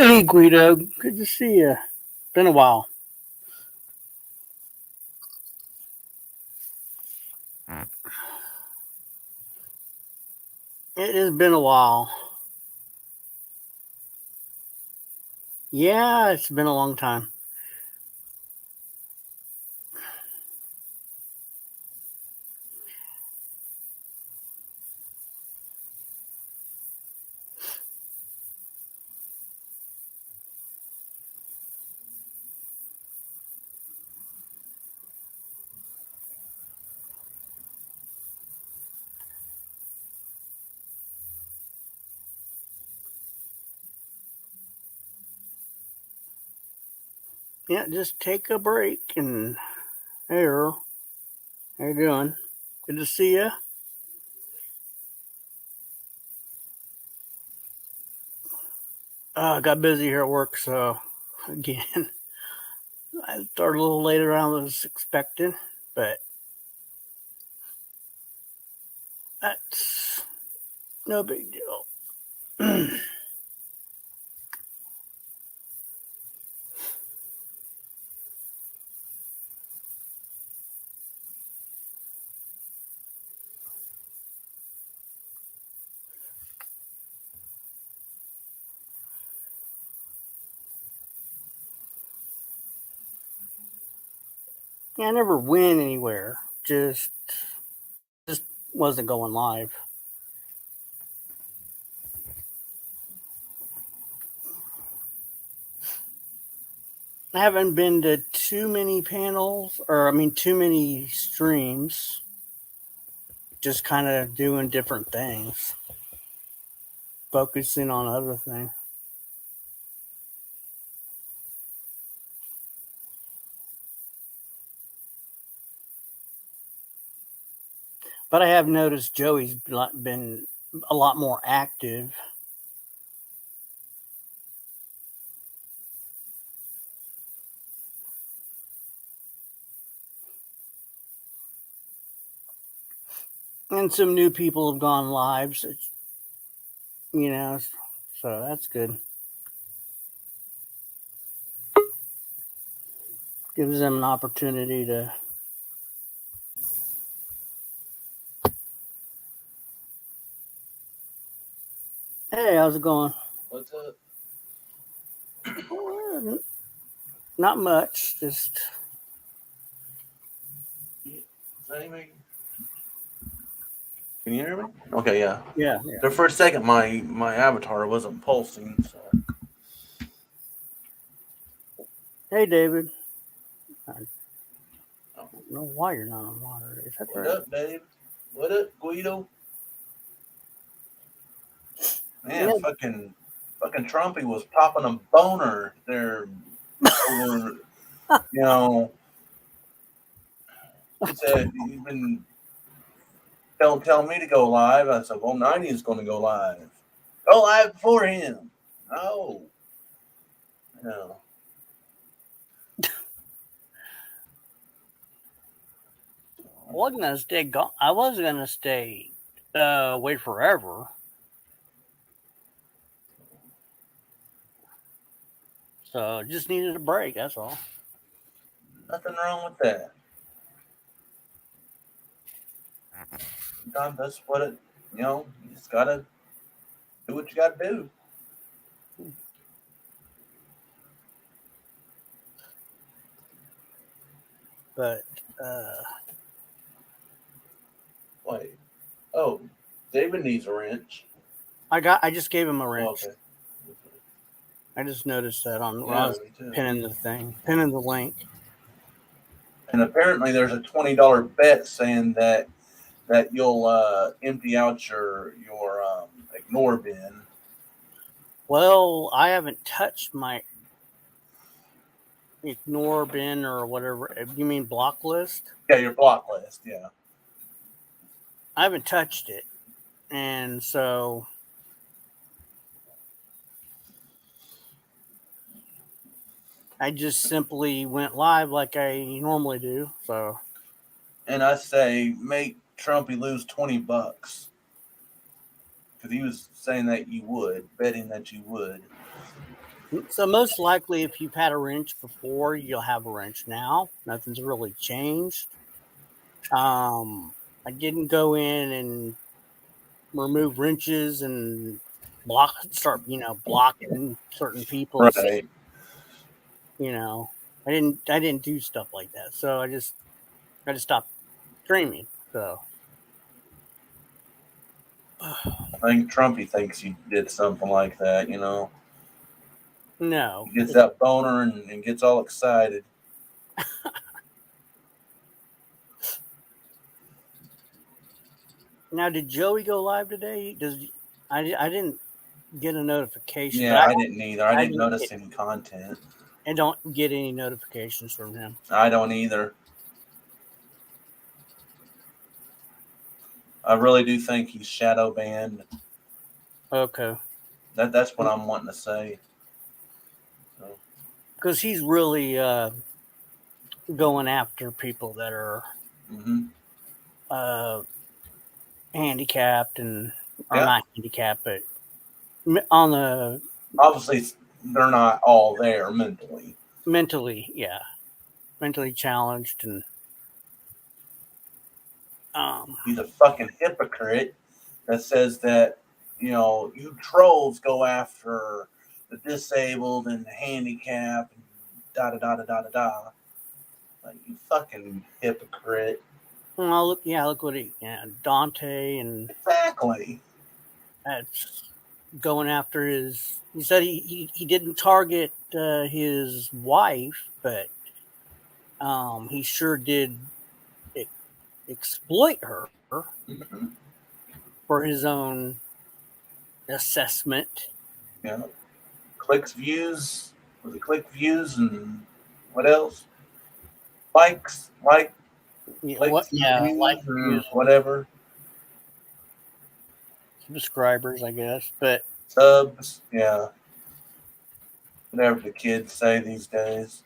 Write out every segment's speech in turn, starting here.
Hey, Guido. Good to see you. Been a while. It has been a while. Yeah, it's been a long time. Yeah, just take a break and hey, Earl. How you doing? Good to see you. I got busy here at work, so again, I started a little later than I was expecting, but that's no big deal. Yeah, I never went anywhere. Just wasn't going live. I haven't been to too many panels, or I mean, too many streams. Just kind of doing different things, focusing on other things. But I have noticed Joey's been a lot more active. And some new people have gone live, so, you know, so that's good. Gives them an opportunity to. Hey, how's it going? What's up? Well, not much. Just Yeah. Can you hear me? Okay, yeah. yeah, yeah. There for a second, my avatar wasn't pulsing. So. Hey, David. I Oh. don't know why you're not on water. Is that What right? up, Dave? What up, Guido? Man, Yeah. fucking Trumpy was popping a boner there over. You know, he said he's been tell me to go live. I said, well, 90 is going to go live. Go live before him. No, no. I wasn't gonna stay. I was gonna stay. Wait forever. So just needed a break. That's all. Nothing wrong with that. Sometimes that's what it. You just gotta do what you gotta do. But uh, Wait. Oh, David needs a wrench. I just gave him a Oh, wrench. okay. I just noticed that on when I Yeah, was me too. pinning the link. And apparently, there's a $20 bet saying that you'll empty out your ignore bin. Well, I haven't touched my ignore bin or whatever. You mean block list? Yeah, your block list. Yeah. I haven't touched it, and so I just simply went live like I normally do. So And I say make Trumpy lose $20 because he was saying that you would, betting that you would. So most likely, if you've had a wrench before, you'll have a wrench now. Nothing's really changed. I didn't go in and remove wrenches and blocking certain people's, Right. you know, I didn't do stuff like that. So I just stopped streaming. So I think Trumpy thinks you did something like that, you know. no. He gets that boner and gets all excited. Now, did Joey go live today? I didn't get a notification, but Yeah, I didn't either. I I didn't didn't get notice any content. I don't get any notifications from him. I don't either. I really do think he's shadow banned. Okay, That's what I'm wanting to say. So, because he's really going after people that are hmm uh, handicapped and or yeah, not handicapped, but on the obviously they're not all there mentally. mentally challenged and um, He's a fucking hypocrite that says that, you know, you trolls go after the disabled and the handicapped and da da da da da da da. Like, you fucking hypocrite. well, look what Dante and Exactly. that's going after his. He said he didn't target his wife, but he sure did e- exploit her hmm for his own assessment. Yeah. Clicks, views. Was it click views and what else? Likes, Yeah, clicks and like views or views and whatever. subscribers, I guess. But Subs. Yeah. Whatever the kids say these days.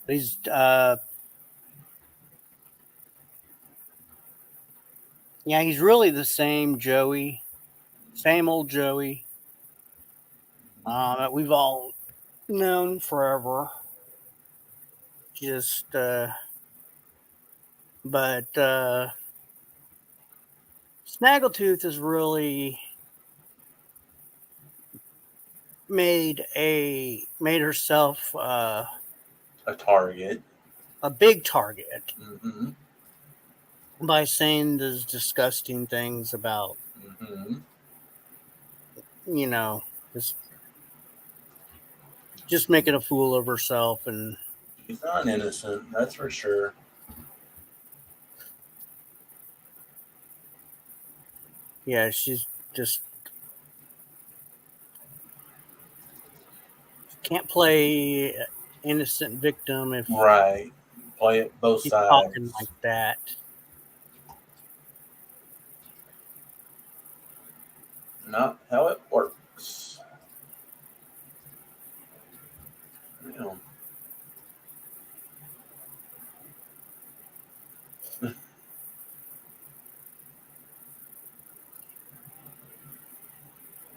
he's yeah, he's really the same Joey, same old Joey that we've all known forever. Just but Snaggletooth has really made herself A target. a big target hmm by saying those disgusting things about hmm you know just just making a fool of herself and She's not innocent, that's for sure. yeah, she's just can't play innocent victim if Right. Play it both she's talking like sides. that. Not how it works. You know,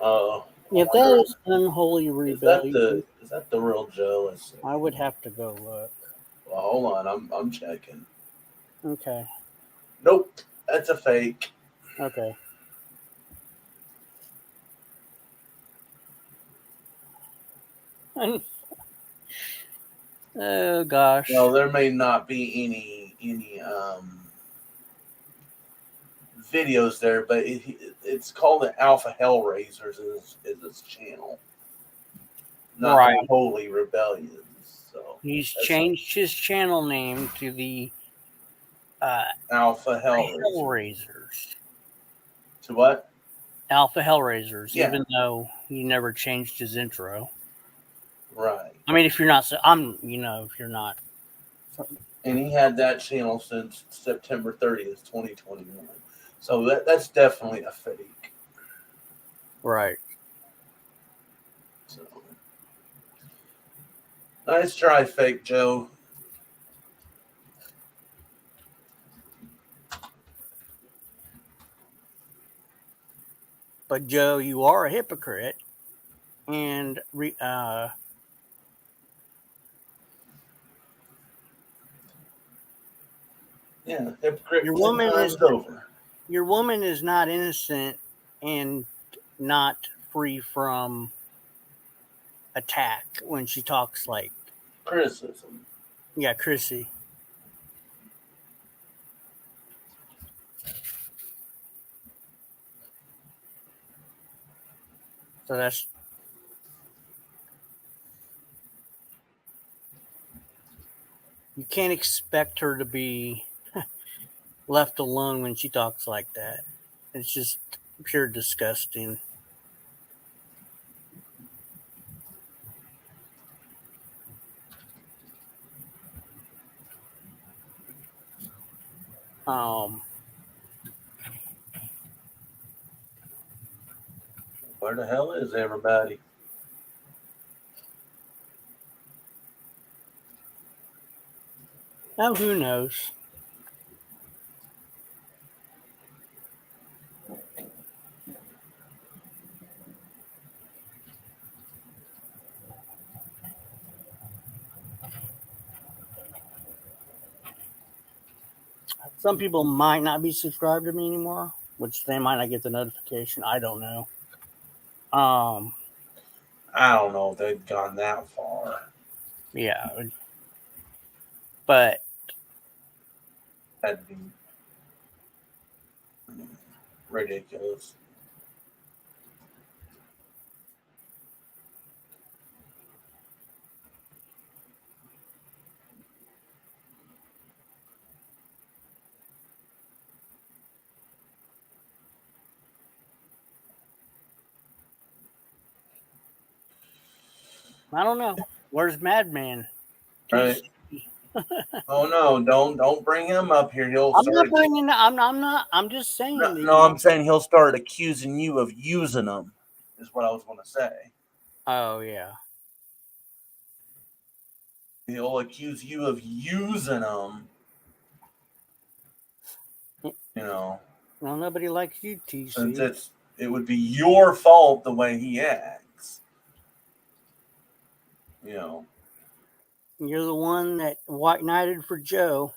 I If that wonder, is unholy is that rebellion, the real Joe? Let's see. I would have to go look. Well, hold on, I'm checking. Okay. Nope, that's a fake. Okay. Oh Well, gosh. there may not be any videos there, but it's called the Alpha Hellraisers is its channel, not Right. Unholy Rebellions. So He's that's changed his channel name to the uh, Alpha Hellraiser. Hellraisers. To what? Alpha Hellraisers, Yeah, even though he never changed his intro. right. I mean, if you're not, if you're not, And he had that channel since September 30th, 2021. So that's definitely a fake. right. So nice try, fake Joe. But Joe, you are a hypocrite, and Yeah, hypocrite your 10 woman times is over. your woman is not innocent and not free from attack when she talks like, Criticism. yeah, Chrissy. So that's you can't expect her to be left alone when she talks like that. It's just pure disgusting. Um, Where the hell is everybody? oh, who knows? Some people might not be subscribed to me anymore, which they might not get the notification. I don't know. Um, I don't know if they've gone that far. yeah, but That'd be ridiculous. I don't know. Where's Madman? Right? TC. Oh no, don't bring him up here. He'll I'm not start. bringing. I'm not. I'm just saying No, that. no, I'm saying he'll start accusing you of using them. Is what I was going to say. Oh yeah. He'll accuse you of using them. You know, Well, nobody likes you, since TC. it would be your fault the way he acts. You know. You're the one that white knighted for Joe.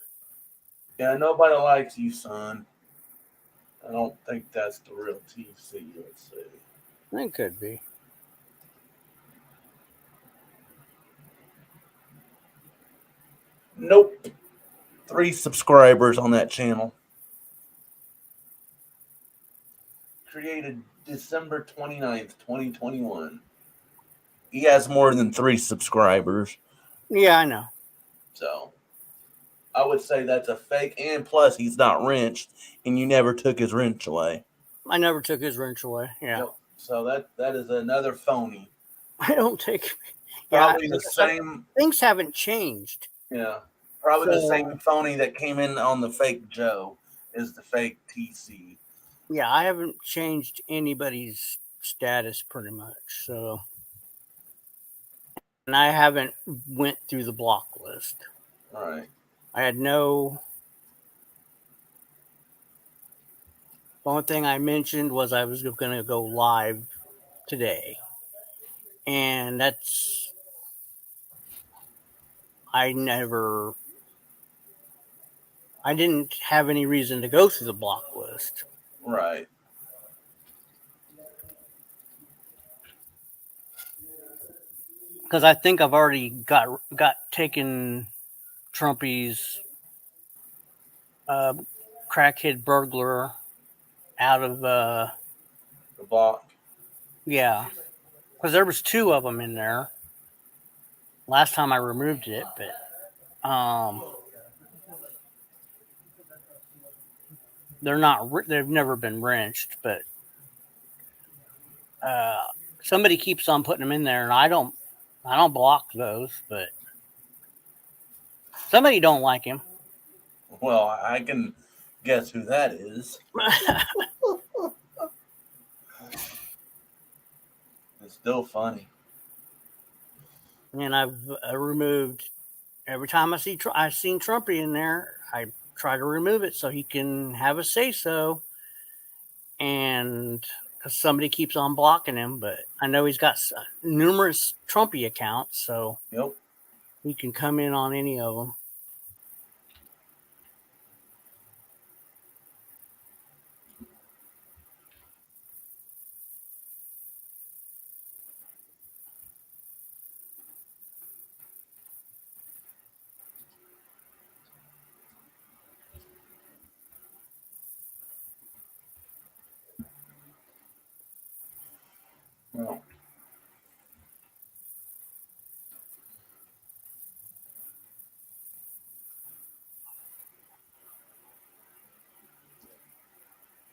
Yeah, nobody likes you, son. I don't think that's the real TC. Let's see. It could be. Nope. 3 subscribers on that channel. Created December 29th, 2021. He has more than 3 subscribers. Yeah, I know. So I would say that's a fake. And plus, he's not wrenched, and you never took his wrench away. I never took his wrench away. Yeah. Yep. So that is another phony. I don't take. Yeah, Probably the same. things haven't changed. Yeah. Probably the So, same phony that came in on the fake Joe is the fake TC. yeah, I haven't changed anybody's status pretty much. So, and I haven't went through the block list. All right. I had no. The only thing I mentioned was I was going to go live today, and that's I never. I didn't have any reason to go through the block list. Right. Because I think I've already got taken Trumpy's crackhead burglar out of the block. Yeah, because there was 2 of them in there last time I removed it, but they're not. They've never been wrenched, but somebody keeps on putting them in there, and I don't block those, but somebody don't like him. Well, I can guess who that is. It's still funny. And I've removed every time I seen Trumpy in there. I try to remove it so he can have a say so, and because somebody keeps on blocking him. But I know he's got numerous Trumpy accounts, so Yep. he can come in on any of them. Well,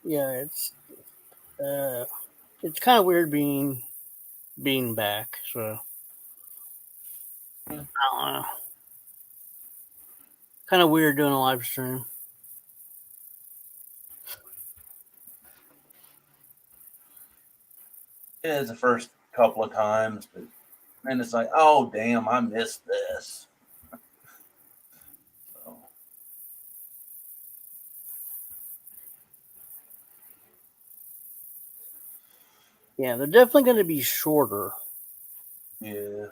Yeah, it's kind of weird being back. So Yeah. I don't know. Kind of weird doing a live stream. it is the first couple of times, but then it's like, oh damn, I missed this. So, Yeah, they're definitely going to be shorter. yeah.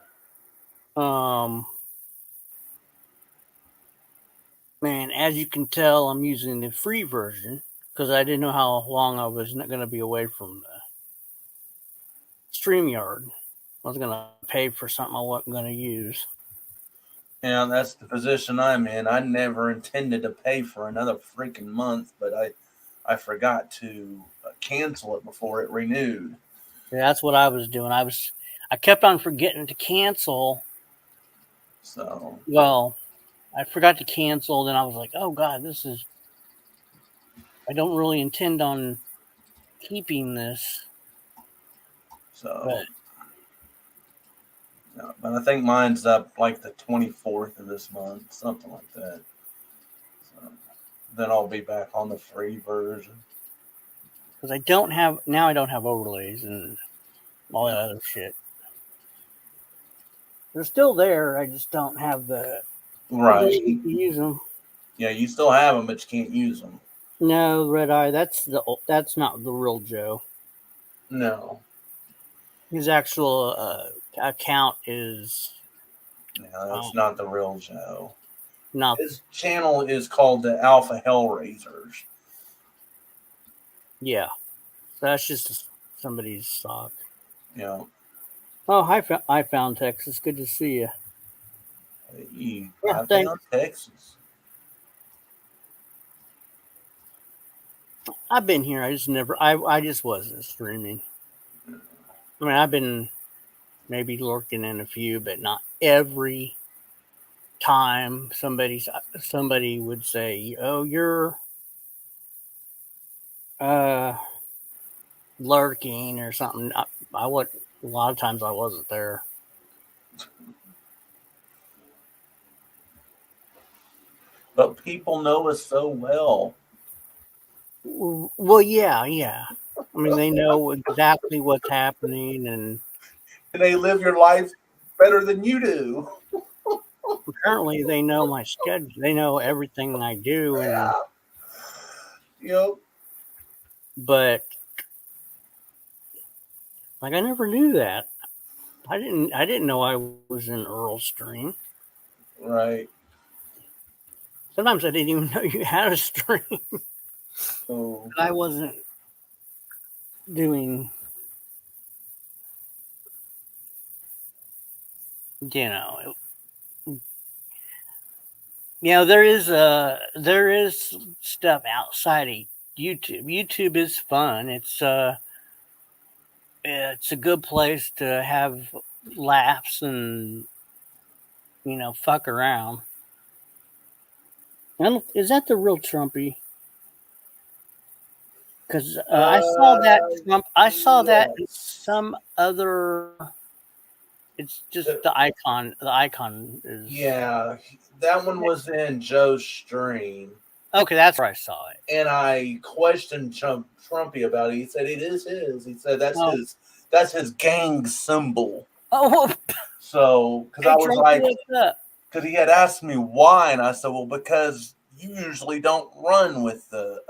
Man, as you can tell, I'm using the free version because I didn't know how long I was not going to be away from the StreamYard. I was going to pay for something I wasn't going to use. Yeah, that's the position I'm in. I never intended to pay for another freaking month, but I forgot to cancel it before it renewed. Yeah, that's what I was doing. I kept on forgetting to cancel. So, Well, I forgot to cancel. Then I was like, oh God, I don't really intend on keeping this. so, But yeah, but I think mine's up like the 24th of this month, something like that. So, then I'll be back on the free version. because I don't have overlays and all that other shit. They're still there. I just don't have the Right. ability to use them. Yeah, you still have them, but you can't use them. No, Red Eye. That's not the real Joe. No. His actual account is Yeah, that's not the real Joe. not. His channel is called the Alpha Hellraisers. Yeah, that's just somebody's sock. You know, Oh, I found Texas. Good to see you. Yeah, I thanks. found Texas. I've been here. I just never. I just wasn't streaming. I mean, I've been maybe lurking in a few, but not every time somebody would say, "Oh, you're uh lurking" or something. I would a lot of times I wasn't there. But people know us so well. Well, yeah. I mean, they know exactly what's happening, and And they live your life better than you do. apparently they know my schedule. They know everything I do, and Yeah. You know, but like I never knew that. I didn't know I was in Earl's stream. right. Sometimes I didn't even know you had a stream. So, I wasn't doing, you know, there is stuff outside of YouTube. YouTube is fun. It's a good place to have laughs and fuck around. Is that the real Trumpy? Because I saw that Trump. I saw that in yes. some other. It's just the icon. The icon is. Yeah, that one was in Joe's stream. Okay, that's where I saw it. And I questioned Trumpy about it. He said it is his. He said Oh. that's his gang symbol. Oh, So because I was Trumpy, like, what's up? because he had asked me why, and I said, well, because you usually don't run with the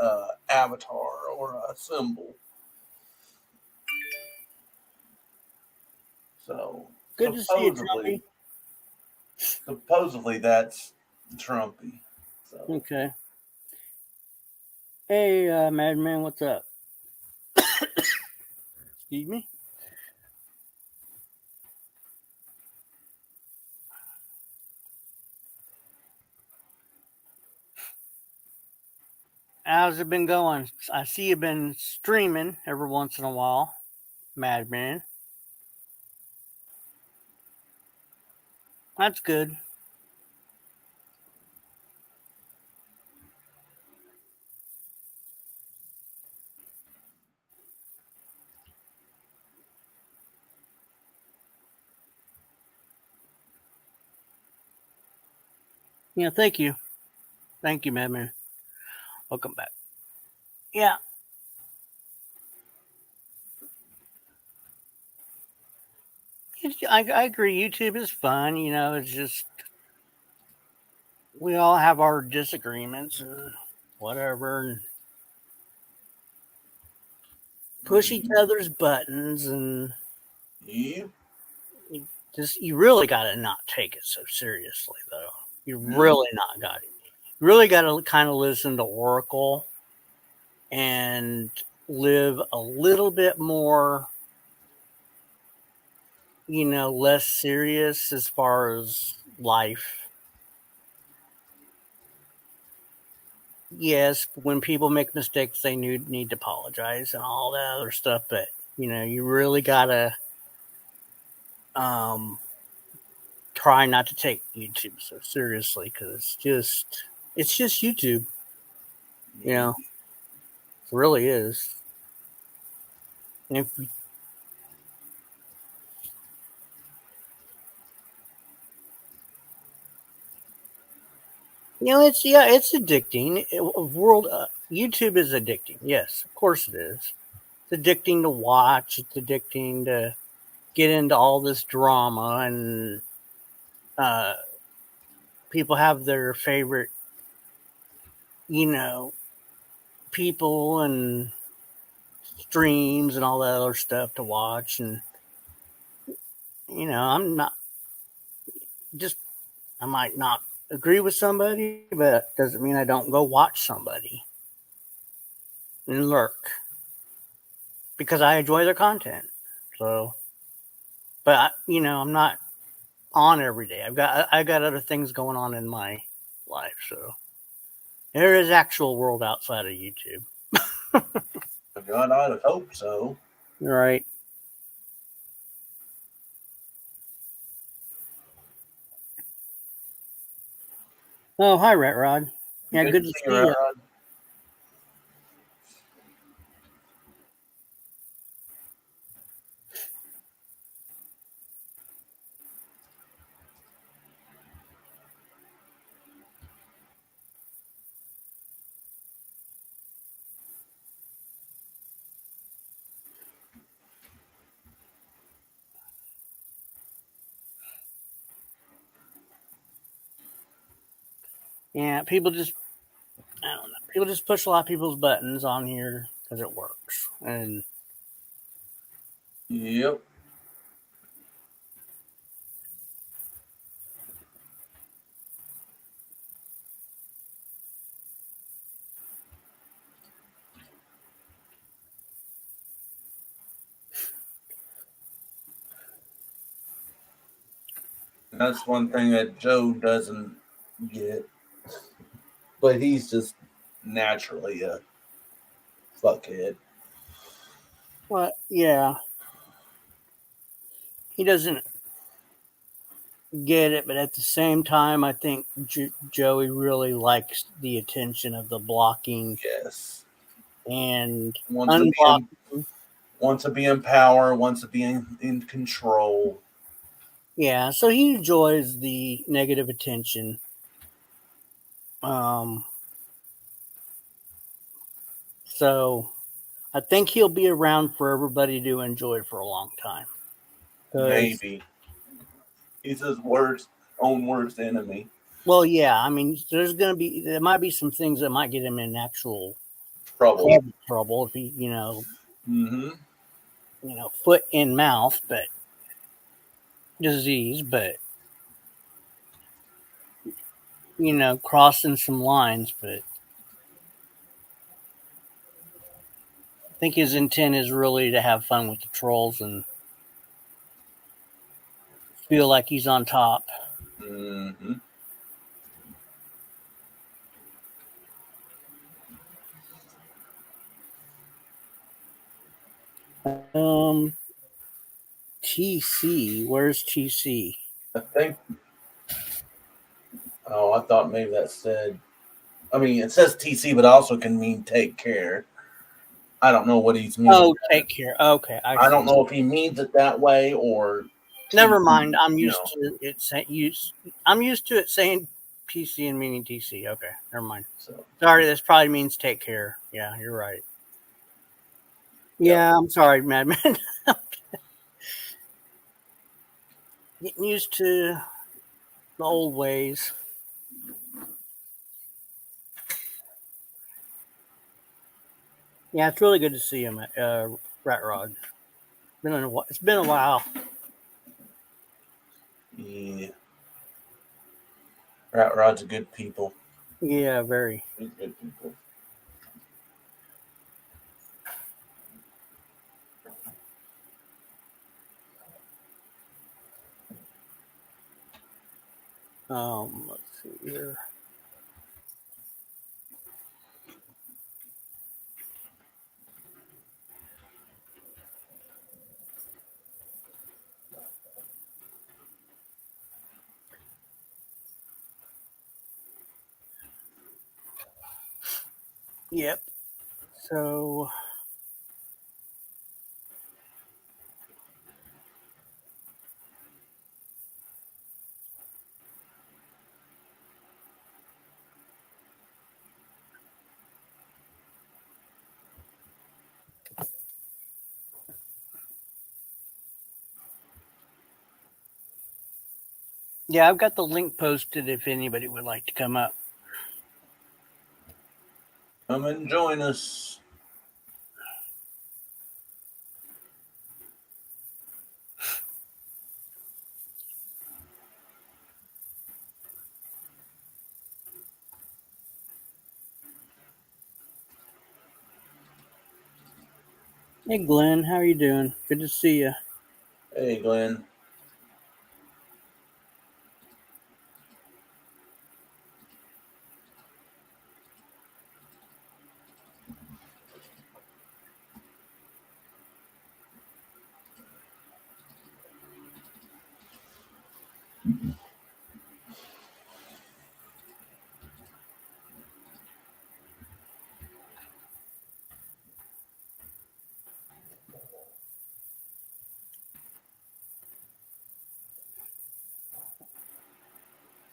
avatar or a symbol. So Good to see you, Trumpy. supposedly that's Trumpy. So Okay. Hey, Madman, what's up? Excuse me. How's it been going? I see you've been streaming every once in a while, Madman. That's good. Yeah, thank you. Thank you, Madman. Welcome back. Yeah. I agree. YouTube is fun. It's just we all have our disagreements and whatever, and push each other's buttons, and yeah. you really got to not take it so seriously, though. You really not got it. You really got to kind of listen to Oracle and live a little bit more, less serious as far as life. Yes, when people make mistakes, they need to apologize and all that other stuff. But you really gotta try not to take YouTube so seriously because it's just YouTube. It really is. And if it's addicting. YouTube is addicting. Yes, of course it is. It's addicting to watch. It's addicting to get into all this drama, and people have their favorite, people and streams and all that other stuff to watch. And I'm not just I might not agree with somebody, but doesn't mean I don't go watch somebody and lurk because I enjoy their content. So, but I'm not on every day. I got other things going on in my life. So there is actual world outside of YouTube. God, I'd hope so. Right. Oh, hi, Rat Rod. Yeah, good to see you. Rod. Yeah, I don't know. People just push a lot of people's buttons on here because it works. And Yep. That's one thing that Joe doesn't get. But he's just naturally a fuckhead. well, yeah, he doesn't get it, but at the same time, I think Joey really likes the attention of the blocking Yes. and Wants unblocking. wants to be in power, wants to be in control. Yeah, so he enjoys the negative attention. Um, so I think he'll be around for everybody to enjoy for a long time. Maybe. He's his own worst enemy. Well, yeah, I mean, there might be some things that might get him in actual trouble if he, Mm-hmm. foot in mouth, but disease, but crossing some lines. But I think his intent is really to have fun with the trolls and feel like he's on top. Mm-hmm. TC, where's TC? I think. Oh, I thought maybe that said. I mean, it says TC, but also can mean take care. I don't know what he's meaning. Oh, take care. Okay, I see. don't know if he means it that way or. Never TC, mind. I'm you used to it saying I'm used to it saying PC and meaning TC. Okay, never mind. So Sorry, this probably means take care. Yeah, you're right. Yeah, I'm sorry, Madman. Getting used to the old ways. Yeah, it's really good to see him at Rat Rod. It's been a while. yeah, Rat Rod's a good people. Yeah, very. He's good people. Let's see here. Yep. So yeah, I've got the link posted if anybody would like to come up. Come and join us. Hey, Glenn, how are you doing? Good to see you. Hey, Glenn.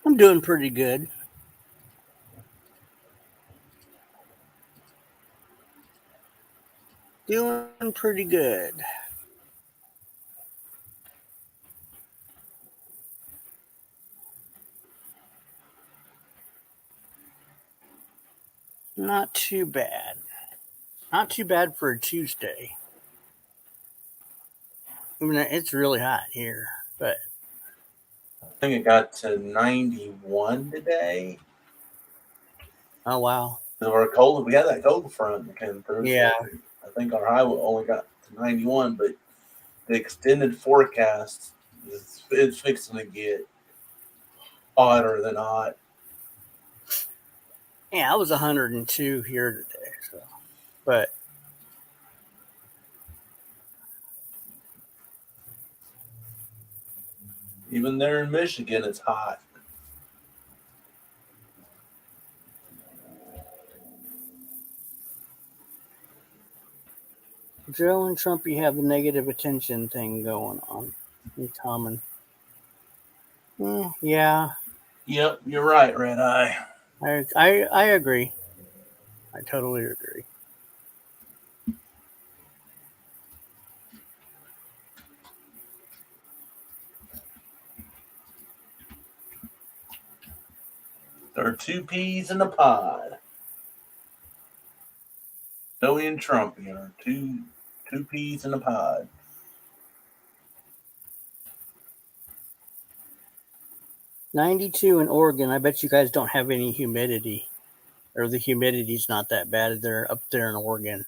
I'm doing pretty good. Doing pretty good. Not too bad. Not too bad for a Tuesday. I mean, it's really hot here, but I think it got to 91 today. oh wow. So we had that cold front that came through. Yeah. So I think our high only got to 91, but the extended forecast it's fixing to get hotter than hot. Yeah, I was 102 here today, so but Even there in Michigan, it's hot. Joe and Trumpy have a negative attention thing going on in common. Yeah, Yep, you're right, Red Eye. I agree. I totally agree. There are two peas in a pod. Joey and Trumpy are two peas in a pod. 92 in Oregon. I bet you guys don't have any humidity, or the humidity's not that bad. They're up there in Oregon.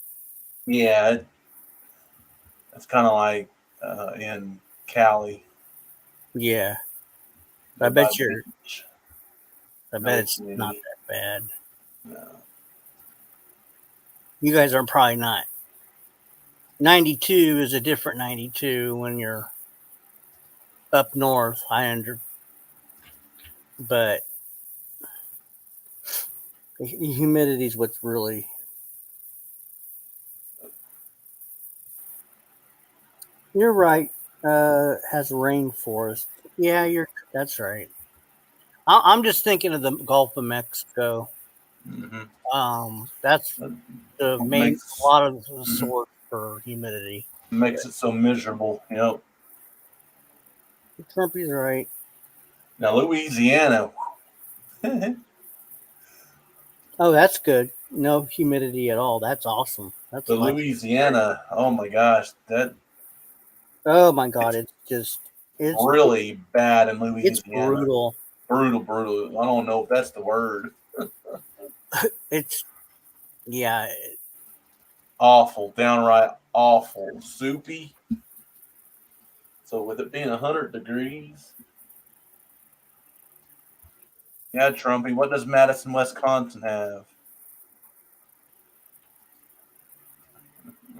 Yeah, it's kind of like in Cali, Yeah, I they're by bet the you're. beach. I bet No it's not humidity. that bad. No. You guys are probably not. 92 is a different 92 when you're up north. I under, but the humidity is what's really. You're right. Has rainforest. Yeah, you're. That's right. I'm just thinking of the Gulf of Mexico. Hmm. That's That the main. A makes lot of the mhm, source for humidity. makes it so miserable. Yep. Trumpy's right. Now Louisiana, Oh, that's good. No humidity at all. That's awesome. That's the like. Louisiana. Oh my gosh, that Oh my God! it's It's really bad in it's Louisiana. brutal. Brutal, brutal. I don't know if that's the word. It's yeah. Awful, downright awful, soupy. So with it being 100 degrees, yeah, Trumpy. What does Madison, Wisconsin have?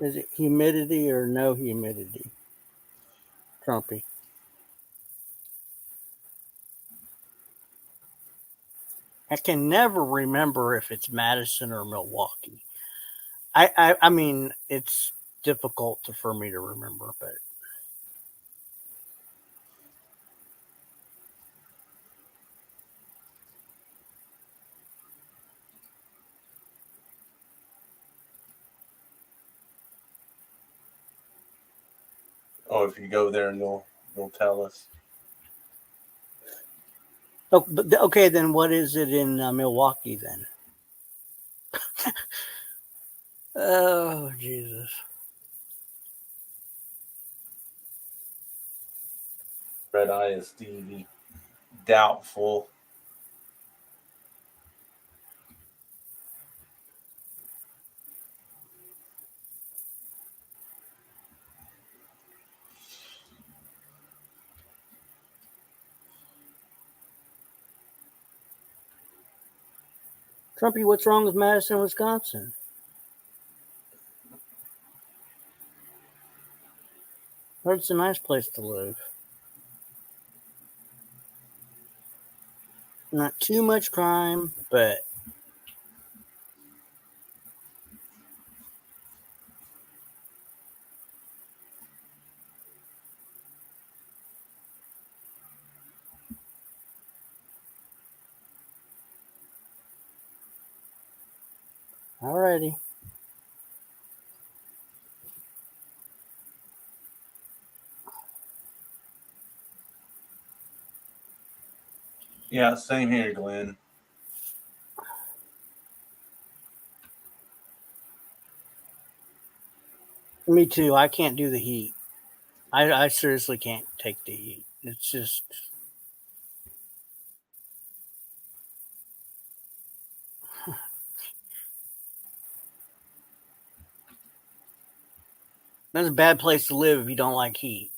Is it humidity or no humidity? Trumpy. I can never remember if it's Madison or Milwaukee. I mean, it's difficult for me to remember, but Oh, if you go there, and you'll tell us. oh, but okay, then what is it in Milwaukee then? Oh Jesus! Red Eye is Stevie. Doubtful. Trumpy, what's wrong with Madison, Wisconsin? Heard it's a nice place to live. Not too much crime, but alrighty. Yeah, same here, Glenn. Me too. I can't do the heat. I seriously can't take the heat. It's just that's a bad place to live if you don't like heat.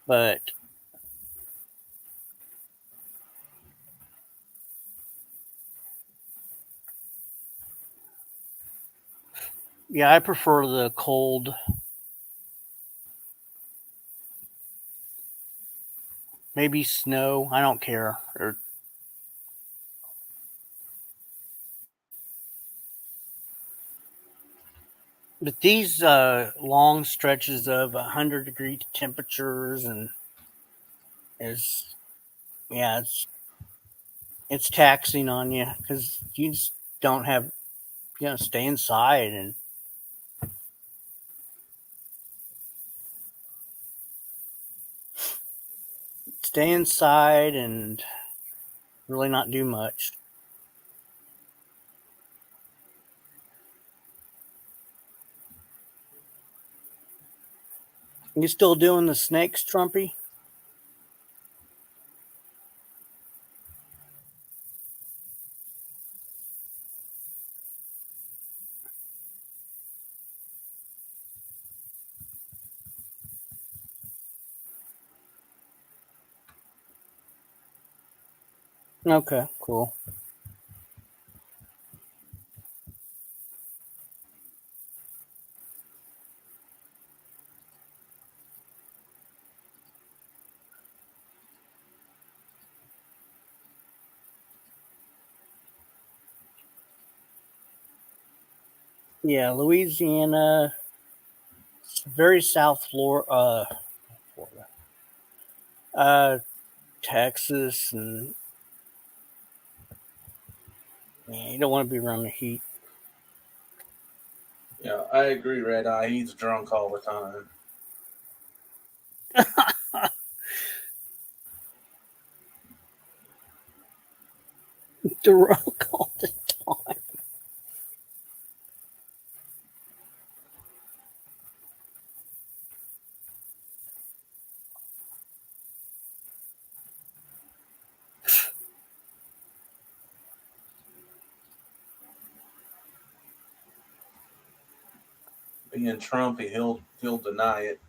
But yeah, I prefer the cold. Maybe snow. I don't care. But these long stretches of 100-degree temperatures and is yeah, it's taxing on you because you just don't have stay inside and stay inside and really not do much. You still doing the snakes, Trumpy? Okay, cool. Yeah, Louisiana, very South Florida, uh, Texas, and yeah, you don't want to be around the heat. Yeah, I agree, Red Eye. He's drunk all the time. Drunk all the time. Being Trumpy, he'll deny it.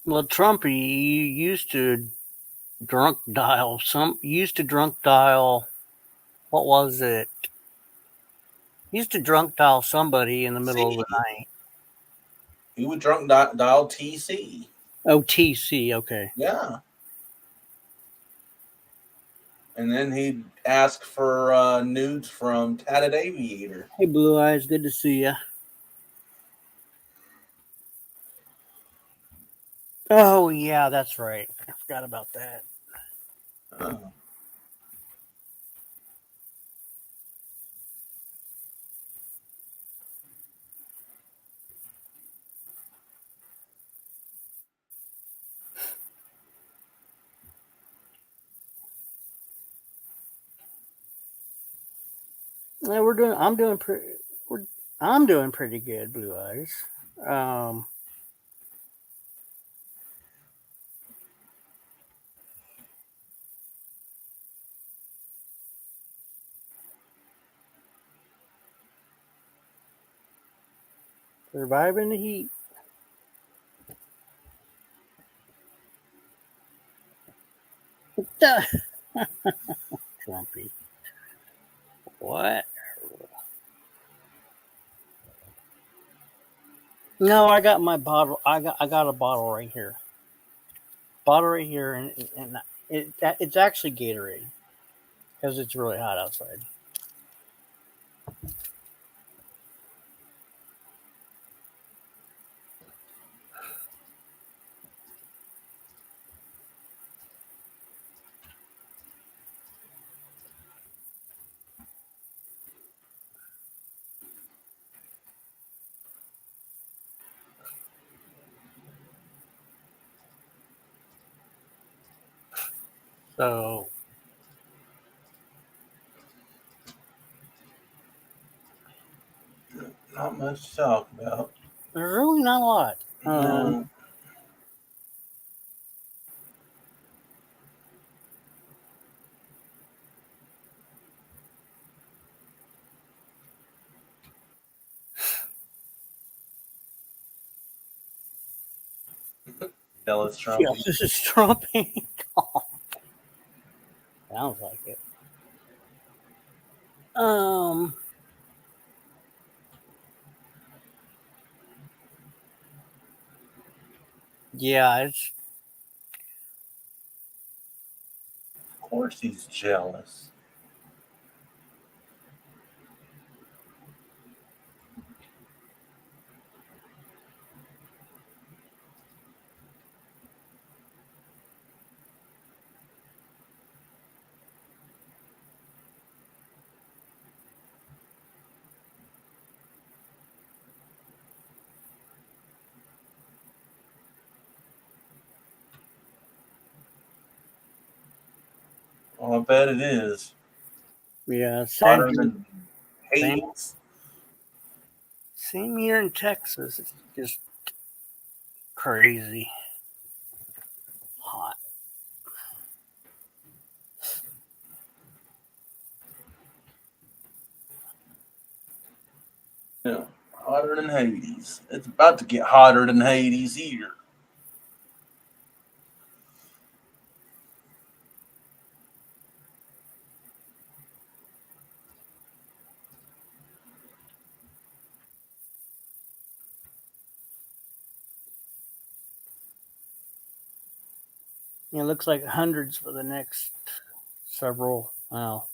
Well, Trump, he used to drunk dial. What was it? He used to drunk dial somebody in the middle of the See, night. he would drunk dial TC. Oh, TC. Okay. Yeah, and then he'd ask for nudes from Tatted Aviator. Hey, Blue Eyes. Good to see you. Oh, yeah, that's right. I forgot about that. Oh. Yeah, we're doing. I'm doing pretty. I'm doing pretty good, Blue Eyes. Um, Surviving the heat. Trumpy. What? No, I got my bottle. I got a bottle right here. Bottle right here, and it's actually Gatorade because it's really hot outside. So Not much to talk about. there's really not a lot. No. Jealous Yeah, Trumpy. this is Trumpy. Sounds like it. Um, yeah, it's Of course he's jealous. Well, I bet it is. yeah, same Hotter here. than Same Hades. same here in Texas. It's just crazy hot. Yeah. Hotter than Hades. It's about to get hotter than Hades here. It looks like hundreds for the next several. Wow.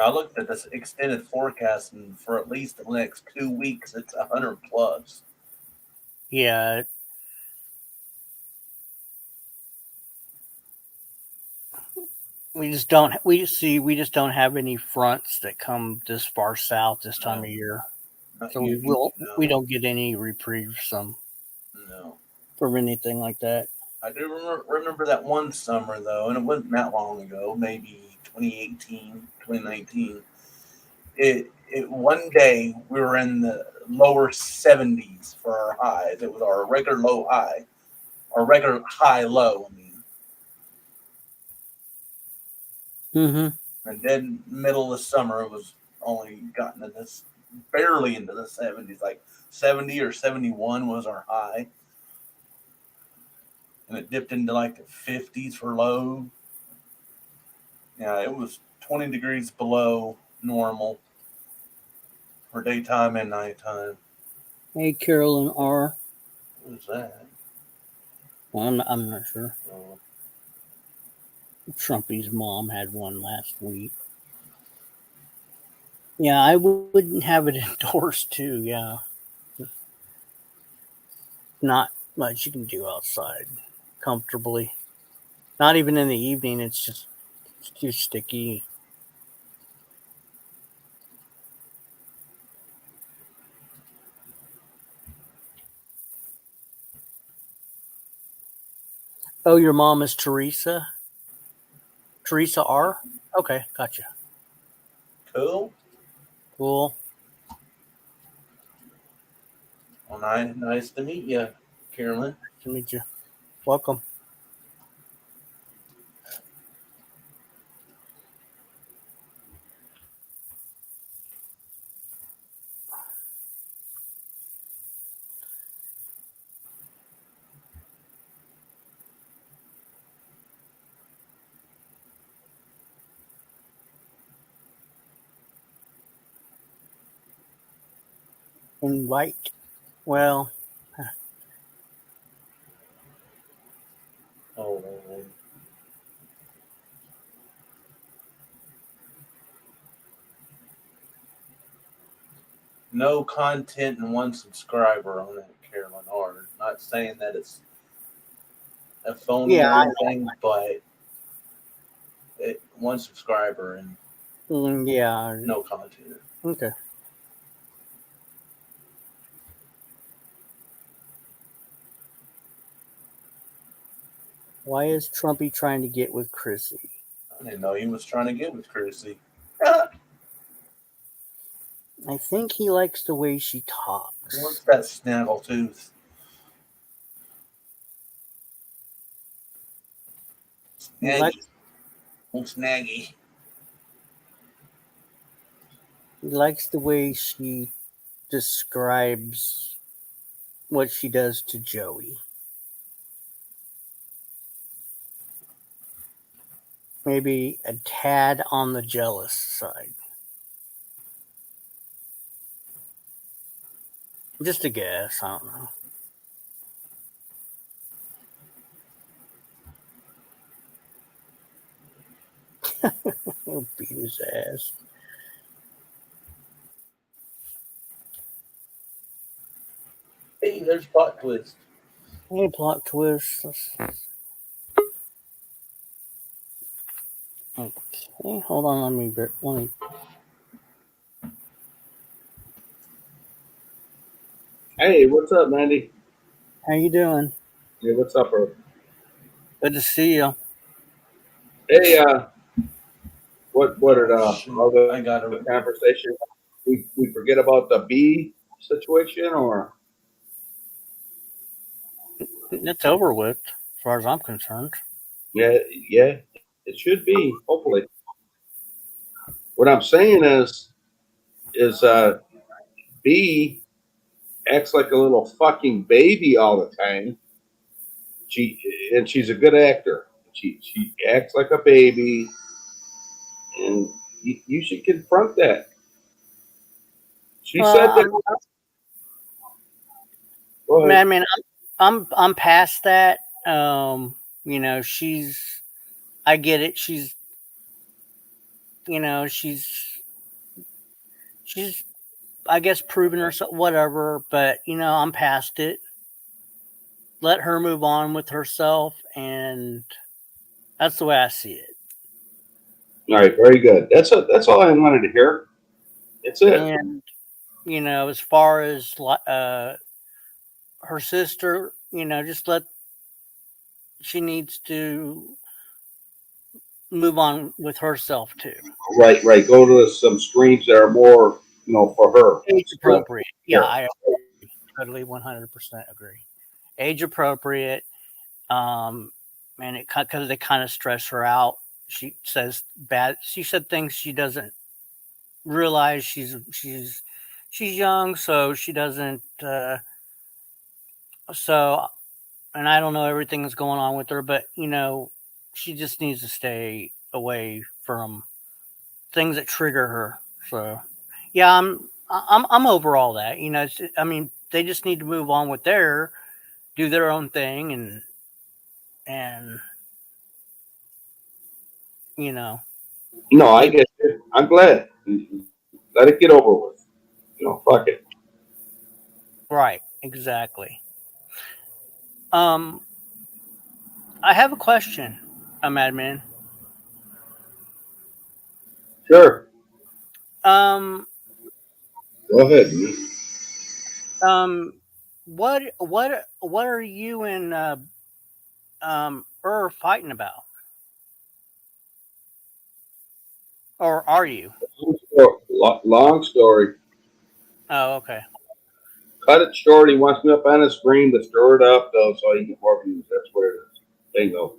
I looked at this extended forecast, and for at least the next 2 weeks, it's 100 plus. Yeah. We just don't. We just don't have any fronts that come this far south this time No. of year, Not so we you, will. no. We don't get any reprieve No. from anything like that. I do remember that one summer, though, and it wasn't that long ago, maybe 2018, 2019. One day we were in the lower 70s for our highs. It was our regular low high, our regular high low. I mean, Mm-hmm. and then middle of the summer it was only gotten to this barely into the 70s, like 70 or 71 was our high, and it dipped into like the 50s for low. Yeah, it was 20 degrees below normal for daytime and nighttime. Hey, Carolyn R. What was that? Well, I'm not sure. Oh, Trumpy's mom had one last week. Yeah, I wouldn't have it indoors too. Yeah, not much you can do outside comfortably. Not even in the evening. It's too sticky. Oh, your mom is Teresa? Teresa R? Okay, gotcha. cool. Cool. Well, nice to meet you, Carolyn. Nice to meet you. Welcome. Invite. Well, Oh, no content and one subscriber on that, Carolyn R. Not saying that it's a phony yeah, or anything, but one subscriber and yeah. no content. Okay. Why is Trumpy trying to get with Chrissy? I didn't know he was trying to get with Chrissy. I think he likes the way she talks. What's that snaggletooth? He Snaggy. likes, Old Snaggy. he likes the way she describes what she does to Joey. Maybe a tad on the jealous side. Just a guess. I don't know. He'll beat his ass. Hey, there's plot twist. Hey, plot twist. Okay, hold on. Let me. Hey, what's up, Mandy? How you doing? Hey, what's up, bro? Good to see you. Hey, what did all the I got it. conversation? We forget about the bee situation, or It's over with, as far as I'm concerned. yeah, it should be. Hopefully, what I'm saying is bee acts like a little fucking baby all the time. She's a good actor. She acts like a baby, and you should confront that. She said Well, that. Go ahead. I mean, I'm past that. She's. I get it. She's. She's. I guess proven herself. Whatever. But I'm past it. Let her move on with herself, and that's the way I see it. All right, very good. That's all I wanted to hear. That's it. And as far as her sister, just let she needs to move on with herself too. Right. Go to some streams that are more, for her. Age appropriate. Yeah, Yeah. I totally 100% agree. Age appropriate. And it because they kind of stress her out. She says bad. She said things she doesn't realize. She's young, so she doesn't. So, and I don't know everything that's going on with her, but she just needs to stay away from things that trigger her. So, yeah, I'm over all that. I mean, they just need to move on with do their own thing, and you know, No, I get it. I'm glad. Let it get over with. Fuck it. right, exactly. Um, I have a question, Madman. Sure. Um, Go ahead. um, what are you and fighting about, or are you? Long story. Oh, okay. Cut it short. He wants me up on the screen to stir it up, though, so he can get more views. That's what it is. Bingo.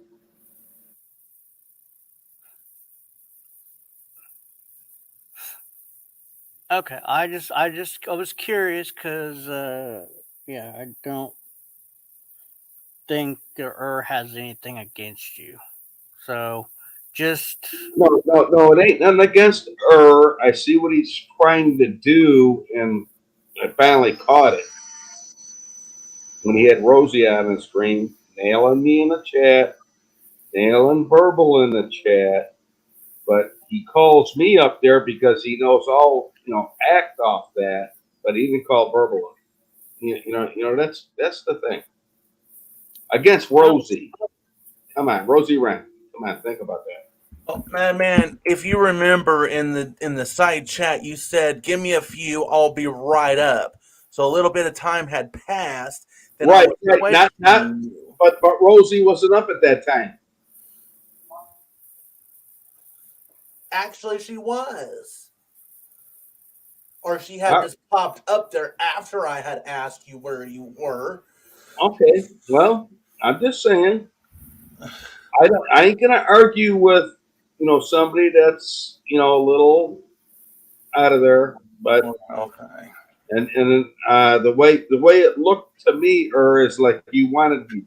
Okay, I was curious because yeah, I don't think the has anything against you. So just No. It ain't nothing against her. I see what he's trying to do, and I finally caught it when he had Rosie on the screen, nailing me in the chat, nailing verbal in the chat. But he calls me up there because he knows I'll act off that, but he didn't call verbal. That's the thing against Rosie. Come on, Rosie Wren. Come on, think about that. Oh, man, if you remember in the side chat, you said, "Give me a few, I'll be right up." So a little bit of time had passed. Then I Right. was Not, questioning you. but Rosie wasn't up at that time. Actually, she was, or she had just popped up there after I had asked you where you were. Okay. Well, I'm just saying. I ain't gonna argue with somebody that's a little out of there, but Okay. and the way it looked to me, is like you wanted me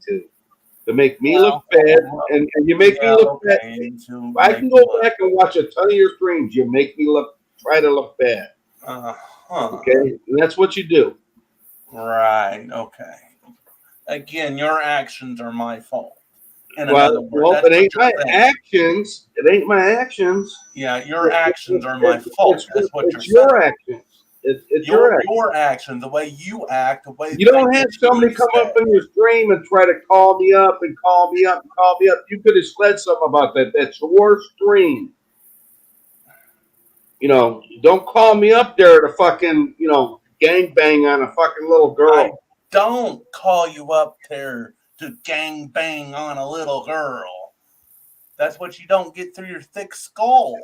to make me look bad, and you make me look bad. If I can go back and watch a ton of your streams, you make me try to look bad. Okay, and that's what you do. Right. Okay. Again, your actions are my fault. In Well, another word, it ain't my actions. It ain't my actions. Yeah, your actions are my fault. That's what it's your actions. It's your actions. Your actions, the way you act, the way you don't have somebody come up in your stream and try to call me up and call me up and call me up. You could have said something about that. That's your stream. Don't call me up there to fucking gangbang on a fucking little girl. I don't call you up there to gang bang on a little girl. That's what you don't get through your thick skull.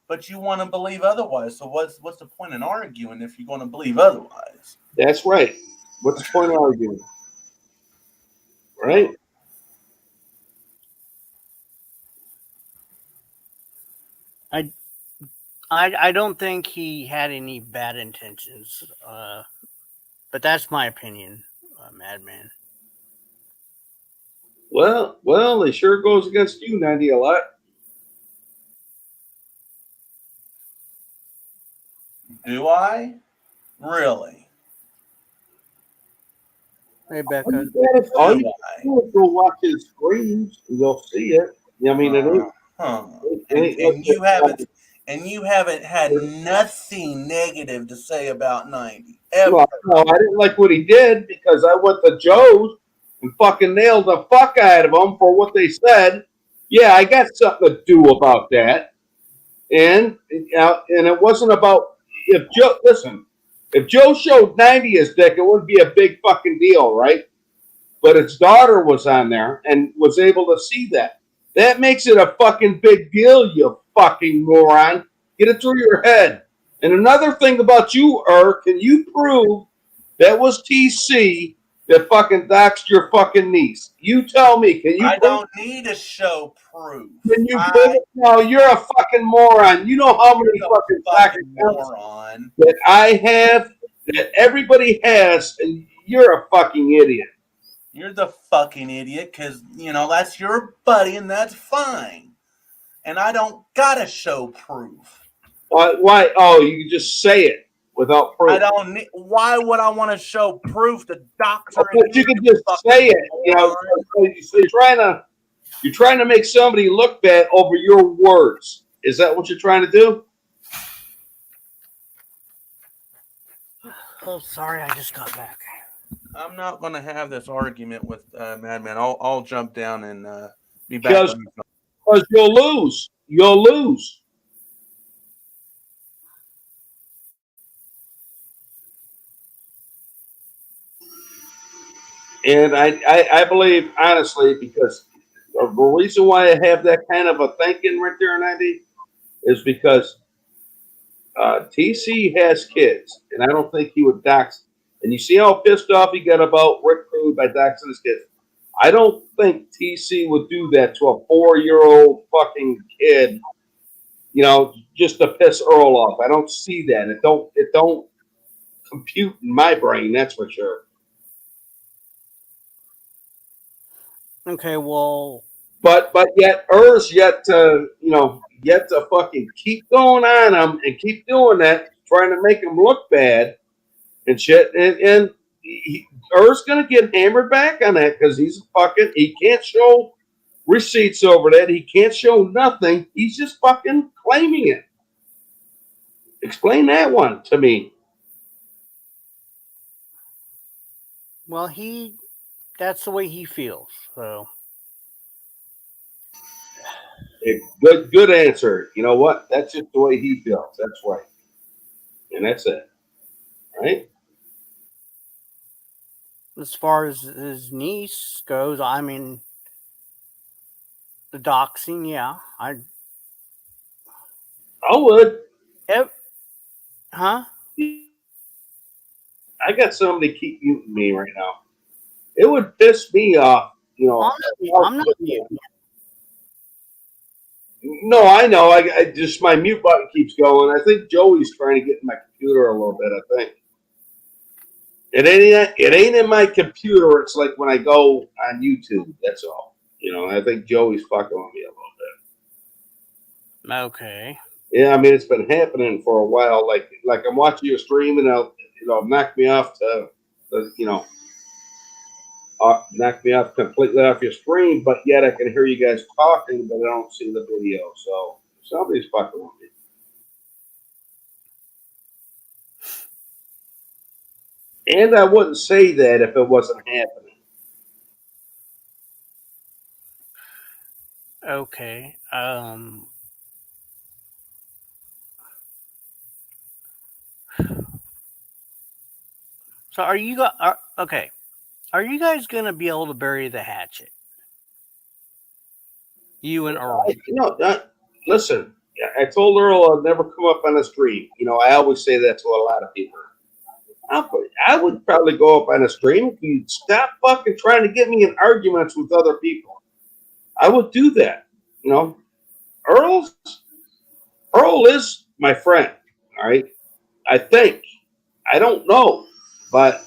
But you want to believe otherwise. So what's the point in arguing if you're going to believe otherwise? That's right. What's the point of arguing? Right? I don't think he had any bad intentions. But that's my opinion, Madman. Well, it sure goes against you, 90 a lot. Do I? Really? Hey, Becca. All Do you I? do is go watch his streams, and you'll see it. I mean, it ain't. Huh. It ain't And like you that. haven't had nothing negative to say about 90 ever. Well, no, I didn't like what he did because I went to Joe's and fucking nailed the fuck out of them for what they said. Yeah, I got something to do about that. And it wasn't about if Joe. Listen, if Joe showed 90 his dick, it wouldn't be a big fucking deal, right? But his daughter was on there and was able to see that. That makes it a fucking big deal, you fucking moron. Get it through your head. And another thing about you, can you prove that was TC that fucking doxed your fucking niece? You tell me, can you I prove? don't need to show proof. Can you prove it? No, you're a fucking moron. You know how many fucking Fucking accounts moron. that I have, that everybody has, and you're a fucking idiot. You're the fucking idiot because, that's your buddy and that's fine. And I don't gotta show proof. Why? Oh, you can just say it without proof. I don't need. Why would I want to show proof to doctor? But you can just say it. You're trying to make somebody look bad over your words. Is that what you're trying to do? Oh, sorry, I just got back. I'm not going to have this argument with Madman. I'll jump down and be back. Because you'll lose. You'll lose. And I believe, honestly, because the reason why I have that kind of a thinking right there, Andy, is because TC has kids, and I don't think he would dox. And you see how pissed off he got about Rick Rude by doxing his kids. I don't think TC would do that to a 4-year-old fucking kid, just to piss Earl off. I don't see that. It don't compute in my brain, that's for sure. Okay, well, but yet yet to fucking keep going on him and keep doing that, trying to make him look bad and shit, and Earth's gonna get hammered back on that because he can't show receipts over that. He can't show nothing. He's just fucking claiming it. Explain that one to me. well, that's the way he feels. So, Good answer. You know what? That's just the way he feels. That's right, and that's it. Right. as far as his niece goes, I mean, the doxing, yeah, I would. Huh? I got somebody keep muting me right now. It would piss me off, I'm not muting. No, I know. I just my mute button keeps going. I think Joey's trying to get in my computer a little bit. I think it ain't in my computer. It's like when I go on YouTube. That's all. I think Joey's fucking with me a little bit. Okay. Yeah, I mean it's been happening for a while. Like I'm watching your stream and it'll knock me off knock me off completely off your screen, but yet I can hear you guys talking, but I don't see the video. So somebody's fucking with me. And I wouldn't say that if it wasn't happening. Okay. So are you okay? Are you guys gonna be able to bury the hatchet? You and Earl. Listen. I told Earl I'd never come up on a stream. I always say that to a lot of people. I would probably go up on a stream if you'd stop fucking trying to get me in arguments with other people. I would do that. Earl is my friend. All right. I think. I don't know. But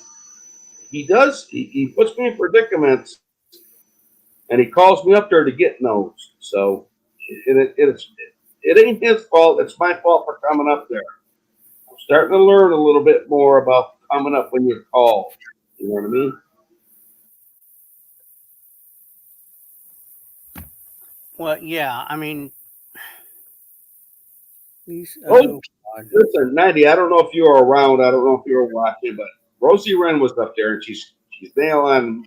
he does. He puts me in predicaments, and he calls me up there to get those. So it ain't his fault. It's my fault for coming up there. I'm starting to learn a little bit more about coming up when you're called. You know what I mean? Well, yeah. I mean, these. Oh, Oh God. listen, 90. I don't know if you were around. I don't know if you were watching, but Rosie Wren was up there, and she's nailing.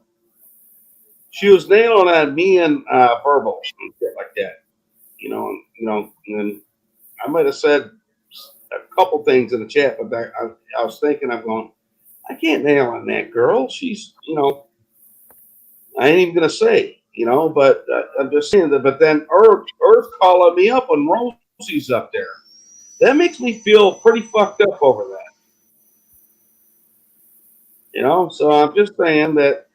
She was nailing on me and verbal and shit like that. And I might have said a couple things in the chat, but I was thinking, I'm going, I can't nail on that girl. She's, I ain't even gonna say, but I'm just saying that. But then Earth calling me up when Rosie's up there. That makes me feel pretty fucked up over that. So I'm just saying that,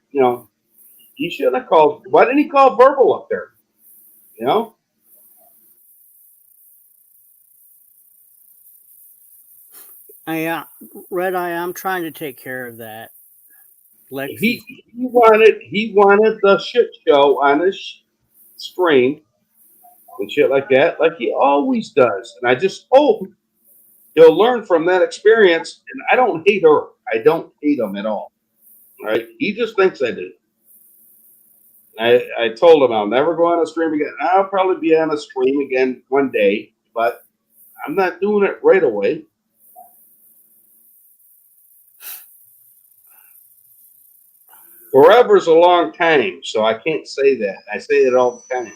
he should have called. Why didn't he call verbal up there? You know, Yeah, Red Eye. I'm trying to take care of that. Lexi. he wanted the shit show on his stream and shit like that, like he always does. And I just hope he'll learn from that experience. And I don't hate her. I don't hate him at all. Right? He just thinks I do. I told him I'll never go on a stream again. I'll probably be on a stream again one day, but I'm not doing it right away. Forever's a long time, so I can't say that. I say it all the time.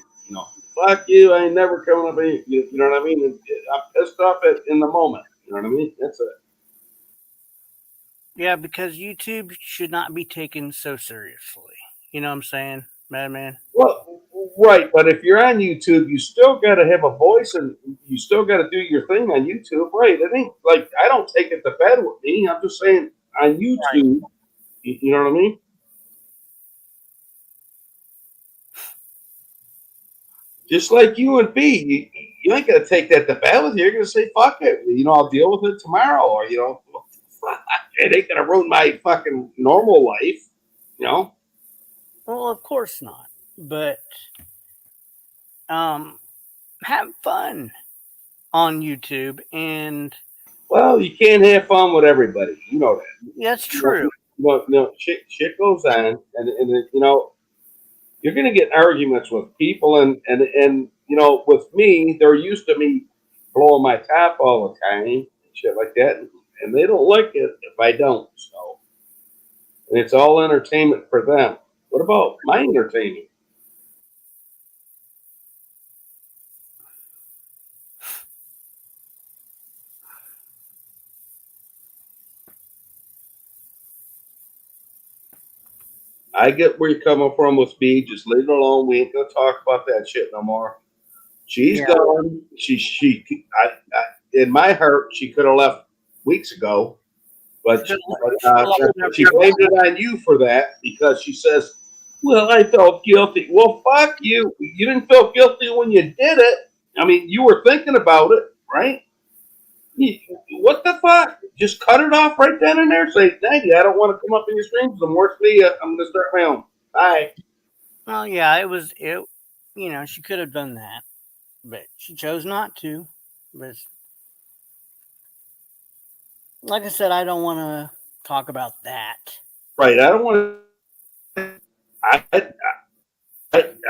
Fuck you. I ain't never coming up. You know what I mean? I'm pissed off in the moment. You know what I mean? That's it. Yeah, because YouTube should not be taken so seriously. You know what I'm saying, Madman? Well, right, but if you're on YouTube, you still got to have a voice, and you still got to do your thing on YouTube, right? It ain't like I don't take it to bed with me. I'm just saying on YouTube, you know what I mean? Just like you and B, you ain't gonna take that to bed with you. You're gonna say fuck it. I'll deal with it tomorrow, or it ain't gonna ruin my fucking normal life. Well, of course not. But have fun on YouTube, and Well, you can't have fun with everybody. You know that. that's true. Shit goes on, and you're going to get arguments with people, and with me, they're used to me blowing my top all the time, and shit like that, and they don't like it if I don't. So, and it's all entertainment for them. What about my entertainment? I get where you're coming from with speed. Just leave it alone. We ain't gonna talk about that shit no more. She's Yeah. gone. In my heart, she could have left weeks ago, but she blamed it on you for that because she says, "Well, I felt guilty." Well, fuck you. You didn't feel guilty when you did it. I mean, you were thinking about it, right? What the fuck? Just cut it off right then and there. Say, "Thank you. I don't want to come up in your streams. I'm worse for you. I'm gonna start my own." Bye. Well, yeah, it was it. She could have done that, but she chose not to. But like I said, I don't want to talk about that. Right. I don't want to.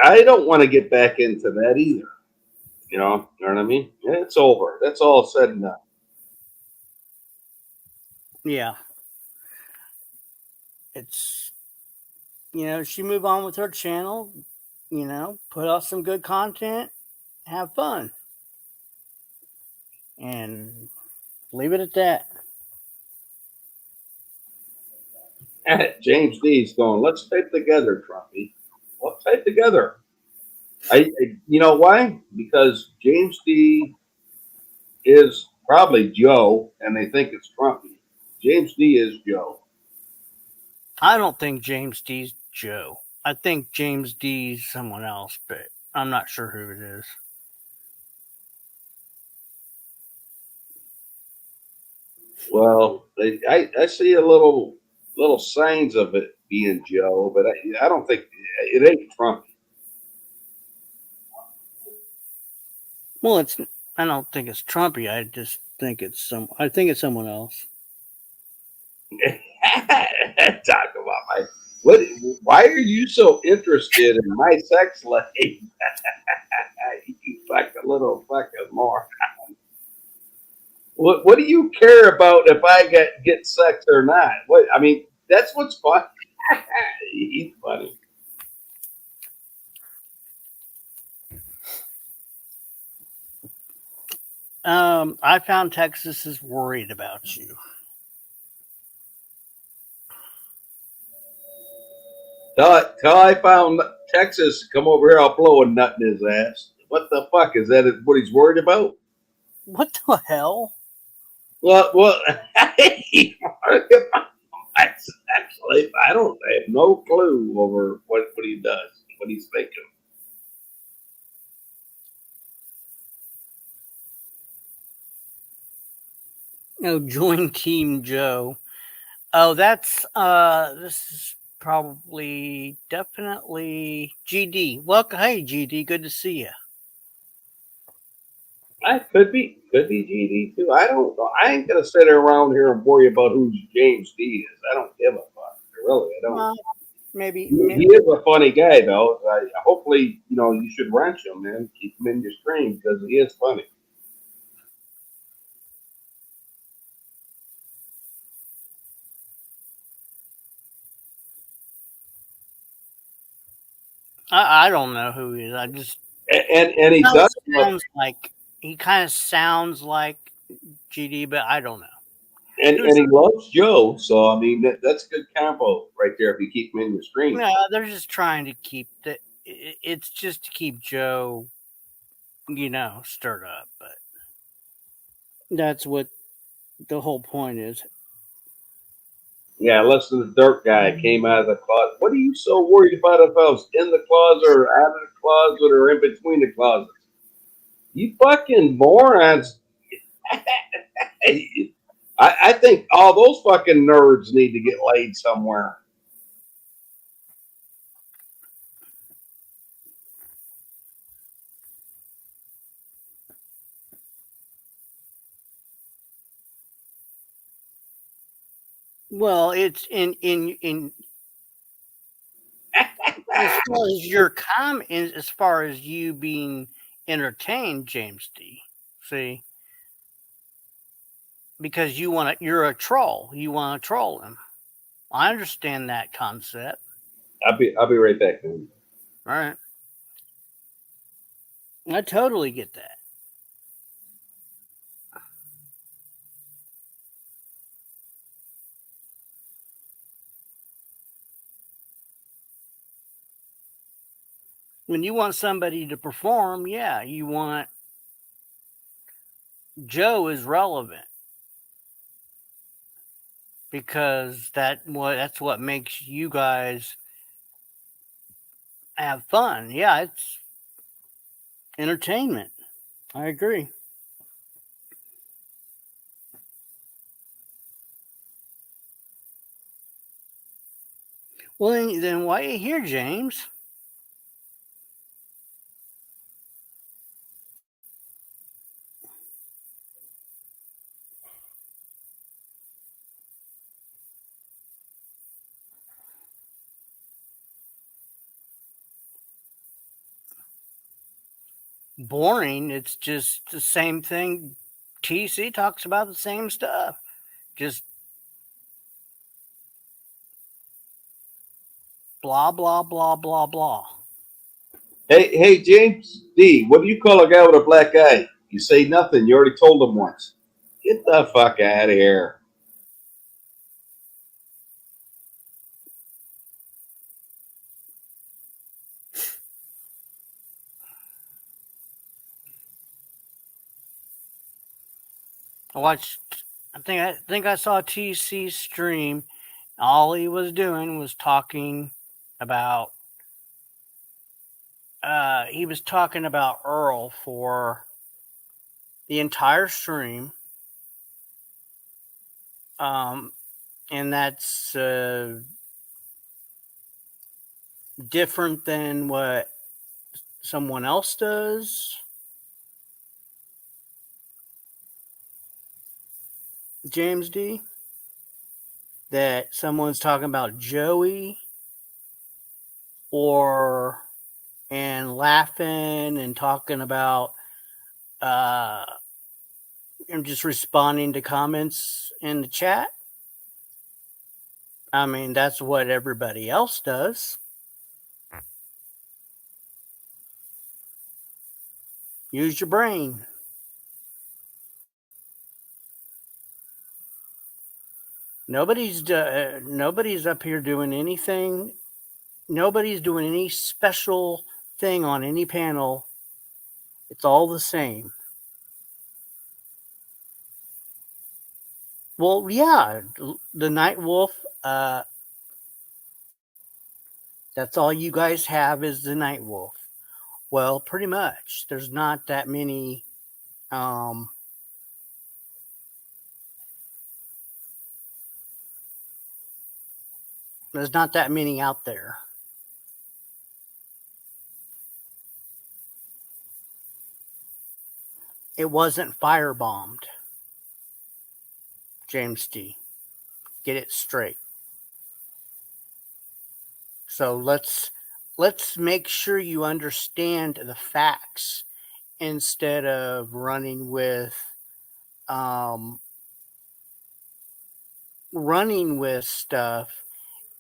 I don't want to get back into that either. You know what I mean? It's over. That's all said and done. Yeah, it's she move on with her channel. Put out some good content, have fun, and leave it at that. James D's going, let's type together, Trumpy. Let's type together. You know why? Because James D is probably Joe, and they think it's Trumpy. James D is Joe. I don't think James D's Joe. I think James D's someone else, but I'm not sure who it is. Well, I see a little little signs of it being Joe, but I don't think it ain't Trump. Well, it's. I don't think it's Trumpy. I just think it's some. I think it's someone else. Talk about my what? Why are you so interested in my sex life? You fucking little fucking moron. What do you care about if I get sex or not? What I mean, that's what's fun. He's funny. I found Texas is worried about you. Till I found Texas, come over here, I'll blow a nut in his ass. What the fuck is that? What he's worried about? What the hell? Well, actually, I have no clue over what he does, what he's thinking. No, join Team Joe. Oh, that's this is probably definitely GD. Welcome, hey GD, good to see you. I could be GD too. I don't know. I ain't gonna sit around here and worry about who James D is. I don't give a fuck. Really, I don't. Maybe He is a funny guy though. Hopefully, you should wrench him, man. Keep him in your stream because he is funny. I don't know who he is. I just And he does sounds like he kind of sounds like GD, but I don't know. and he loves Joe, so I mean that's good combo right there. If you keep him in your stream, No, they're just trying to keep the. It's just to keep Joe, stirred up. But that's what the whole point is. yeah. Listen, the dirt guy came out of the closet. What are you so worried about if I was in the closet or out of the closet or in between the closets? You fucking morons! I think all those fucking nerds need to get laid somewhere. Well, it's in as far as your as far as you being entertained, James D. See, because you're a troll. You want to troll him. I understand that concept. I'll be right back, man. All right, I totally get that. When you want somebody to perform, yeah, you want Joe is relevant because that's what makes you guys have fun. Yeah, it's entertainment. I agree. Well, then why are you here, James? Boring. It's just the same thing. TC talks about the same stuff. Just blah, blah, blah, blah, blah. Hey, James D. What do you call a guy with a black eye? You say nothing. You already told him once. Get the fuck out of here. I think I saw TC stream. All he was doing was talking about he was talking about Earl for the entire stream. Um and that's different than what someone else does. James D. That someone's talking about Joey or and laughing and talking about and just responding to comments in the chat. I mean, that's what everybody else does. Use your brain. Nobody's up here doing anything. Nobody's doing any special thing on any panel. It's all the same. Well, yeah, the Night Wolf. That's all you guys have is the Night Wolf. Well, pretty much. There's not that many. There's not that many out there. It wasn't firebombed. James D. Get it straight. So let's make sure you understand the facts instead of running with stuff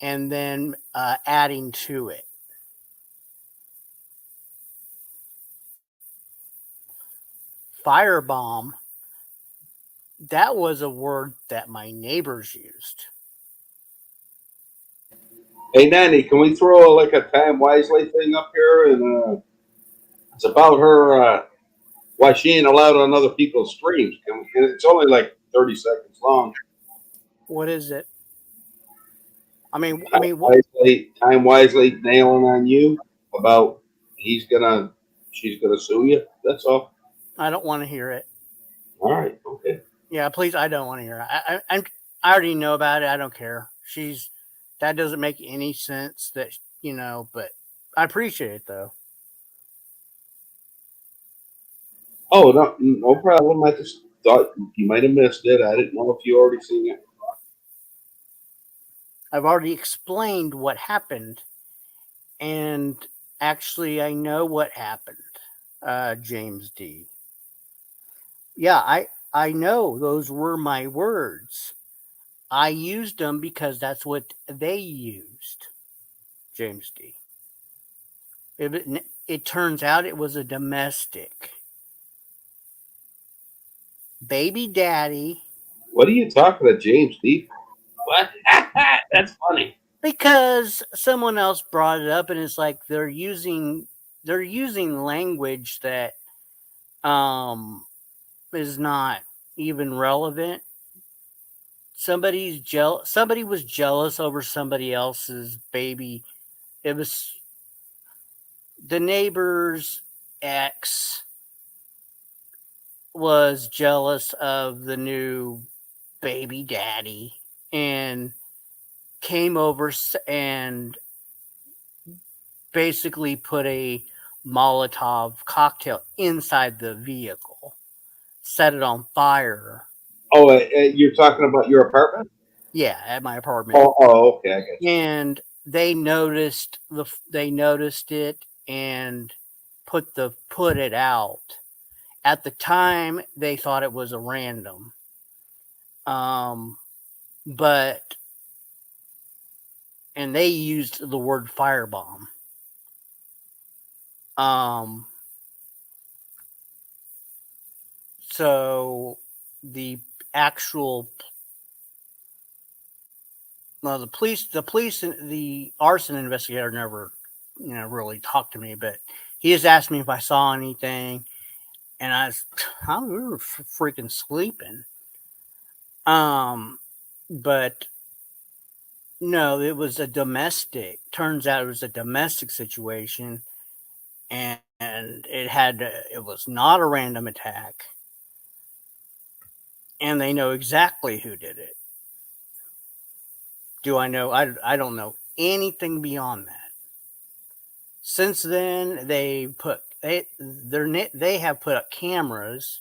and then adding to it. Firebomb, that was a word that my neighbors used. Hey, Nanny, can we throw like a Tam Wisely thing up here? And it's about her, why she ain't allowed on other people's streams. It's only like 30 seconds long. What is it? Time Wisely nailing on you about she's gonna sue you. That's all. I don't want to hear it. All right, okay. Yeah, please. I don't want to hear it. I already know about it. I don't care. That doesn't make any sense. That but I appreciate it though. Oh, no problem. I just thought you might have missed it. I didn't know if you already seen it. I've already explained what happened, and actually, I know what happened. James D. Yeah, I know those were my words. I used them because that's what they used. James D. It turns out it was a domestic. Baby daddy. What are you talking to James D? What? That's funny. Because someone else brought it up, and it's like they're using language that is not even relevant. Somebody was jealous over somebody else's baby. It was the neighbor's ex was jealous of the new baby daddy and came over and basically put a Molotov cocktail inside the vehicle, set it on fire. Oh, you're talking about your apartment? Yeah, at my apartment. Oh, okay, I guess. And they noticed it and put it out. At the time, they thought it was a random, and they used the word firebomb. So the actual the police, the arson investigator never, really talked to me, but he just asked me if I saw anything, and we were freaking sleeping. But no, it was a domestic. Turns out it was a domestic situation, and it was not a random attack, and they know exactly who did it. Do I know? I don't know anything beyond that. Since then, they have put up cameras.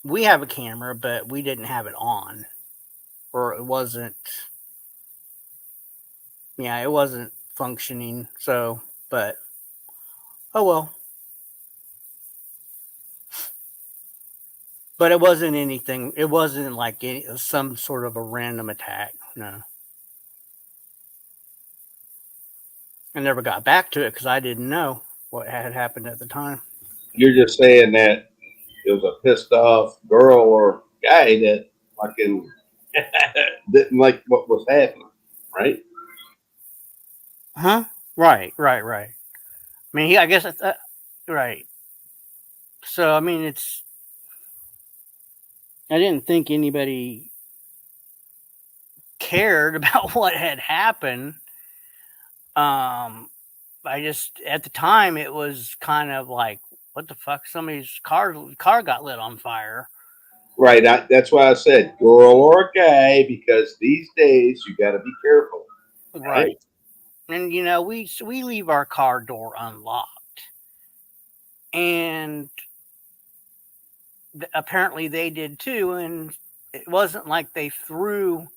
We have a camera, but we didn't have it on, or it wasn't. Yeah, it wasn't functioning. So, but oh well. But it wasn't anything. It wasn't like some sort of a random attack. No, I never got back to it because I didn't know what had happened at the time. You're just saying that it was a pissed off girl or guy that fucking didn't like what was happening, right? Huh? Right. I mean, I guess right. So I mean, it's. I didn't think anybody cared about what had happened. I just at the time it was kind of like, what the fuck? Somebody's car got lit on fire. Right. That's why I said girl or guy, because these days you got to be careful. Right. And we leave our car door unlocked, and apparently they did too. And it wasn't like they threw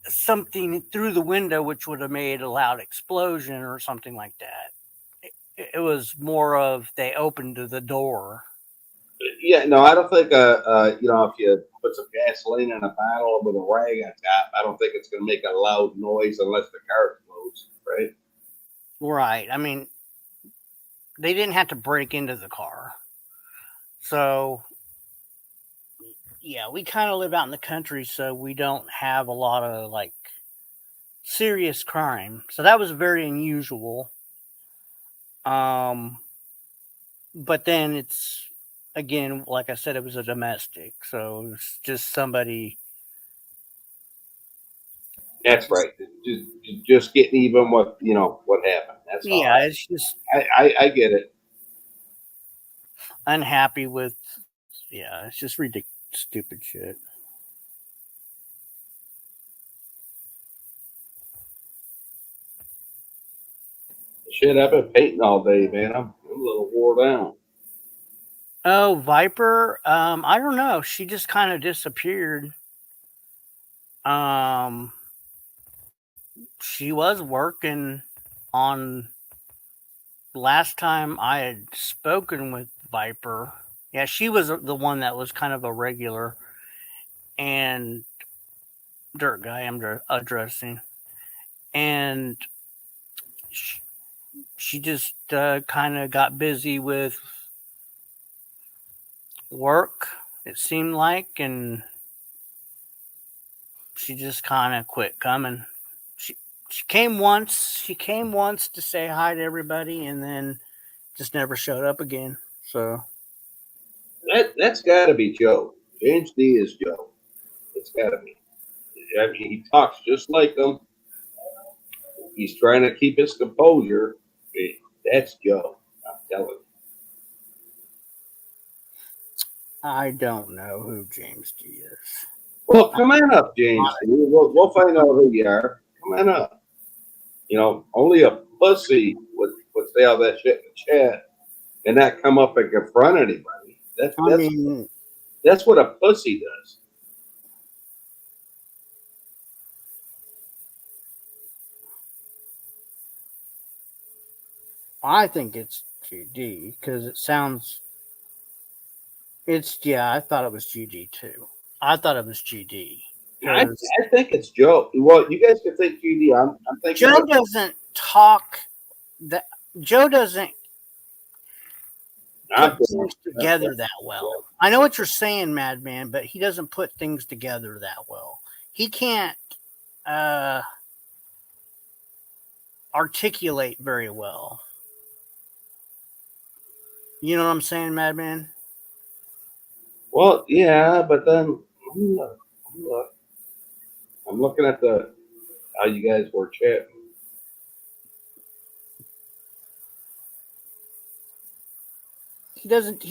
something through the window, which would have made a loud explosion or something like that. It was more of they opened the door. Yeah, no, I don't think, if you put some gasoline in a bottle with a rag on top, I don't think it's going to make a loud noise unless the car explodes, right? Right. I mean, they didn't have to break into the car. So, yeah, we kind of live out in the country, so we don't have a lot of like serious crime. So that was very unusual. But then it's again, like I said, it was a domestic, so it was just somebody. That's right. Just getting even what happened. That's all. Yeah, it's just I get it. unhappy with. Yeah, it's just ridiculous, stupid shit. Shit, I've been painting all day, man. I'm a little wore down. Oh, Viper. I don't know. She just kind of disappeared. Um, she was working on last time I had spoken with Viper. Yeah, she was the one that was kind of a regular and dirt guy I'm addressing. And she just kind of got busy with work, it seemed like, and she just kind of quit coming. She came once. She came once to say hi to everybody, and then just never showed up again. So That's got to be Joe. James D is Joe. It's got to be. I mean, he talks just like him. He's trying to keep his composure. That's Joe. I'm telling you. I don't know who James D is. Well, come on up, James. We'll find out who you are. Come on up. Only a pussy would say all that shit in the chat and not come up and confront anybody. That's what a pussy does. I think it's GD because it sounds. I thought it was GD too. I thought it was GD. I think it's Joe. Well, you guys can think GD. I'm thinking Joe doesn't talk. That Joe doesn't put things together that well. I know what you're saying, Madman, but he doesn't put things together that well. He can't articulate very well. You know what I'm saying, Madman? Well, yeah, but then I'm looking at how you guys were chatting. He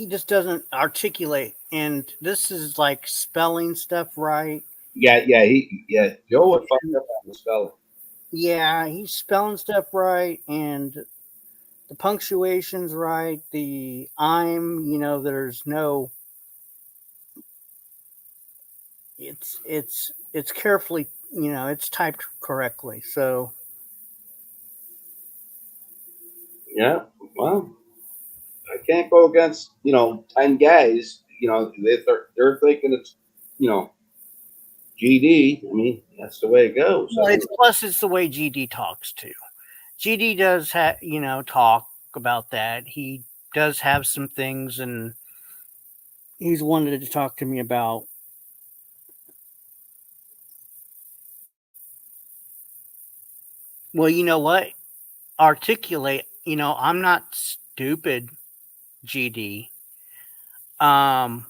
just doesn't articulate and this is like spelling stuff right. Yeah. Joe would fuck up on the spelling. Yeah, he's spelling stuff right, and the punctuation's right. The I'm, there's no. It's carefully, it's typed correctly. So Yeah. Well, I can't go against 10 guys. They're thinking it's GD. I mean, that's the way it goes. well, it's the way GD talks too. GD does have, talk about that. He does have some things, and he's wanted to talk to me about. Well, you know what? Articulate. I'm not stupid, GD. Um,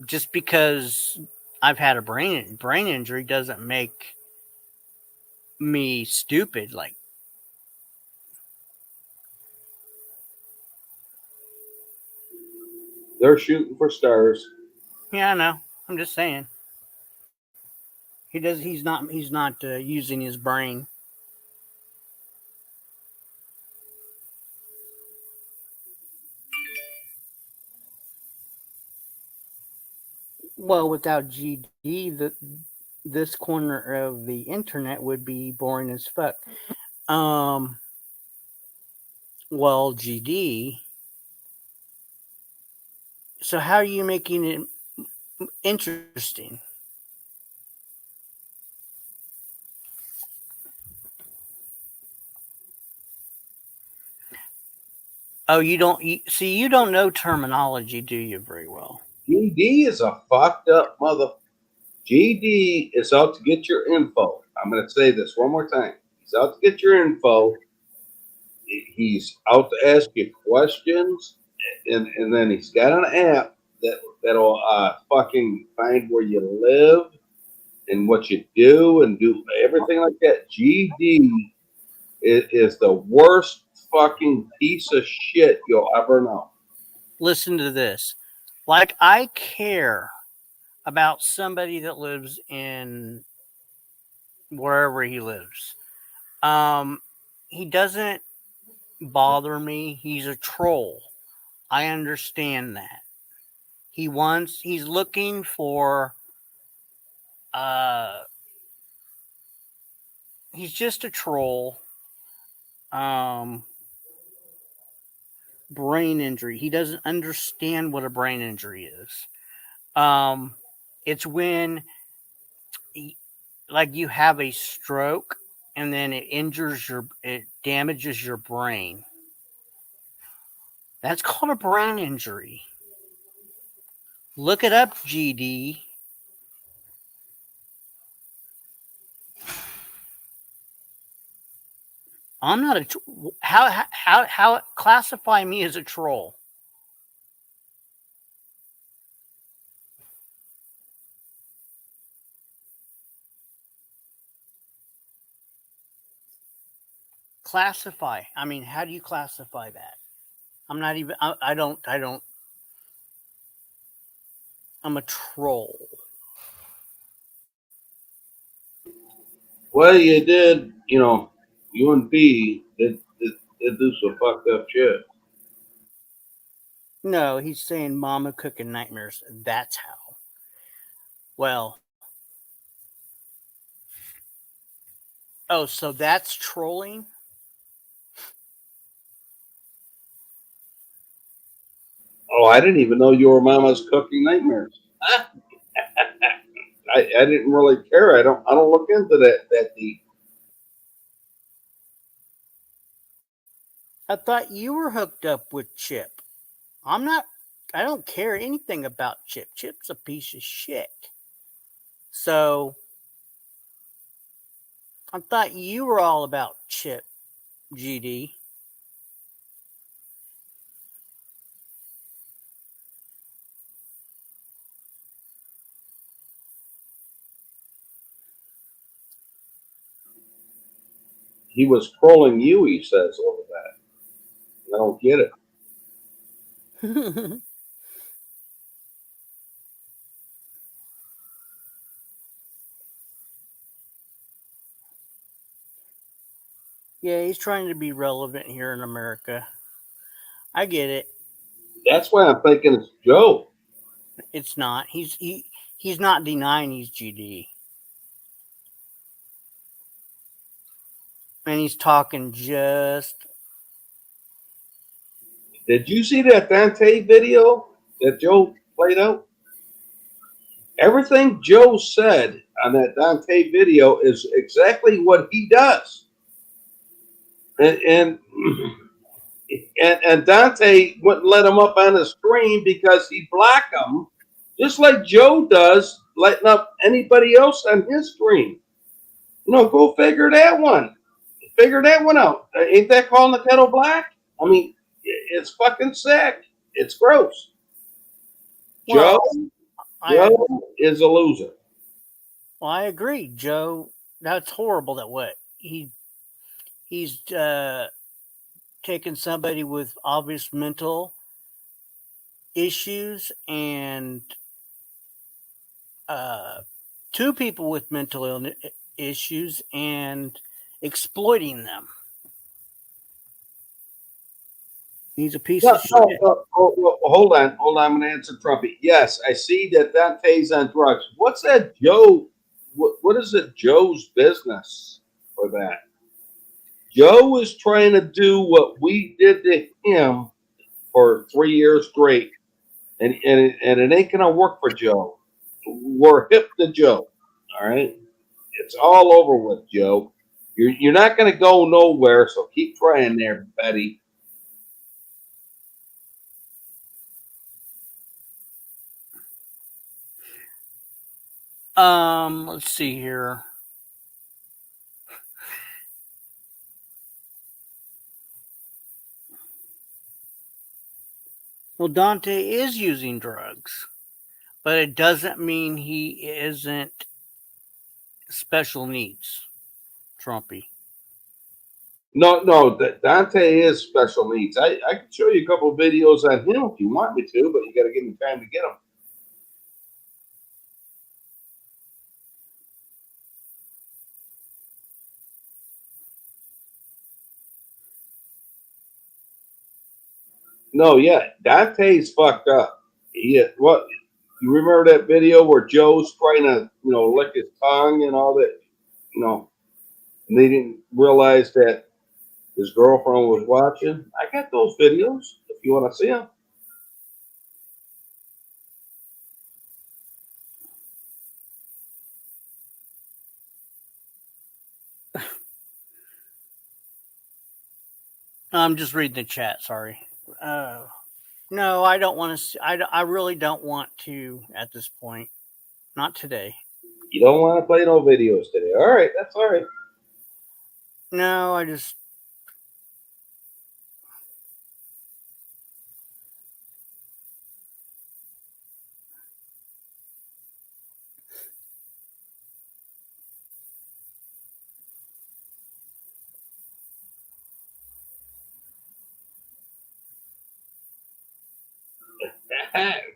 just because I've had a brain injury doesn't make me stupid. Like, They're shooting for stars. yeah, I know. I'm just saying. He's not. He's not using his brain. Well, without GD, this corner of the internet would be boring as fuck. Um. Well, GD. So how are you making it interesting? Oh, see. You don't know terminology, do you? Very well. GD is a fucked up mother. GD is out to get your info. I'm going to say this one more time. He's out to get your info. He's out to ask you questions, and then he's got an app that'll fucking find where you live and what you do and do everything like that. GD is the worst fucking piece of shit you'll ever know. Listen to this. Like, I care about somebody that lives in wherever he lives. Um, he doesn't bother me. He's a troll. I understand that. He's looking for uh he's just a troll. Um Brain injury. He doesn't understand what a brain injury is. Um it's when like you have a stroke and then it damages your brain. That's called a brain injury. Look it up, GD. I'm not a how classify me as a troll. Classify. I mean, how do you classify that? I'm not even. I don't. I'm a troll. Well, you did, you and B did do some fucked up shit. No, he's saying Mama cooking nightmares. That's how. Well. Oh, so that's trolling. Oh, I didn't even know your mama's cooking nightmares. I didn't really care. I don't look into that deep. I thought you were hooked up with Chip. I'm not. I don't care anything about Chip. Chip's a piece of shit. So I thought you were all about Chip, GD. He was trolling you, he says, over that. I don't get it. Yeah, he's trying to be relevant here in America. I get it. That's why I'm thinking it's Joe. It's not. He's not denying he's GD. And he's talking just Did you see that Dante video that Joe played out? Everything Joe said on that Dante video is exactly what he does. And and Dante wouldn't let him up on the screen because he'd block him, just like Joe does, letting up anybody else on his screen. Go figure that one. Figure that one out. Ain't that calling the kettle black? I mean, it's fucking sick. It's gross. well, Joe is a loser. Well, I agree, Joe. That's horrible. That what he's taken somebody with obvious mental issues and two people with mental illness issues and exploiting them. He's a piece of shit. Hold on. I'm going to answer Trumpy. Yes, I see that Dante's on drugs. What's that Joe? What is it Joe's business for that? Joe is trying to do what we did to him for 3 years straight, and it ain't going to work for Joe. We're hip to Joe, all right? It's all over with, Joe. You're not going to go nowhere, so keep trying there, Betty. Let's see here. Well, Dante is using drugs, but it doesn't mean he isn't special needs, Trumpy. No, Dante is special needs. I can show you a couple of videos on him if you want me to, but you got to give me time to get them. No, yeah, Dante's fucked up. What? You remember that video where Joe's trying to, lick his tongue and all that, and they didn't realize that his girlfriend was watching? I got those videos if you want to see them. I'm just reading the chat. Sorry. No, I don't want to. I really don't want to at this point. Not today. You don't want to play no videos today. All right, that's all right. No, I just.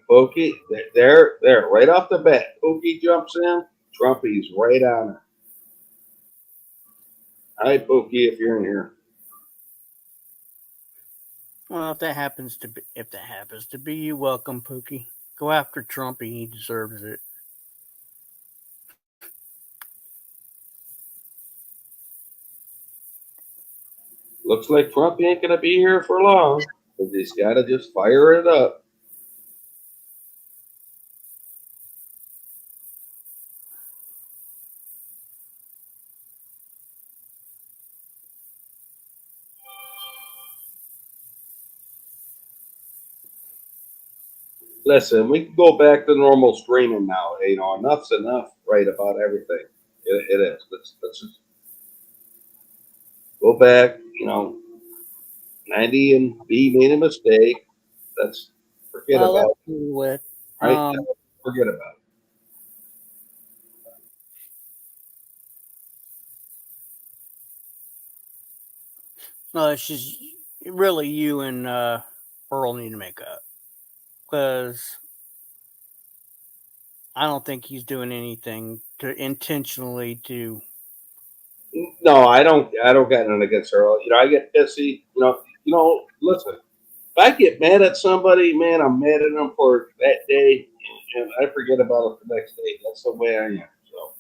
Pokey, there, right off the bat. Pokey jumps in. Trumpy's right on her. Hi, Pokey, if you're in here. Well, if that happens to be you, welcome, Pookie. Go after Trumpy. He deserves it. Looks like Trump ain't gonna be here for long. But he's got to just fire it up. Listen, we can go back to normal streaming now. Enough's enough, right, about everything. It is. Let's just go back. 90 and B made a mistake. Let's forget about it. With Right? Forget about it. no, it's just really you and Earl need to make up because I don't think he's doing anything to intentionally to. No, I don't. I don't got nothing against Earl. You know, I get pissy. You know. Listen, if I get mad at somebody, man, I'm mad at them for that day, and I forget about it the next day. That's the way I am. So,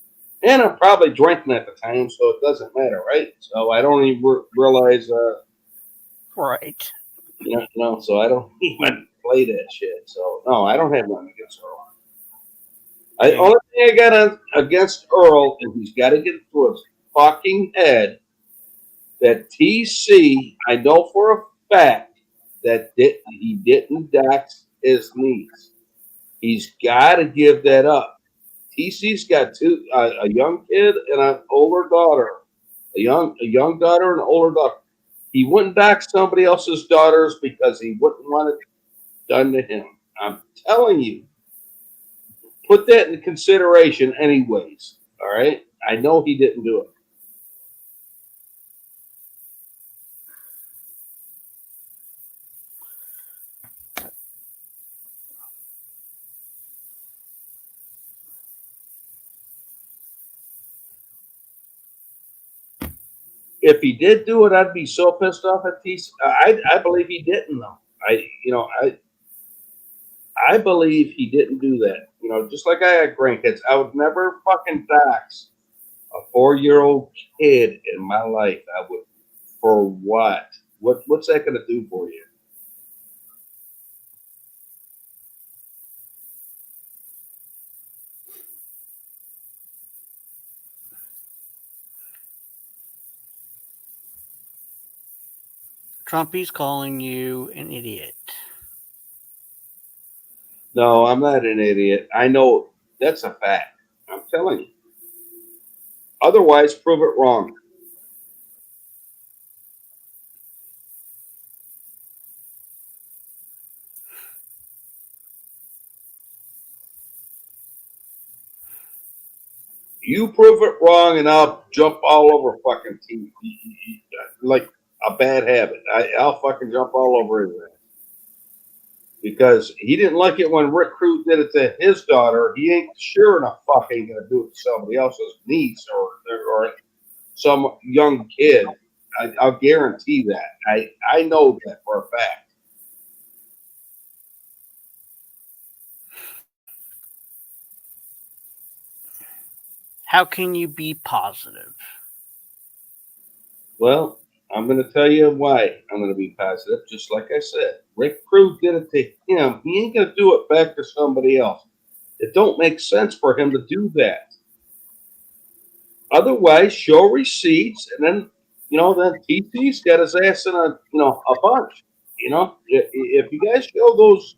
and I'm probably drinking at the time, so it doesn't matter, right? So I don't even realize, Right. So I don't even play that shit. So no, I don't have nothing against Earl. The Okay. only thing I got against Earl is he's got to get through his fucking head that TC, I know for a fact that he didn't dox his niece. He's got to give that up. TC's got a young kid and an older daughter, a young daughter and an older daughter. He wouldn't dox somebody else's daughters because he wouldn't want it done to him. I'm telling you, put that in consideration, anyways. All right, I know he didn't do it. If he did do it, I'd be so pissed off at TC. I believe he didn't though. I believe he didn't do that. Just like I had grandkids, I would never fucking dox a 4-year-old kid in my life. I would, for what? What's that going to do for you? Trumpy's calling you an idiot. No, I'm not an idiot. I know that's a fact. I'm telling you. Otherwise, prove it wrong. You prove it wrong, and I'll jump all over fucking TV. Like a bad habit. I'll fucking jump all over his ass. Because he didn't like it when Rick Crew did it to his daughter. He ain't sure enough fuck ain't gonna do it to somebody else's niece or some young kid. I'll guarantee that. I know that for a fact. How can you be positive? Well, I'm going to tell you why I'm going to be positive. Just like I said, Rick Crew did it to him. He ain't going to do it back to somebody else. It don't make sense for him to do that. Otherwise, show receipts, and then then TC's got his ass in a bunch. If you guys show those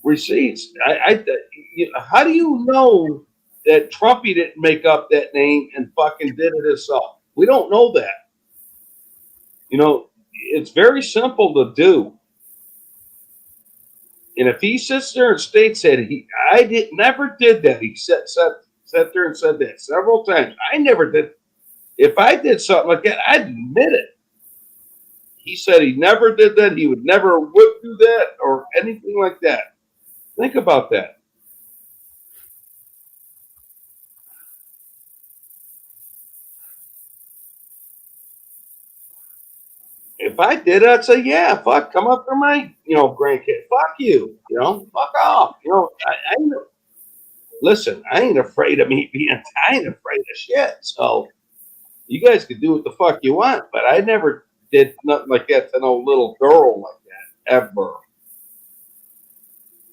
receipts, how do you know that Trumpy didn't make up that name and fucking did it himself? We don't know that. It's very simple to do. And if he sits there and states that never did that, he sat there and said that several times. I never did. If I did something like that, I'd admit it. He said he never did that. He would do that or anything like that. Think about that. If I did, I'd say, yeah, fuck, come up to my, grandkid. Fuck you, fuck off. Listen, I ain't afraid of I ain't afraid of shit. So you guys can do what the fuck you want, but I never did nothing like that to no little girl like that, ever.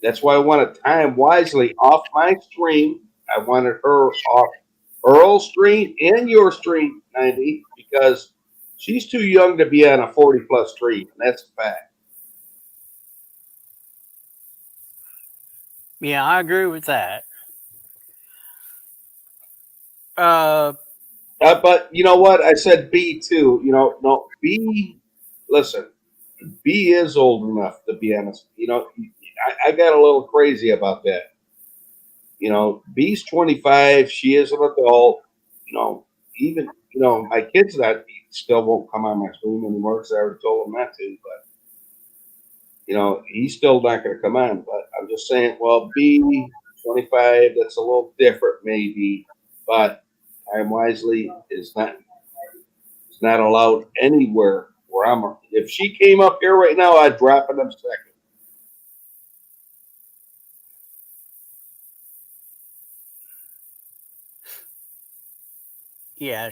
That's why I want to time wisely off my stream. I wanted her off Earl's stream and your stream, 90, because she's too young to be on a 40+ stream, and that's a fact. Yeah, I agree with that. But you know what? I said B too. No, B. Listen, B is old enough to be honest. I got a little crazy about that. B's 25. She is an adult. Even my kids that still won't come on my stream anymore because I already told them not to. But he's still not going to come on. But I'm just saying, well, B 25. That's a little different, maybe, but time wisely is not It's not allowed anywhere where I'm. If she came up here right now, I'd drop it in a second. Yeah.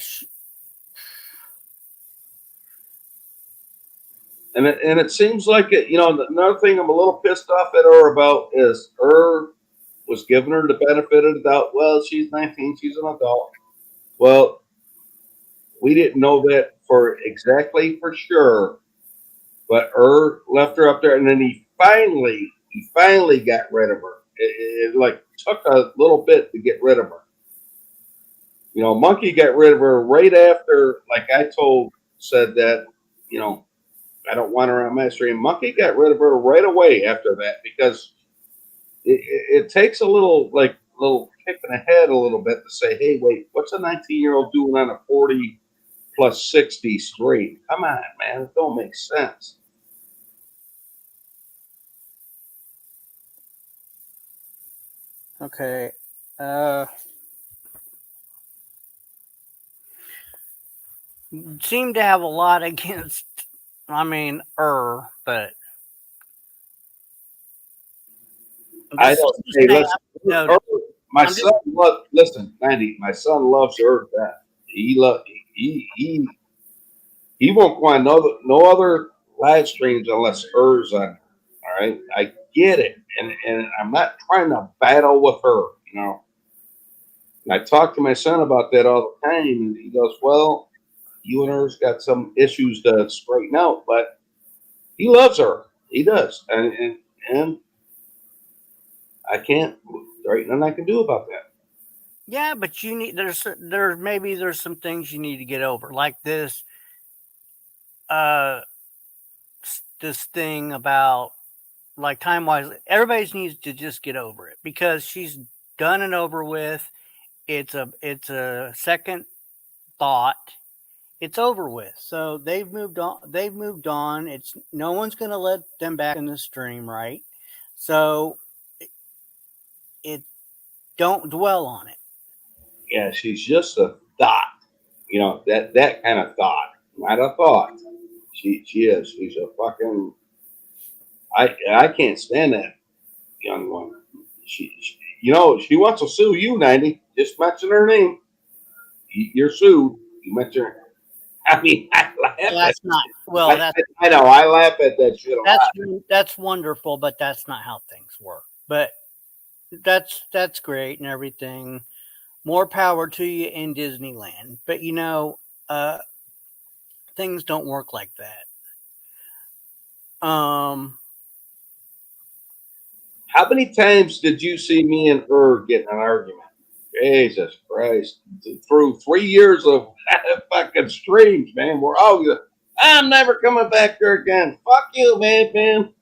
And it seems like it. You know, another thing I'm a little pissed off at her about is her was giving her the benefit of the doubt. Well, she's 19, she's an adult. Well, we didn't know that for sure, but left her up there, and then he finally got rid of her. It like took a little bit to get rid of her. You know, Monkey got rid of her right after, like I said that, you know, I don't want her on my stream. Monkey got rid of her right away after that because it takes a little kick in the head a little bit to say, hey, wait, what's a 19-year-old doing on a 40 plus 60 stream? Come on, man, it don't make sense. Okay. Seem to have a lot against, but I don't. Hey, listen. My son loves. Listen, 90. My son loves her. That he won't go on no other live streams unless hers on. All right, I get it, and I'm not trying to battle with her. You know, and I talk to my son about that all the time, and he goes, "Well, you and her's got some issues to straighten out, but he loves her. He does, and I can't. There ain't nothing I can do about that." Yeah, but you need there's some things you need to get over, like this this thing about like time wise. Everybody needs to just get over it because she's done and over with. It's a second thought. It's over with. So they've moved on. It's no one's going to let them back in the stream, right? So it don't dwell on it. Yeah, she's just a thought. You know, that kind of thought, not a thought. She is. She's a fucking. I can't stand that young woman. You know, she wants to sue you, 90. Just mention her name. You're sued. You mention her. I mean, I laugh That's at not well. I know. I laugh at that shit a lot. That's wonderful, but that's not how things work. But that's great and everything. More power to you in Disneyland. But you know, things don't work like that. How many times did you see me and her get in an argument? Jesus Christ. Through 3 years of fucking streams, man. I'm never coming back there again. Fuck you, man.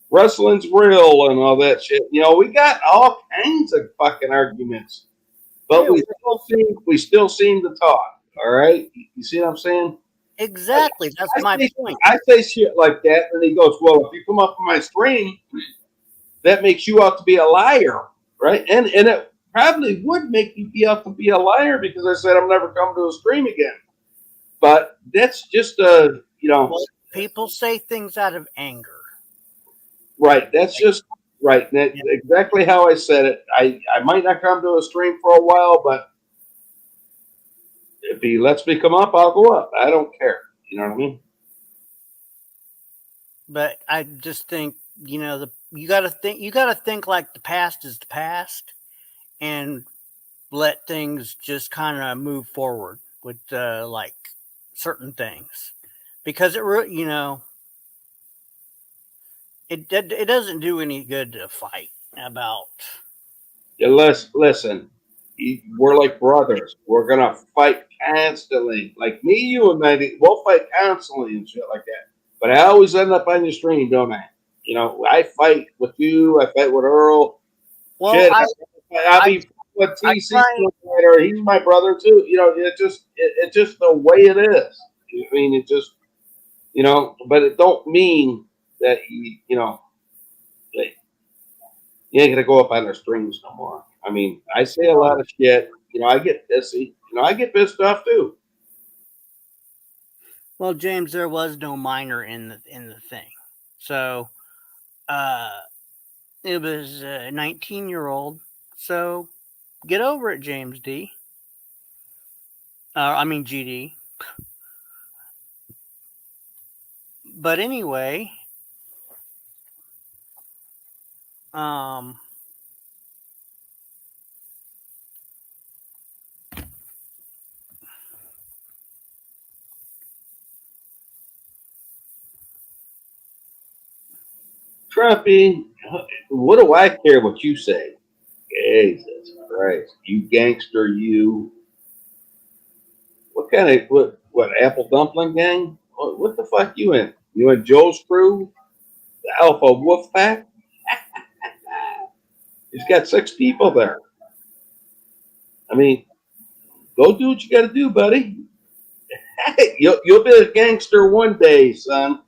Wrestling's real and all that shit. You know, we got all kinds of fucking arguments. But Yeah, we still seem to talk. All right? You see what I'm saying? Exactly. That's my point. I say shit like that, and he goes, well, if you come up on my stream, that makes you out to be a liar, right? And it probably would make me be out to be a liar because I said I'm never coming to a stream again. But that's just well, people say things out of anger. Right. That's just right. That's exactly how I said it. I might not come to a stream for a while, but if he lets me come up, I'll go up. I don't care. You know what I mean? But I just think, you know, you got to think like the past is the past and let things just kind of move forward with like certain things because it doesn't do any good to fight about. Listen, we're like brothers. We're gonna fight constantly. Like me, you, and Maggie, we'll fight constantly and shit like that. But I always end up on your stream, don't I? You know, I fight with you. I fight with Earl. Well, shit, I'll be with TC, or he's my brother too. You know, it's just the way it is. I mean, it just, you know, but it don't mean that you know, you ain't gonna go up on their strings no more. I mean, I say a lot of shit. You know, I get pissy. You know, I get pissed off too. Well, James, there was no minor in the thing, so it was a 19-year-old. So get over it, James D. I mean GD. But anyway, um, Trumpy, what do I care what you say? Jesus Christ, you gangster, you. What kind of what apple dumpling gang? What the fuck you in? You in Joe's crew? The Alpha Wolf Pack? He's got 6 people there. I mean, go do what you got to do, buddy. You'll be a gangster one day, son.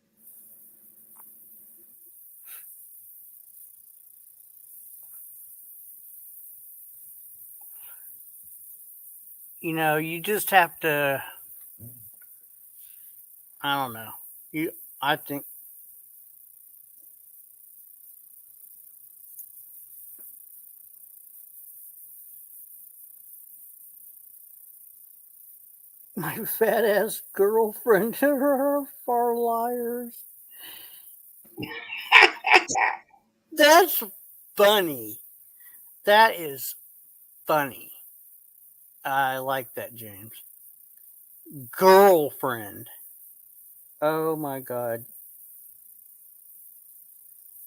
you just have to. I don't know. I think my fat ass girlfriend are far liars. That's funny. That is funny. I like that, James. Girlfriend. Oh my god.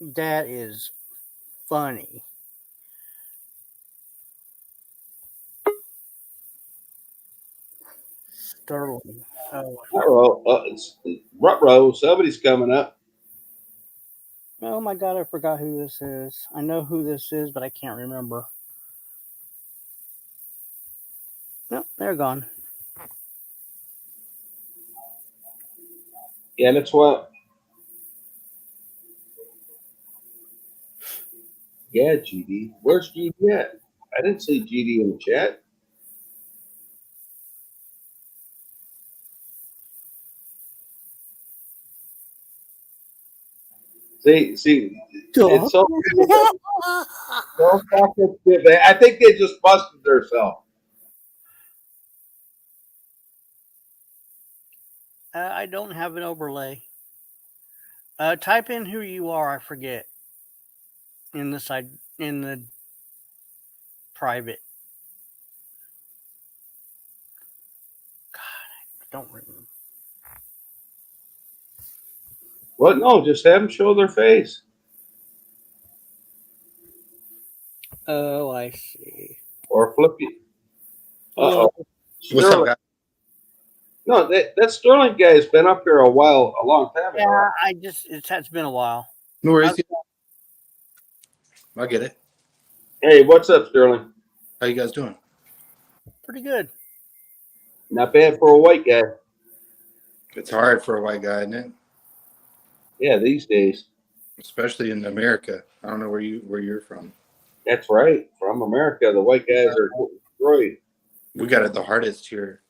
That is funny. Sterling. Ruh-roh, somebody's coming up. Oh my god, I forgot who this is. I know who this is, but I can't remember. Nope, they're gone. Yeah, that's what. Yeah, GD. Where's GD at? I didn't see GD in the chat. See, it's so. So fucking good. I think they just busted themselves. I don't have an overlay. Type in who you are. I forget. In the private. God, I don't remember. What? No, just have them show their face. Oh, I see. Or flip you. Hello. What's up, guys? No, that Sterling guy's been up here a long time ago. Yeah, it's been a while. No worries. I get it. Hey, what's up, Sterling? How you guys doing? Pretty good. Not bad for a white guy. It's hard for a white guy, isn't it? Yeah, these days. Especially in America. I don't know where you're from. That's right. From America, the white guys are destroyed. We got it the hardest here,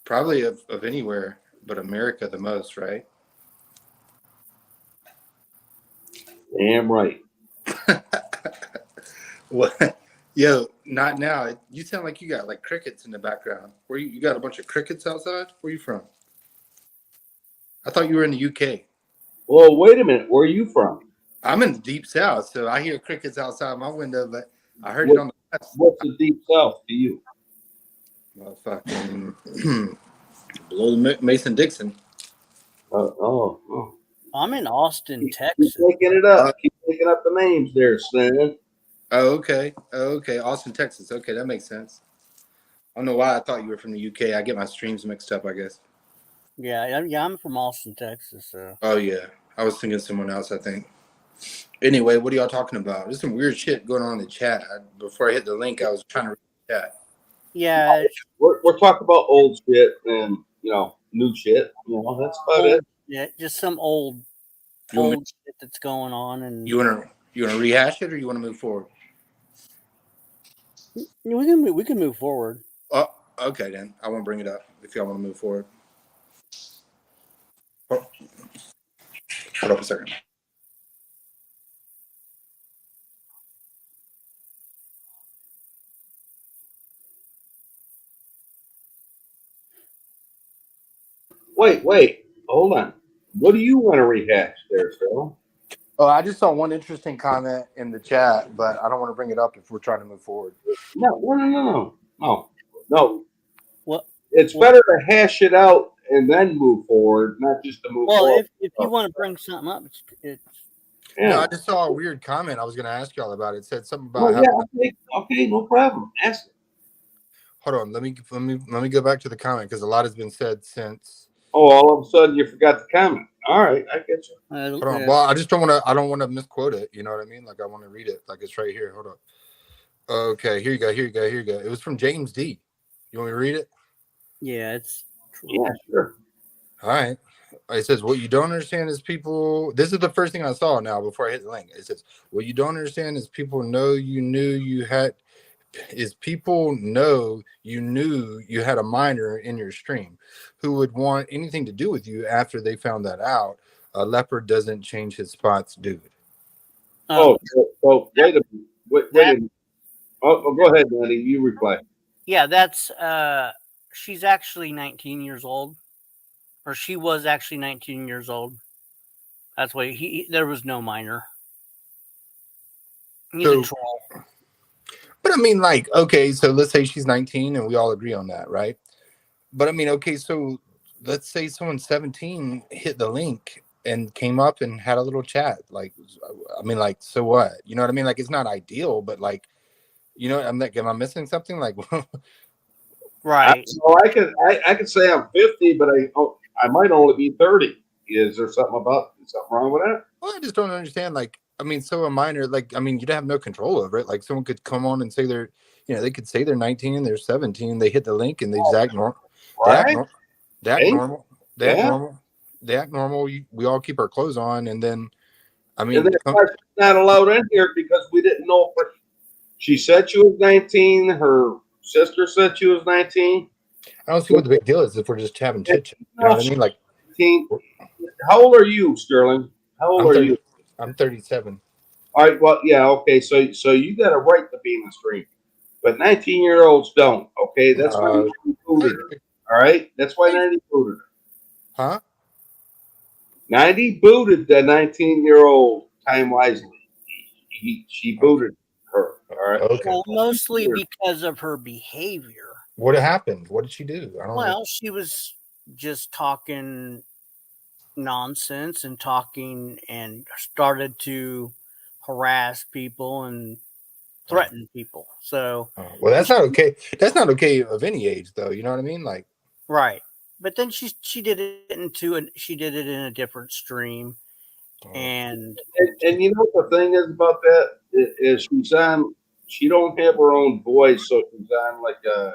probably of anywhere, but America the most, right? Damn right. What? Yo, not now. You sound like you got like crickets in the background. Where you got a bunch of crickets outside? Where you from? I thought you were in the UK. Well, wait a minute. Where are you from? I'm in the deep south, so I hear crickets outside my window, but I heard it on the west. What's the deep south to you? Well, fucking below the Mason-Dixon. Oh. I'm in Austin, Keep Texas. making it up. Keep making up the names there, Stan. Oh, okay. Austin, Texas. Okay, that makes sense. I don't know why I thought you were from the UK. I get my streams mixed up, I guess. Yeah, I'm from Austin, Texas. So. Oh, yeah. I was thinking someone else, I think. Anyway, what are y'all talking about? There's some weird shit going on in the chat. Before I hit the link, I was trying to read the chat. Yeah. We're talking about old shit and, new shit. That's about it. Yeah, just some old shit that's going on. And you wanna rehash it or you want to move forward? We can move forward. Oh, okay then. I won't bring it up if y'all want to move forward. Hold up a second. Wait. Hold on. What do you want to rehash there, Phil? Oh, I just saw one interesting comment in the chat, but I don't want to bring it up if we're trying to move forward. No. What? It's better to hash it out and then move forward, not just to move Well, forward. if you want to bring something up, it's Yeah. No, I just saw a weird comment I was going to ask y'all about. It said something Oh, about yeah. Okay, no problem. Ask it. Hold on, let me go back to the comment because a lot has been said since. Oh, all of a sudden you forgot the comment. All right, I get you. Hold on. Well, I just don't want to. I don't want to misquote it. You know what I mean? Like I want to read it like it's right here. Hold on. Okay, here you go. It was from James D. You want me to read it? yeah, it's true. Yeah, sure. All right. It says, what you don't understand is people. This is the first thing I saw now before I hit the link. It says, what you don't understand is people know you knew you had. Is people know you knew you had a minor in your stream who would want anything to do with you after they found that out. A leopard doesn't change his spots, dude. So wait a minute. Wait a minute. Oh, go ahead, Danny. You reply. Yeah, that's she's actually 19 years old, or she was actually 19 years old. That's why there was no minor. He's a troll. But I mean, like, okay, so let's say she's 19 and we all agree on that, right? But I mean, okay, so let's say someone 17 hit the link and came up and had a little chat. Like, I mean, like, so what? You know what I mean? Like, it's not ideal, but like, you know, am I missing something? Like, right. So I could say I'm 50, but I might only be 30. Is there something wrong with that? Well, I just don't understand. Like, I mean, so a minor, like, I mean, you'd have no control over it. Like, someone could come on and say they could say they're 19, they're 17, they hit the link and they just act normal. Right? They act normal. They act normal. We all keep our clothes on, and then, I mean, and then she's not allowed in here because we didn't know. She said she was 19. Her sister said she was 19. I don't see what the big deal is if we're just having chit chat. You know what I mean? Like, 19. How old are you, Sterling? How old are you? I'm 37. All right. Well, yeah. Okay. So you got a right to be in the stream, but 19-year-olds don't. Okay. That's why Nandy booted her. All right. That's why Nandy booted her. Huh? 90 booted the 19-year-old Time Wisely. She booted her. All right. Okay. Well, mostly because of her behavior. What happened? What did she do? I don't know. Well, she was just talking nonsense and started to harass people and threaten people. So, well, that's not okay. That's not okay of any age, though. You know what I mean? Like, right. But then she did it she did it in a different stream, and you know what the thing is about that is she don't have her own voice, so she's on like a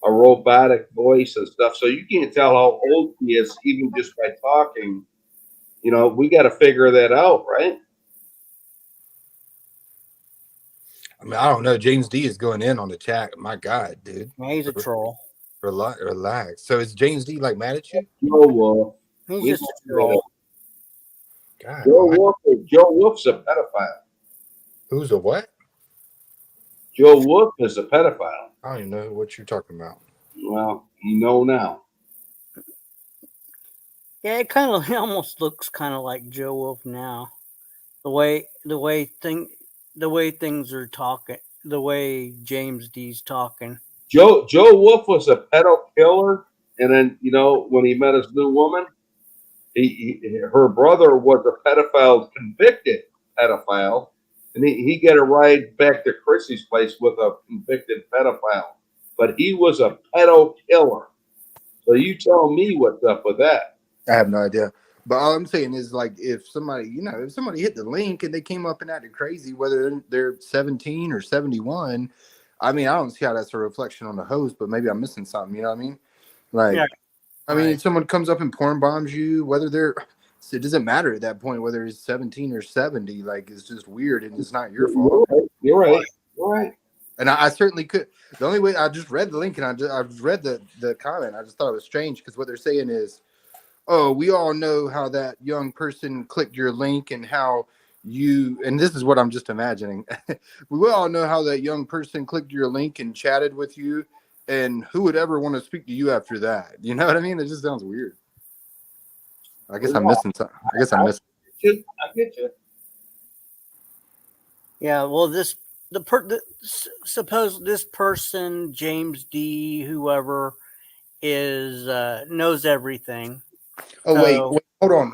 robotic voice and stuff. So you can't tell how old she is even just by talking. You know, we got to figure that out, right? I mean, I don't know. James D is going in on the chat. My God, dude. he's a troll. Relax. So is James D like mad at you? Joe Wolf. He's just a troll. God, Joe Wolf's a pedophile. Who's a what? Joe Wolf is a pedophile. I don't even know what you're talking about. Well, you know now. Yeah, it almost looks kind of like Joe Wolf now. The way things are talking, the way James D's talking. Joe Wolf was a pedo killer, and then when he met his new woman, her brother was a pedophile, convicted pedophile, and he got a ride back to Chrissy's place with a convicted pedophile, but he was a pedo killer. So you tell me what's up with that. I have no idea. But all I'm saying is, like, if somebody hit the link and they came up and acted crazy, whether they're 17 or 71, I mean, I don't see how that's a reflection on the host, but maybe I'm missing something. You know what I mean? Like, yeah, I mean, if someone comes up and porn bombs you, it doesn't matter at that point whether it's 17 or 70. Like, it's just weird and it's not your fault. You're right. And I certainly could. The only way I just read the link and I read the comment. I just thought it was strange because what they're saying is, oh, we all know how that young person clicked your link and how you, and this is what I'm just imagining. We all know how that young person clicked your link and chatted with you, and who would ever want to speak to you after that? You know what I mean? It just sounds weird. I guess I'm missing something. I guess I'm missing. I get you. Yeah, well, suppose this person, James D, whoever, is knows everything. Oh, So- wait, hold on.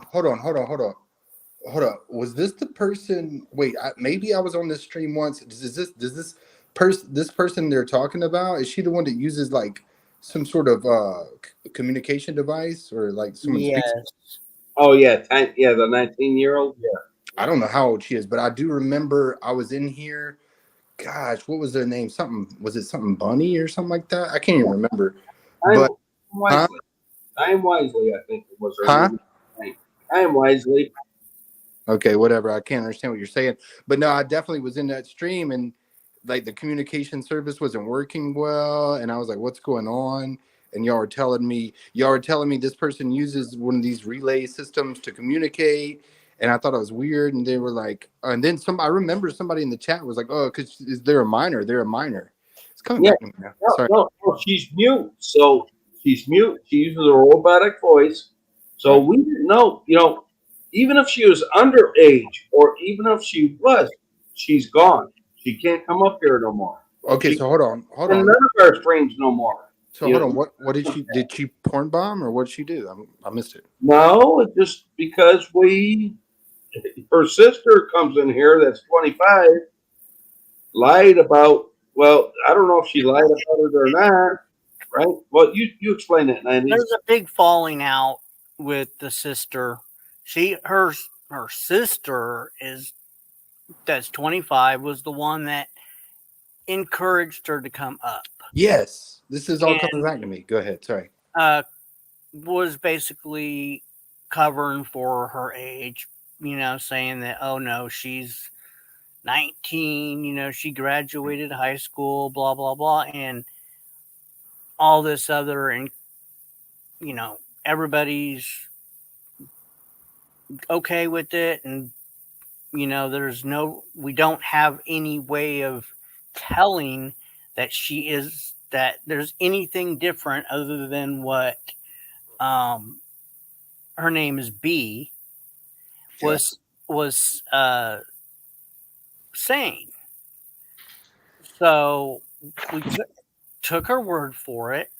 Was this the person? Wait, maybe I was on this stream once. Does this person they're talking about? Is she the one that uses like some sort of communication device or like someone Yes. speaks? Oh yeah, the 19-year-old. Yeah. I don't know how old she is, but I do remember I was in here. Gosh, what was their name? Was it something Bunny or something like that? I can't even remember. But Time Wisely, I think it was her Huh? name. Time Wisely. okay, whatever. I can't understand what you're saying. But no, I definitely was in that stream and like the communication service wasn't working well. And I was like, what's going on? And y'all were telling me this person uses one of these relay systems to communicate. And I thought it was weird. And they were like, and then I remember somebody in the chat was like, oh, because they're a minor. They're a minor. It's coming back to me now. Sorry. No, she's mute. So she's mute. She uses a robotic voice. So we didn't know, even if she was underage or even if she was, she's gone. She can't come up here no more. Okay, so hold on. And none of our streams no more. So hold on. What did she porn bomb or what did she do? I missed it. No, it's just because her sister comes in here that's 25, lied about, well, I don't know if she lied about it or not, right? Well, you explain that, 90s. There's a big falling out with the sister. Her sister that's 25 was the one that encouraged her to come up. Yes, this is all coming back to me. Go ahead. Sorry. Was basically covering for her age, saying that, oh no, she's 19, she graduated high school, blah, blah, blah. And all this other, and, everybody's okay with it. And, we don't have any way of telling that that there's anything different other than what her name is B was saying. So we took her word for it,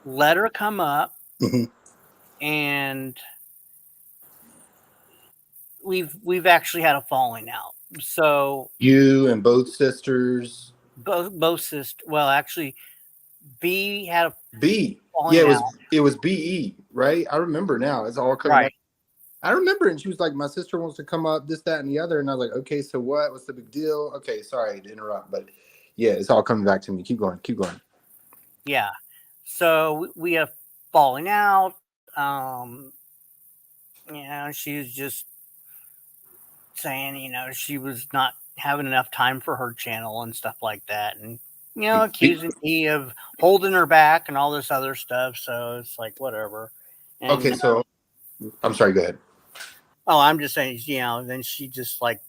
let her come up, and we've actually had a falling out. So you and both sisters, both sisters. Well, actually, B had a B. falling Yeah, out. it was BE, right? I remember now. It's all coming back. I remember, and she was like, "My sister wants to come up, this, that, and the other." And I was like, "Okay, so what? What's the big deal?" Okay, sorry to interrupt, but yeah, it's all coming back to me. Keep going. Yeah. So we have falling out. She was just saying, she was not having enough time for her channel and stuff like that, and accusing me of holding her back and all this other stuff. So it's like whatever. And, okay, so I'm sorry. Go ahead. Oh, I'm just saying, then she just like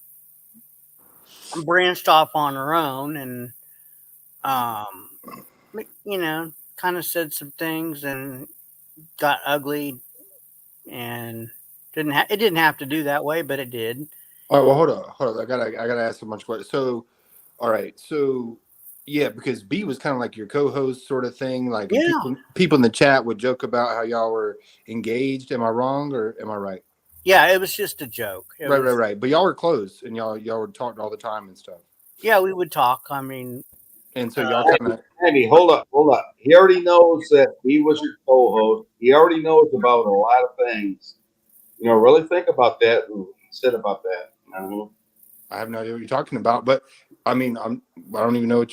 branched off on her own and, kind of said some things and got ugly, and it didn't have to do that way, but it did. All right, well, hold on. I gotta ask a bunch of questions. So, all right, so yeah, because B was kind of like your co-host sort of thing. Like people in the chat would joke about how y'all were engaged. Am I wrong or am I right? Yeah, it was just a joke. Right. But y'all were close and y'all would talk all the time and stuff. Yeah, we would talk. I mean, and so y'all kind of. Andy, hold up. He already knows that he was your co-host. He already knows about a lot of things. Really think about that and said about that. I have no idea what you're talking about, but I mean, I don't even know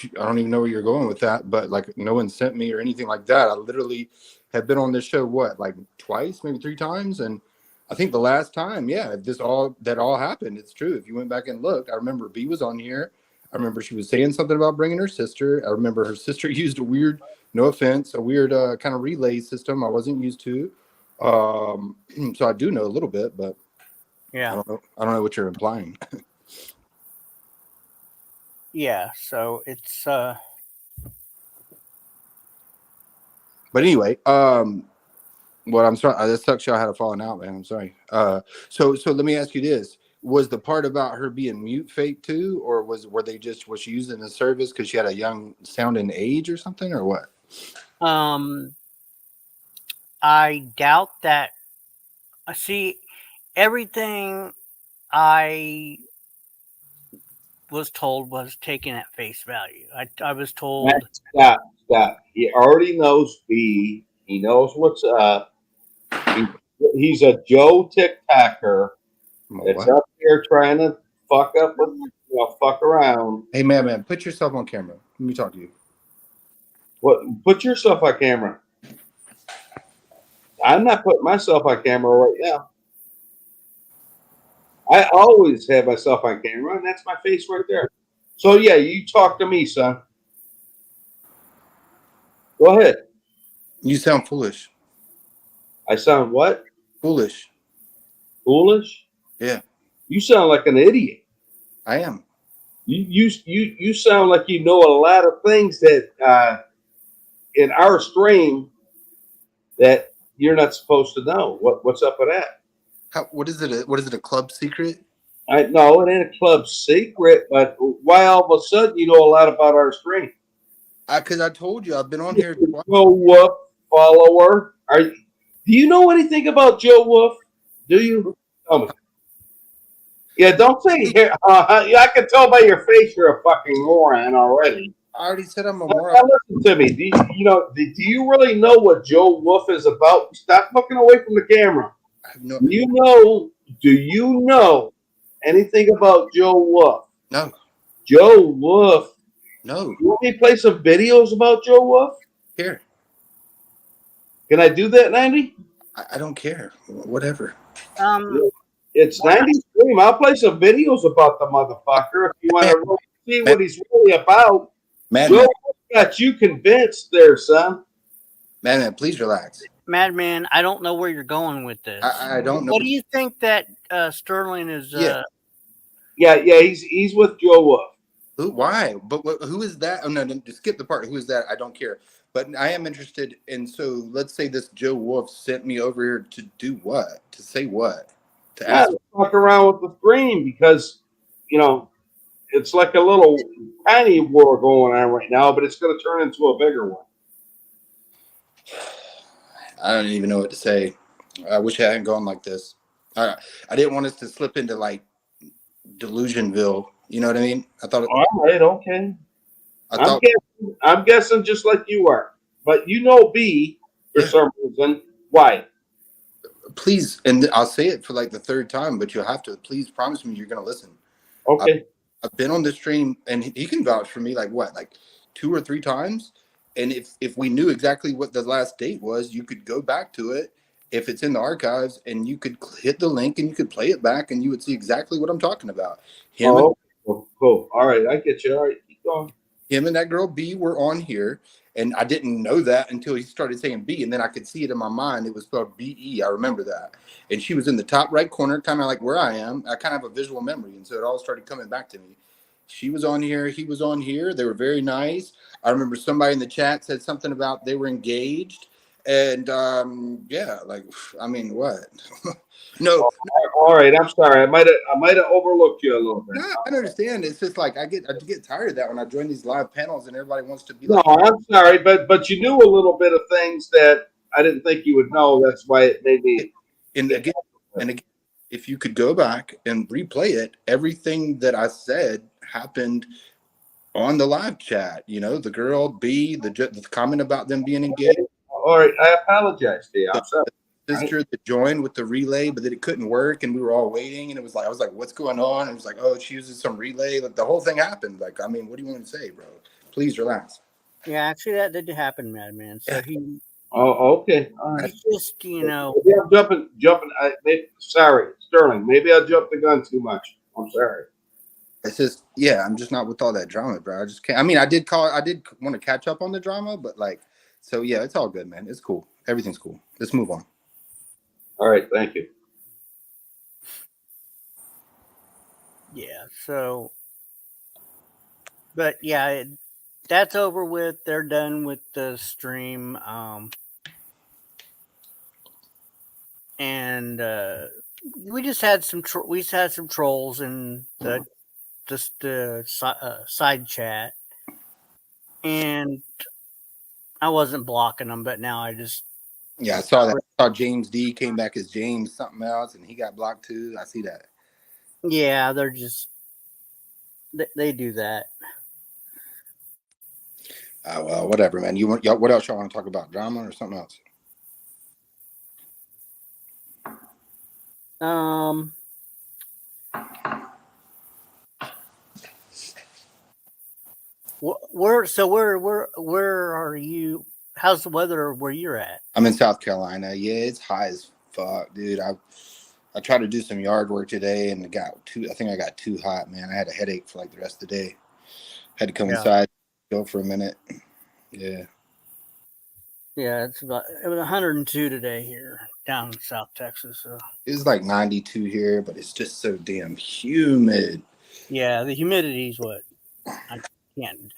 where you're going with that. But like, no one sent me or anything like that. I literally have been on this show like twice, maybe 3 times, and I think the last time, that all happened. It's true. If you went back and looked, I remember B was on here. I remember she was saying something about bringing her sister. I remember her sister used a weird, no offense, a weird kind of relay system I wasn't used to. So I do know a little bit, but I Yeah. don't know. I don't know what you're implying. Yeah. So it's But anyway, well, I'm sorry. That sucks. Y'all had a falling out, man. I'm sorry. So let me ask you this: was the part about her being mute fake too, or was she using the service because she had a young sounding age or something, or what? um I doubt that. See, everything I was told was taken at face value. I was told. Stop, stop. He already knows B. He knows what's up. He, he's a Joe TikToker that's What? up there trying to fuck up with, fuck around. Hey, man, put yourself on camera. Let me talk to you. What? Put yourself on camera. I'm not putting myself on camera right now. I always have myself on camera, and that's my face right there. So yeah, you talk to me, son. Go ahead. You sound foolish. I sound what? Foolish. Foolish? Yeah, You sound like an idiot. I am. You sound like you know a lot of things that in our stream that you're not supposed to know. What's up with that? What is it? What is it? A club secret? I know it ain't a club secret, but why all of a sudden you know a lot about our stream? Because I told you I've been on here twice. Joe Wolf follower. Do you know anything about Joe Wolf? Do you? Tell me. Yeah, don't say here. I can tell by your face you're a fucking moron already. I already said I'm a Now moron. listen to me. Do you really know what Joe Wolf is about? Stop looking away from the camera. I have no. Do you know anything about Joe Wolf? No. Joe Wolf. No. You want me to play some videos about Joe Wolf? Here. Can I do that, 90? I don't care. Whatever. It's 90 stream. I'll play some videos about the motherfucker if you want to really see what he's really about. Joe Wolf got you convinced there, son. Man, please relax. Madman, I don't know where you're going with this. I don't know. What do you think that Sterling is? Yeah. Yeah. He's with Joe Wolf. Who? Why? But who is that? Oh no, just skip the part. Who is that? I don't care. But I am interested. And so let's say this Joe Wolf sent me over here to do what? To say what? To ask. Fuck around with the stream because it's like a little tiny war going on right now, but it's going to turn into a bigger one. I don't even know what to say. I wish I hadn't gone like this. I didn't want us to slip into like Delusionville. You know what I mean? I thought. All right, okay. I I'm guessing just like you are, but B for some reason. Why? Please, and I'll say it for like the third time, but you'll have to please promise me you're going to listen. Okay. I've been on this stream, and he can vouch for me. Like 2 or 3 times. And if we knew exactly what the last date was, you could go back to it if it's in the archives, and you could hit the link and you could play it back, and you would see exactly what I'm talking about. Cool. All right, I get you. All right, keep going. Him and that girl B were on here, and I didn't know that until he started saying B, and then I could see it in my mind. It was spelled B-E. I remember that. And she was in the top right corner, kind of like where I am. I kind of have a visual memory, and so it all started coming back to me. She was on here. He was on here. They were very nice. I remember somebody in the chat said something about they were engaged. And what? No. All right, I'm sorry. I might have overlooked you a little bit. No, I understand. It's just like I get tired of that when I join these live panels and everybody wants to be No, like. I'm sorry, but you knew a little bit of things that I didn't think you would know. That's why it made me. And again, if you could go back and replay it, everything that I said happened on the live chat. The girl B, the comment about them being engaged. All right, I apologize to you. I'm sorry. Sister that joined with the relay, but then it couldn't work, and we were all waiting, and it was like I was like, "What's going on?" And it was like, "Oh, she uses some relay." Like the whole thing happened. Like, I mean, what do you want to say, bro? Please relax. Yeah, actually, that did happen, Madman. So he. Oh, okay. All right. It's just Maybe I'm jumping. Sorry, Sterling. Maybe I jumped the gun too much. I'm sorry. It's just, yeah, I'm just not with all that drama, bro. I just can't. I mean, I did want to catch up on the drama, but so yeah, it's all good, man. It's cool. Everything's cool. Let's move on. All right, thank you. Yeah. So, but yeah, that's over with. They're done with the stream. And we just had we just had some trolls in the side chat, and I wasn't blocking them, but now I just Yeah, I saw that. I saw James D came back as James something else, and he got blocked too. I see that. yeah, they're just they do that. Well, whatever, man. Y'all, what else y'all want to talk about? Drama or something else? Um, where are you? How's the weather where you're at? I'm in South Carolina. Yeah, it's high as fuck, dude. I tried to do some yard work today, and I think I got too hot, man. I had a headache for like the rest of the day. Had to come Yeah. inside, go for a minute. Yeah. Yeah, it was 102 today here down in South Texas. So It's like 92 here, but it's just so damn humid. yeah, the humidity is what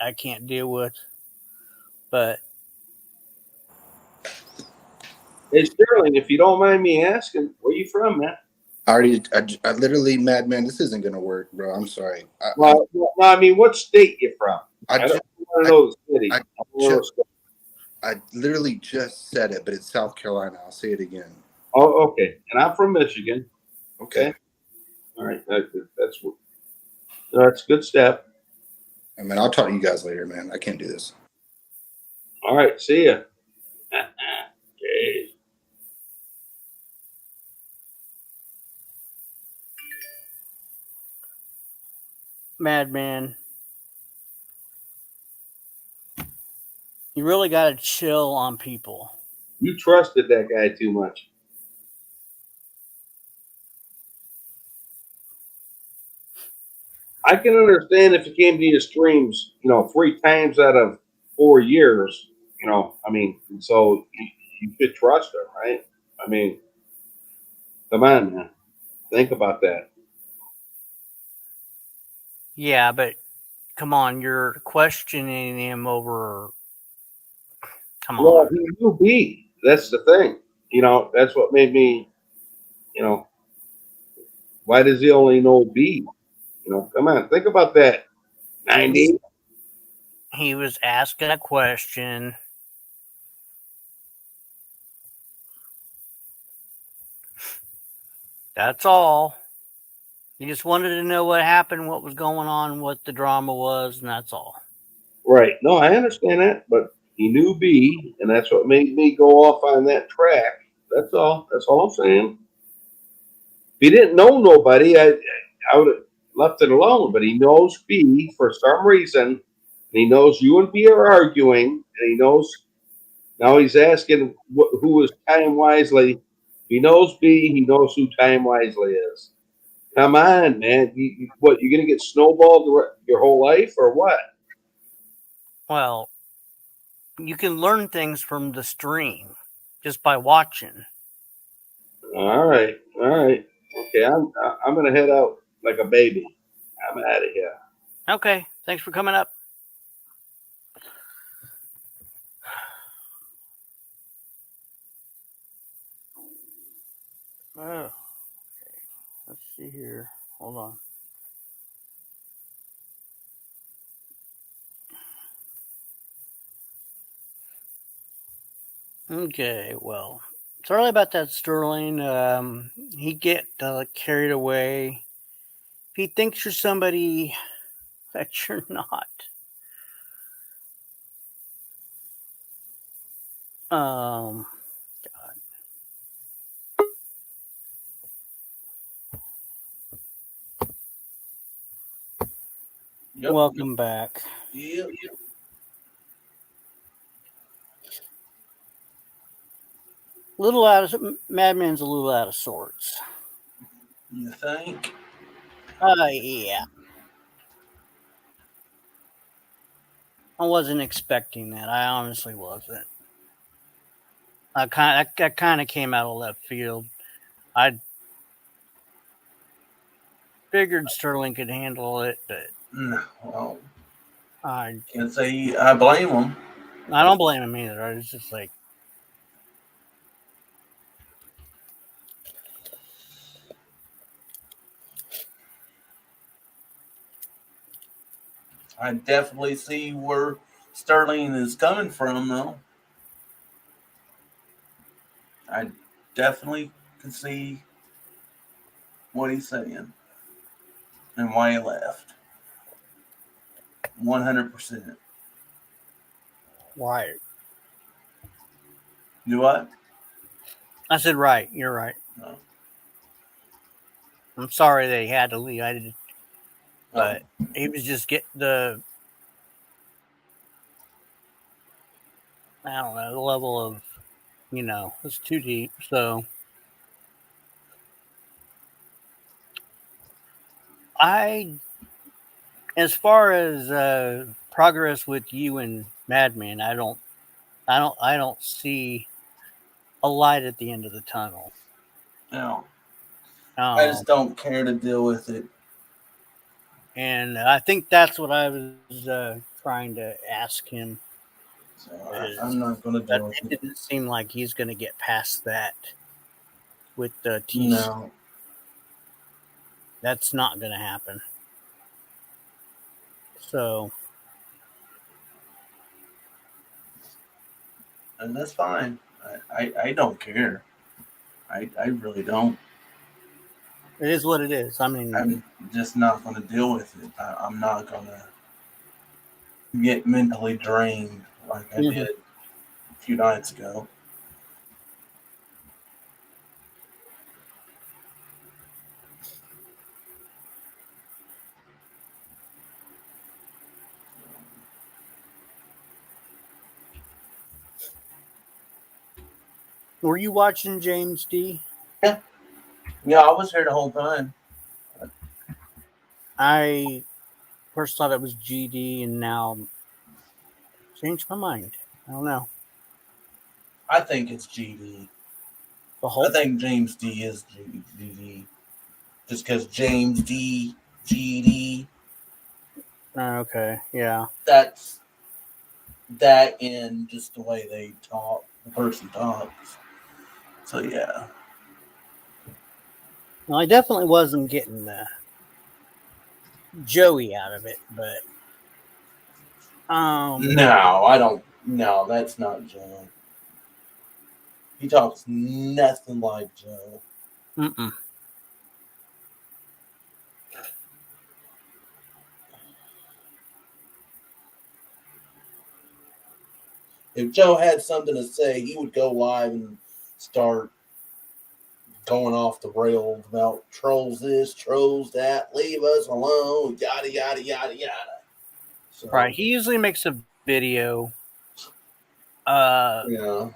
I can't deal with. But Hey, Sterling, if you don't mind me asking, where you from, man? I literally, madman, this isn't gonna work, bro. I'm sorry. Well, I mean, what state you from? I don't want to know the city. I literally just said it, but it's South Carolina. I'll say it again. Oh, okay. And I'm from Michigan. Okay. All right. That's a good step. I mean, I'll talk to you guys later, man. I can't do this. All right. See ya. Okay. Madman, you really got to chill on people. You trusted that guy too much. I can understand if he came to your streams, 3 times out of 4 years, I mean, so you should trust him, right? I mean, come on, man. Think about that. Yeah, but come on, you're questioning him over. Come on. Well, he knew B. That's the thing. That's what made me, why does he only know B? Come on, think about that. 90. He was asking a question. That's all. He just wanted to know what happened, what was going on, what the drama was, and that's all. Right. No, I understand that, but he knew B, and that's what made me go off on that track. That's all. That's all I'm saying. If he didn't know nobody, I would have left it alone. But he knows B for some reason, and he knows you and B are arguing, and he knows now he's asking who is Time Wisely. He knows B. He knows who Time Wisely is. Come on, man. What, you're going to get snowballed your whole life or what? Well, you can learn things from the stream just by watching. All right. Okay, I'm going to head out like a baby. I'm out of here. Okay, thanks for coming up. Oh, okay. Let's see here. Hold on. Okay, well, sorry about that, Sterling. He get carried away. If he thinks you're somebody that you're not, God. Yep. Welcome back. Yep. Madman's a little out of sorts. You think? Yeah. I wasn't expecting that. I honestly wasn't. That kind of came out of left field. I figured Sterling could handle it, but No, well, I can't say I blame him. don't blame him either. I was just like, I definitely see where Sterling is coming from, though. I definitely can see what he's saying and why he left. 100%. right. Do what? I said, right. You're right. No. I'm sorry that he had to leave. I did, Oh, but he was just getting the, I don't know, the level of, it's too deep. So as far as progress with you and Madman, I don't see a light at the end of the tunnel. no. I Um, just don't care to deal with it. and I think that's what I was trying to ask him. So Is I'm not going to that deal with it it. didn't seem like he's going to get past that with the TC. No. That's not going to happen. So And that's fine. I don't care. I really don't. it is what it is. I mean, I'm just not going to deal with it. I'm not going to get mentally drained like I Mhm. did a few nights ago. were you watching James D? Yeah, I was here the whole time. I first thought it was GD, and now changed my mind. I don't know. I think it's GD. The I whole think James D is GD. Just because James D, GD, okay, yeah. that's that and just the way they talk, the person talks. So yeah. Well, I definitely wasn't getting the Joey out of it, but No, I don't. No, that's not Joe. He talks nothing like Joe. mm-mm. If Joe had something to say, he would go live and start going off the rails about trolls this, trolls that, leave us alone, yada yada yada yada. So Right. He usually makes a video. yeah,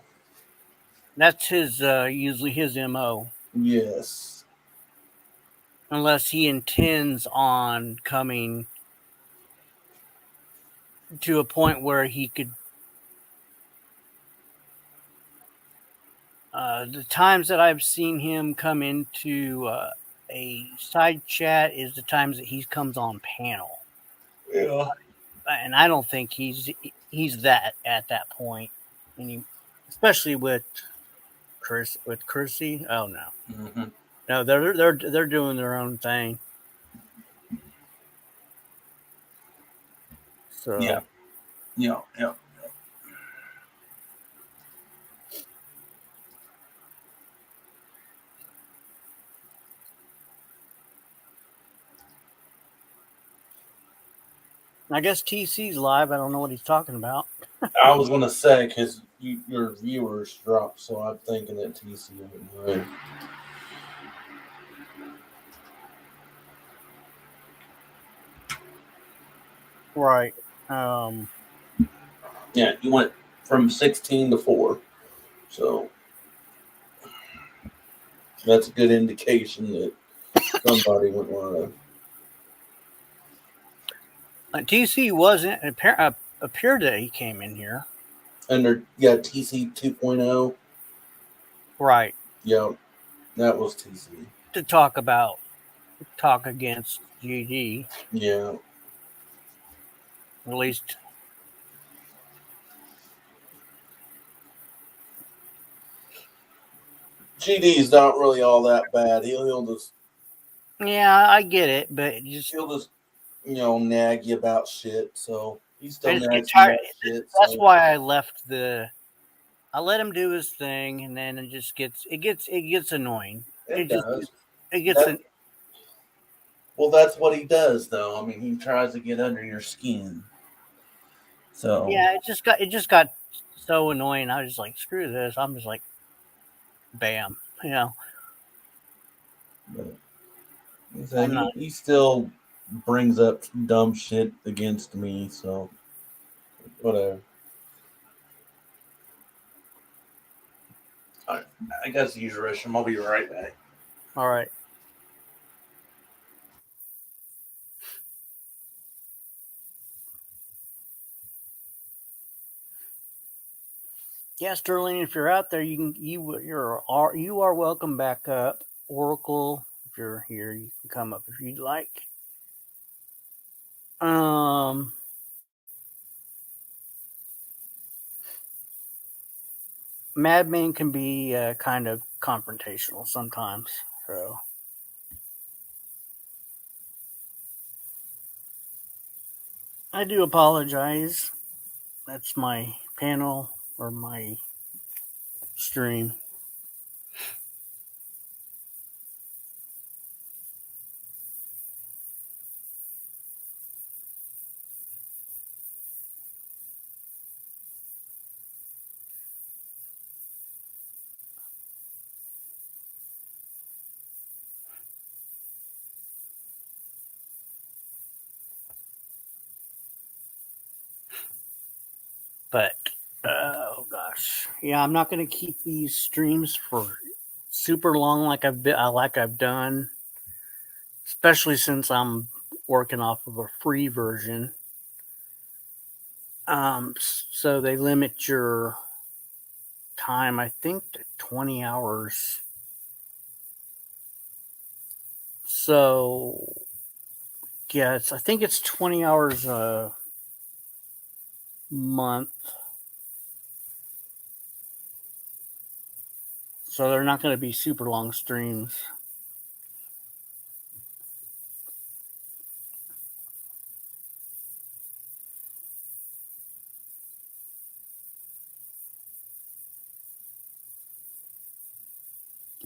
That's his usually his MO. yes, Unless he intends on coming to a point where he could the times that I've seen him come into a side chat is the times that he comes on panel. yeah, And I don't think he's that at that point. And especially with Chrissy. Oh no. mm-hmm. No, they're doing their own thing. So yeah, yeah, yeah. I guess TC's live. I don't know what he's talking about. I was gonna say because your viewers dropped, so I'm thinking that TC went live. Right. Yeah, he went from 16 to 4, so that's a good indication that somebody went live. TC wasn't appeared that he came in here. And they're TC 2.0. Right. Yeah. That was TC. to talk against GD, Yeah. at least. GD's not really all that bad. He'll just Yeah, I get it, but nag you about shit. So he I still just get nags me tired. about shit. That's So why I left I let him do his thing, and then it gets annoying. it does. It gets an, Well, that's what he does, though. I mean, he tries to get under your skin. So yeah. It just got so annoying. I was just like, screw this. I'm just like, bam. but I'm not. he still brings up dumb shit against me. So whatever. All right, I got to use the restroom. I'll be right back. All right. Yeah, Sterling, if you're out there, you are welcome back up. Oracle, if you're here, you can come up if you'd like. Um, Madman can be kind of confrontational sometimes, so I do apologize. That's my panel or my stream. But oh gosh, yeah, I'm not going to keep these streams for super long like I've done, especially since I'm working off of a free version. So they limit your time, I think, to 20 hours. So yeah, I think it's 20 hours a month. So they're not going to be super long streams.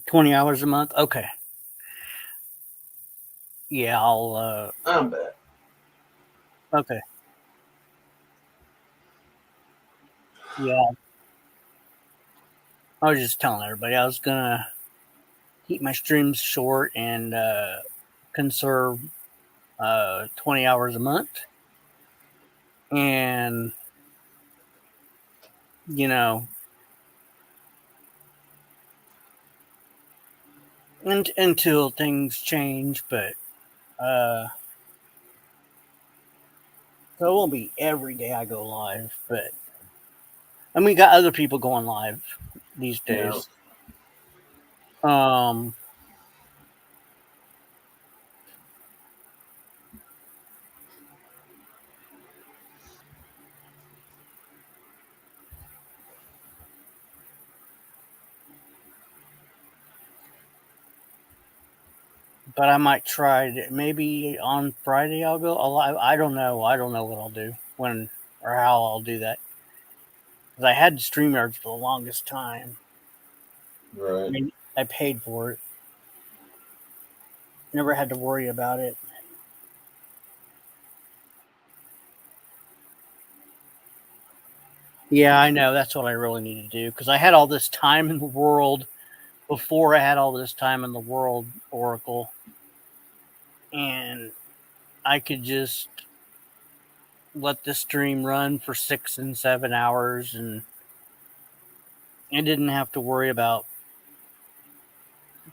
$20 a month. Okay. Yeah, I'll. I'm back. Okay. Yeah, I was just telling everybody I was gonna keep my streams short and conserve 20 hours a month, and you know, until things change. But so it won't be every day I go live, but and we got other people going live these Yeah. days. Um, but I might try to, maybe on Friday I'll go live. I don't know. I don't know what I'll do when or how I'll do that because I had StreamYards for the longest time. I Right. mean, I paid for it. Never had to worry about it. Yeah, I know. That's what I really need to do because I had all this time in the world before I had all this time in the world, Oracle, and I could just let the stream run for 6 and 7 hours, and I didn't have to worry about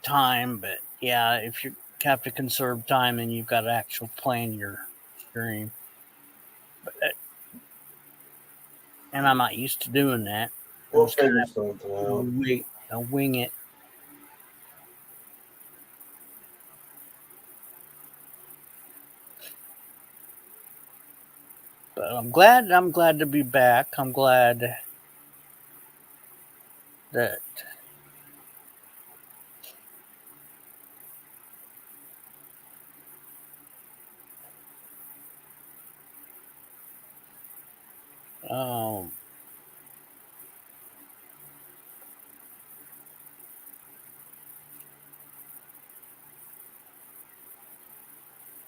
time. But yeah, if you have to conserve time, and you've got to actually plan your stream, and I'm not used to doing that. I'm We'll just kind figure of something out. wing it. But I'm glad to be back. I'm glad that um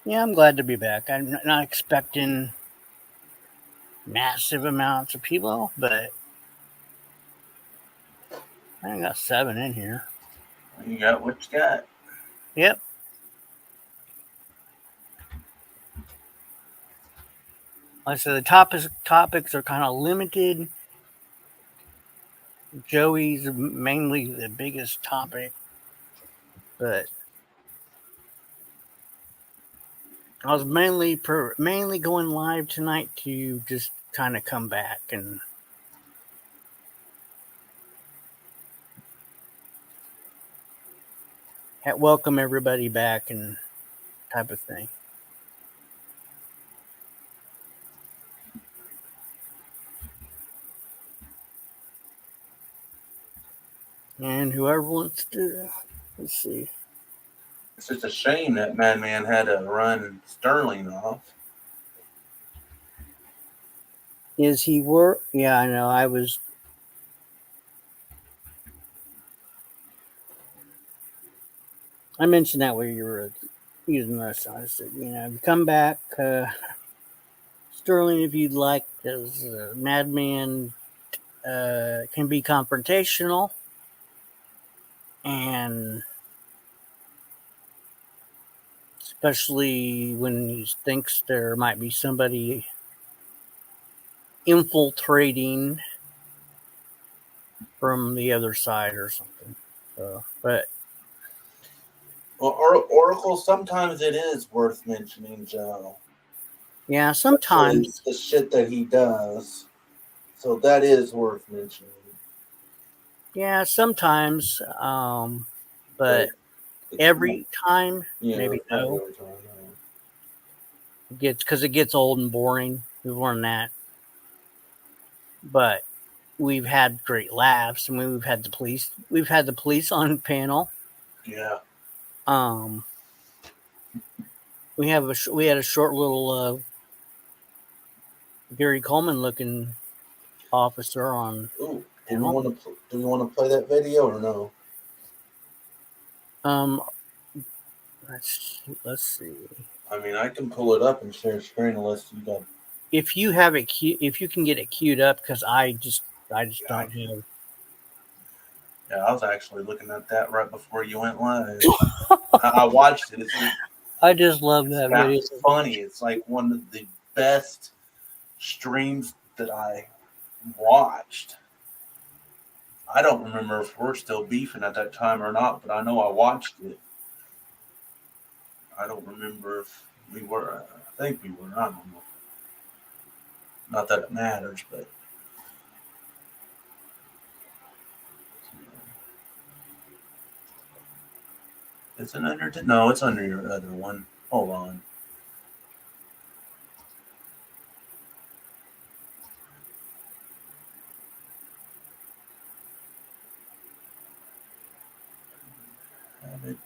yeah, I'm glad to be back. I'm not expecting massive amounts of people, but I got 7 in here. You got what you got. Yep. Like I said, the topics are kind of limited. Joey's mainly the biggest topic, but I was mainly going live tonight to just kind of come back and welcome everybody back and type of thing. And whoever wants to, let's see. It's just a shame that Madman had to run Sterling off. Is he work? Yeah, I know. I mentioned that where you were using this. I said, come back, Sterling, if you'd like, because Madman can be confrontational, and especially when he thinks there might be somebody infiltrating from the other side or something. So, but Well, Oracle, sometimes it is worth mentioning, Joe. yeah, sometimes the shit that he does. So that is worth mentioning. Yeah, sometimes. But every time, maybe no. It gets old and boring. We've learned that. But we've had great laughs, and we've had the police. We've had the police on panel. Yeah. We had a short little Gary Coleman looking officer on. Ooh, do we want to play that video or no? Let's see. I mean, I can pull it up and share screen unless you got. If you have it, if you can get it queued up, because I just don't have. Yeah, I was actually looking at that right before you went live. I watched it. I just love that video. It's funny. It's like one of the best streams that I watched. I don't remember if we're still beefing at that time or not, but I know I watched it. I don't remember if we were. I think we were. I don't know. Not that it matters, but. Is it under? No, it's under your other one. Hold on. Have it.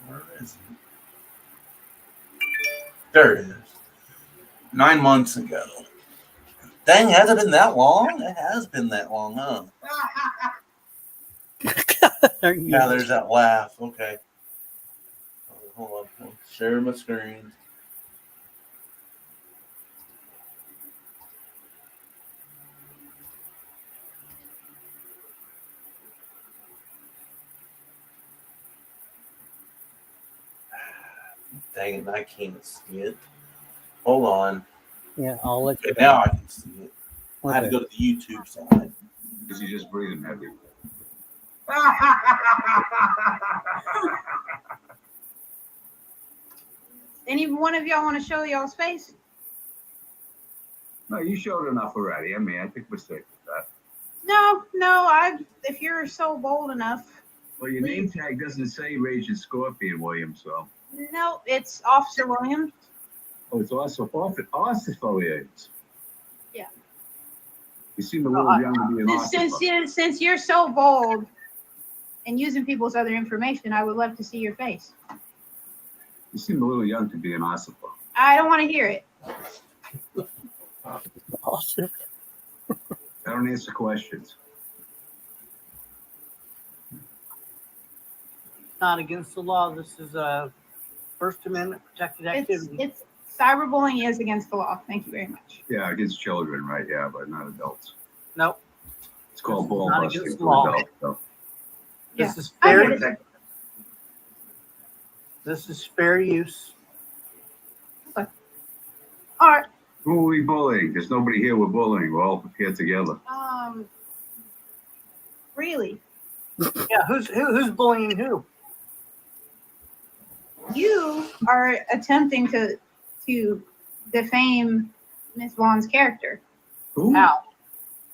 Where is it? There it is. 9 months ago. Dang, has it been that long? It has been that long, huh? Yeah, there's that laugh. Okay. Hold on. Share my screen. Dang it, I can't see it. Hold on. Yeah, I'll let you. Okay, now I can see it. Okay. I had to go to the YouTube side. Is he just breathing heavy? Any one of y'all want to show y'all's face? No, you showed enough already. I mean, I think we're safe with that. No. If you're so bold enough, Well, your name tag doesn't say Raging Scorpion, William, so. no, it's Officer Williams. Oh, it's also Officer Williams. Yeah. You seem a little young to be an Since you're so bold and using people's other information, I would love to see your face. You seem a little young to be an Ossifer. I don't want to hear it. Awesome. I don't answer questions. Not against the law. This is a First Amendment protected activity. It's cyberbullying is against the law. Thank you very much. Yeah, against children, right? Yeah, but not adults. Nope. It's called ball Not busting against for law. adults. So. This is I fair. get it. This is fair use. All right. Who are we bullying? There's nobody here we're bullying. We're all here together. Really, Yeah, who's bullying who? you are attempting to defame Miss Vaughn's character. Who? How?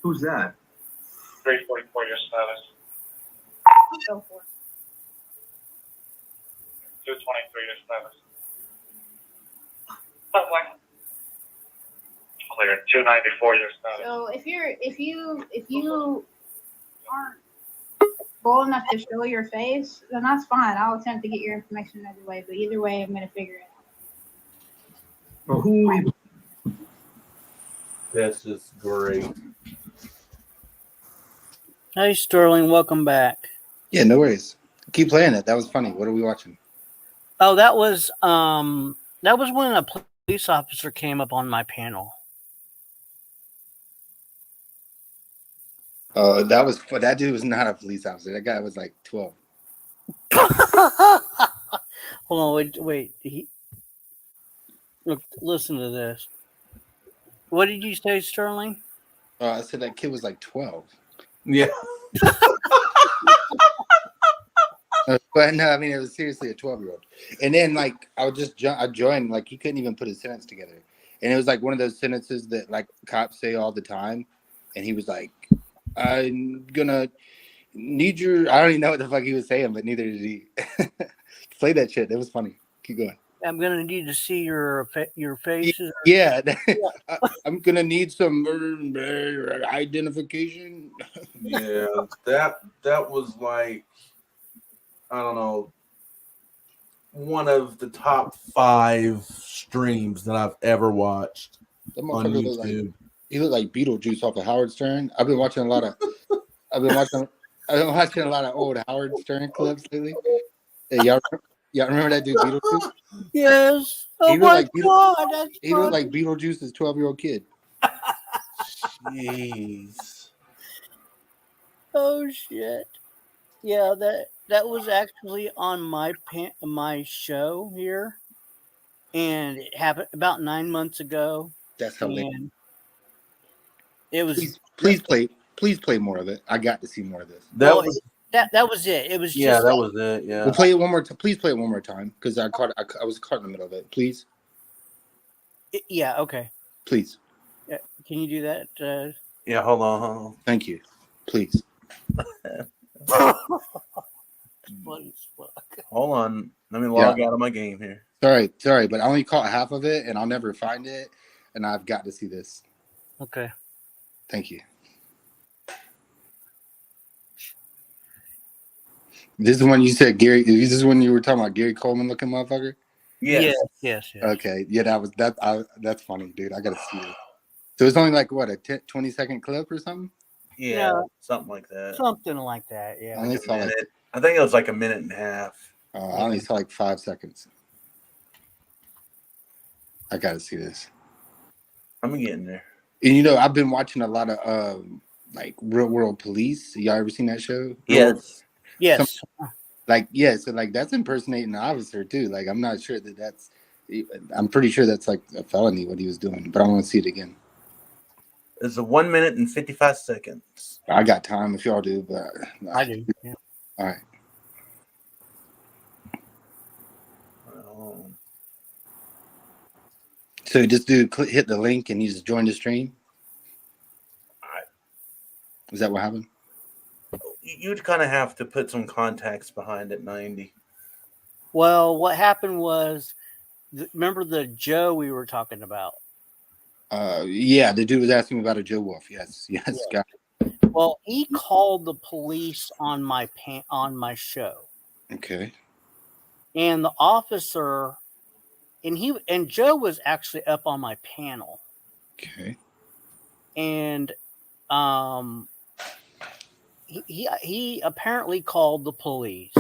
Who's that? 344 your status. So forth. 223 your status. Somewhere. Clear. 294 your status. So if you aren't bold enough to show your face, then that's fine. I'll attempt to get your information another way. But either way, I'm gonna figure it out. Well, who are we? This is great. Hey Sterling, welcome back. Yeah, no worries. Keep playing it. That was funny. What are we watching? Oh, that was when a police officer came up on my panel. That dude was not a police officer. That guy was like 12. Hold on, wait. Look, listen to this. What did you say, Sterling? I said that kid was like 12. Yeah. But no, I mean, it was seriously a 12-year-old. And then, like, I joined, like, he couldn't even put his sentence together. And it was like one of those sentences that, like, cops say all the time. And he was like, I'm gonna need your, I don't even know what the fuck he was saying, but neither did he. Play that shit. It was funny. Keep going. I'm gonna need to see your faces. Yeah. I'm gonna need some identification. Yeah. That was like, I don't know, one of the top 5 streams that I've ever watched That on motherfucker looked like, YouTube. he looked like Beetlejuice off of Howard Stern. I've been watching a lot of old Howard Stern clips lately. Hey, y'all remember that dude Beetlejuice? Yes. Oh He looked my like God, that's He looked funny. like Beetlejuice's 12-year-old kid. Jeez. Oh shit. Yeah, that was actually on my show here, and it happened about 9 months ago. That's hilarious. And it was Please play more of it. I got to see more of this. That well, was that was it. It was yeah, just that was it. Yeah. We'll play it one more time. Please play it one more time because I was caught in the middle of it. Please, yeah. Okay. please, Yeah, can you do that? Yeah, hold on. thank you. Please. Funny as fuck. Hold on. Let me log out of my game here. Sorry, but I only caught half of it and I'll never find it. And I've got to see this. Okay. Thank you. This is when you said Gary. This is when you were talking about Gary Coleman looking motherfucker. Yes. Yes. Okay. Yeah, that's funny, dude. I gotta see it. So it's only like what, a 20-second clip or something? Yeah, Yeah. something like that. Something like that. I Yeah. only saw like I think it was like a minute and a half. I only saw like 5 seconds. I gotta see this. I'm getting there. And you know, I've been watching a lot of like Real World Police. Y'all ever seen that show? Yes. Yes. Like, yeah, so like that's impersonating an officer too. Like, I'm not sure I'm pretty sure that's like a felony what he was doing, but I want to see it again. It's a 1 minute and 55 seconds. I got time if y'all do, but I do. Yeah. All right. So this dude hit the link and he just joined the stream. Is that what happened? You'd kind of have to put some context behind it, 90. Well, what happened was, remember the Joe we were talking about? Yeah, the dude was asking me about a Joe Wolf. Yes, Yeah. got it. Well, he called the police on my show, Okay. and the officer, and Joe was actually up on my panel, Okay. and he apparently called the police,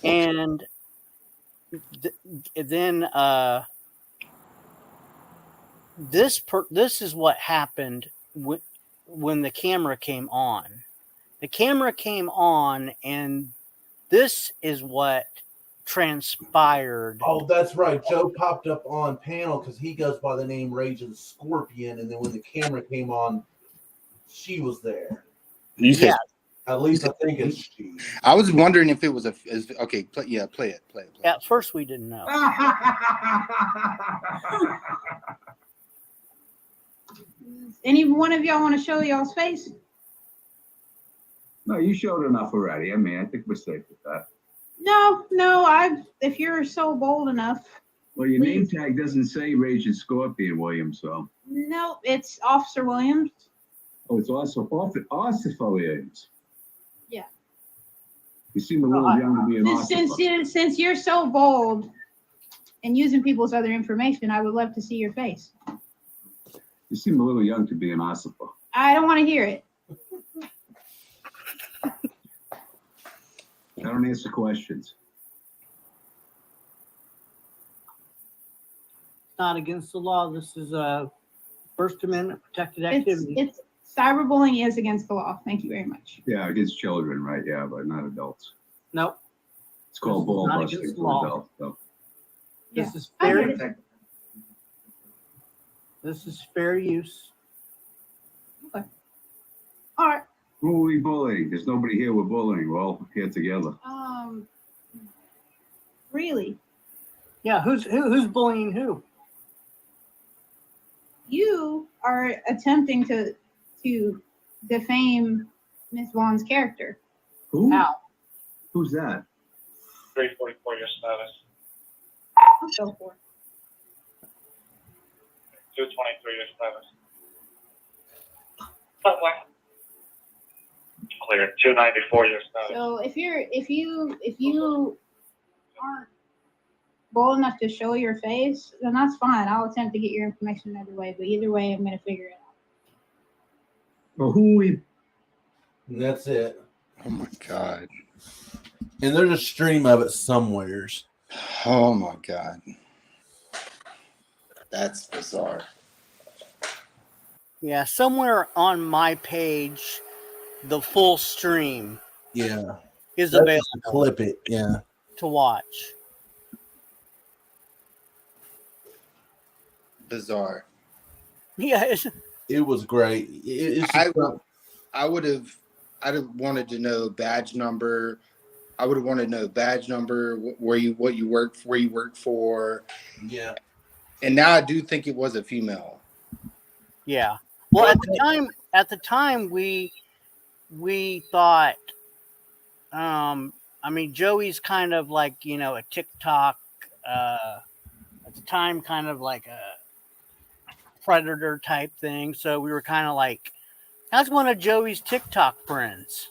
and then this is what happened when the camera came on. The camera came on, and this is what transpired. Oh, that's right. Joe popped up on panel because he goes by the name Rage of the Scorpion, and then when the camera came on, she was there. You said, Yeah. At least I think it's she. I was wondering if it was okay. Play it. At first, we didn't know. Any one of y'all want to show y'all's face? No, you showed enough already. I mean, I think we're safe with that. No. If you're so bold enough. Well, your name tag doesn't say Raging Scorpion, Williams, so. No, it's Officer Williams. Oh, it's also Officer Williams. Yeah. You seem a little young to be an officer. Since you're so bold and using people's other information, I would love to see your face. You seem a little young to be an officer. I don't want to hear it. I don't answer questions. Not against the law. This is a First Amendment protected activity. It's cyberbullying is against the law. Thank you very much. Yeah, against children, right? Yeah, but not adults. Nope. It's called This is ball not busting against for law. adults. So. This Yeah. is I fair. get it. This is fair use. All right. Who are we bullying? There's nobody here we're bullying. We're all here together. Really, Yeah. Who's bullying who? you are attempting to defame Miss Vaughn's character. Who? How? Who's that? 344 your status. I'll go for it. 223 your status. Clear. 294 your status. So if you aren't bold enough to show your face, then that's fine. I'll attempt to get your information another way. But either way, I'm gonna figure it out. Well, who are we? And that's it. Oh my god. And there's a stream of it somewheres. Oh my god. That's bizarre. Yeah, somewhere on my page, the full stream Yeah. is That's available just to clip it. Yeah. to watch. Bizarre. Yeah, It was great. It's I'd have wanted to know badge number. I would have wanted to know badge number, where you work for. yeah. And now I do think it was a female. yeah. Well, at the time, we thought, I mean, Joey's kind of like, a TikTok, at the time, kind of like a predator type thing. So we were kind of like, that's one of Joey's TikTok friends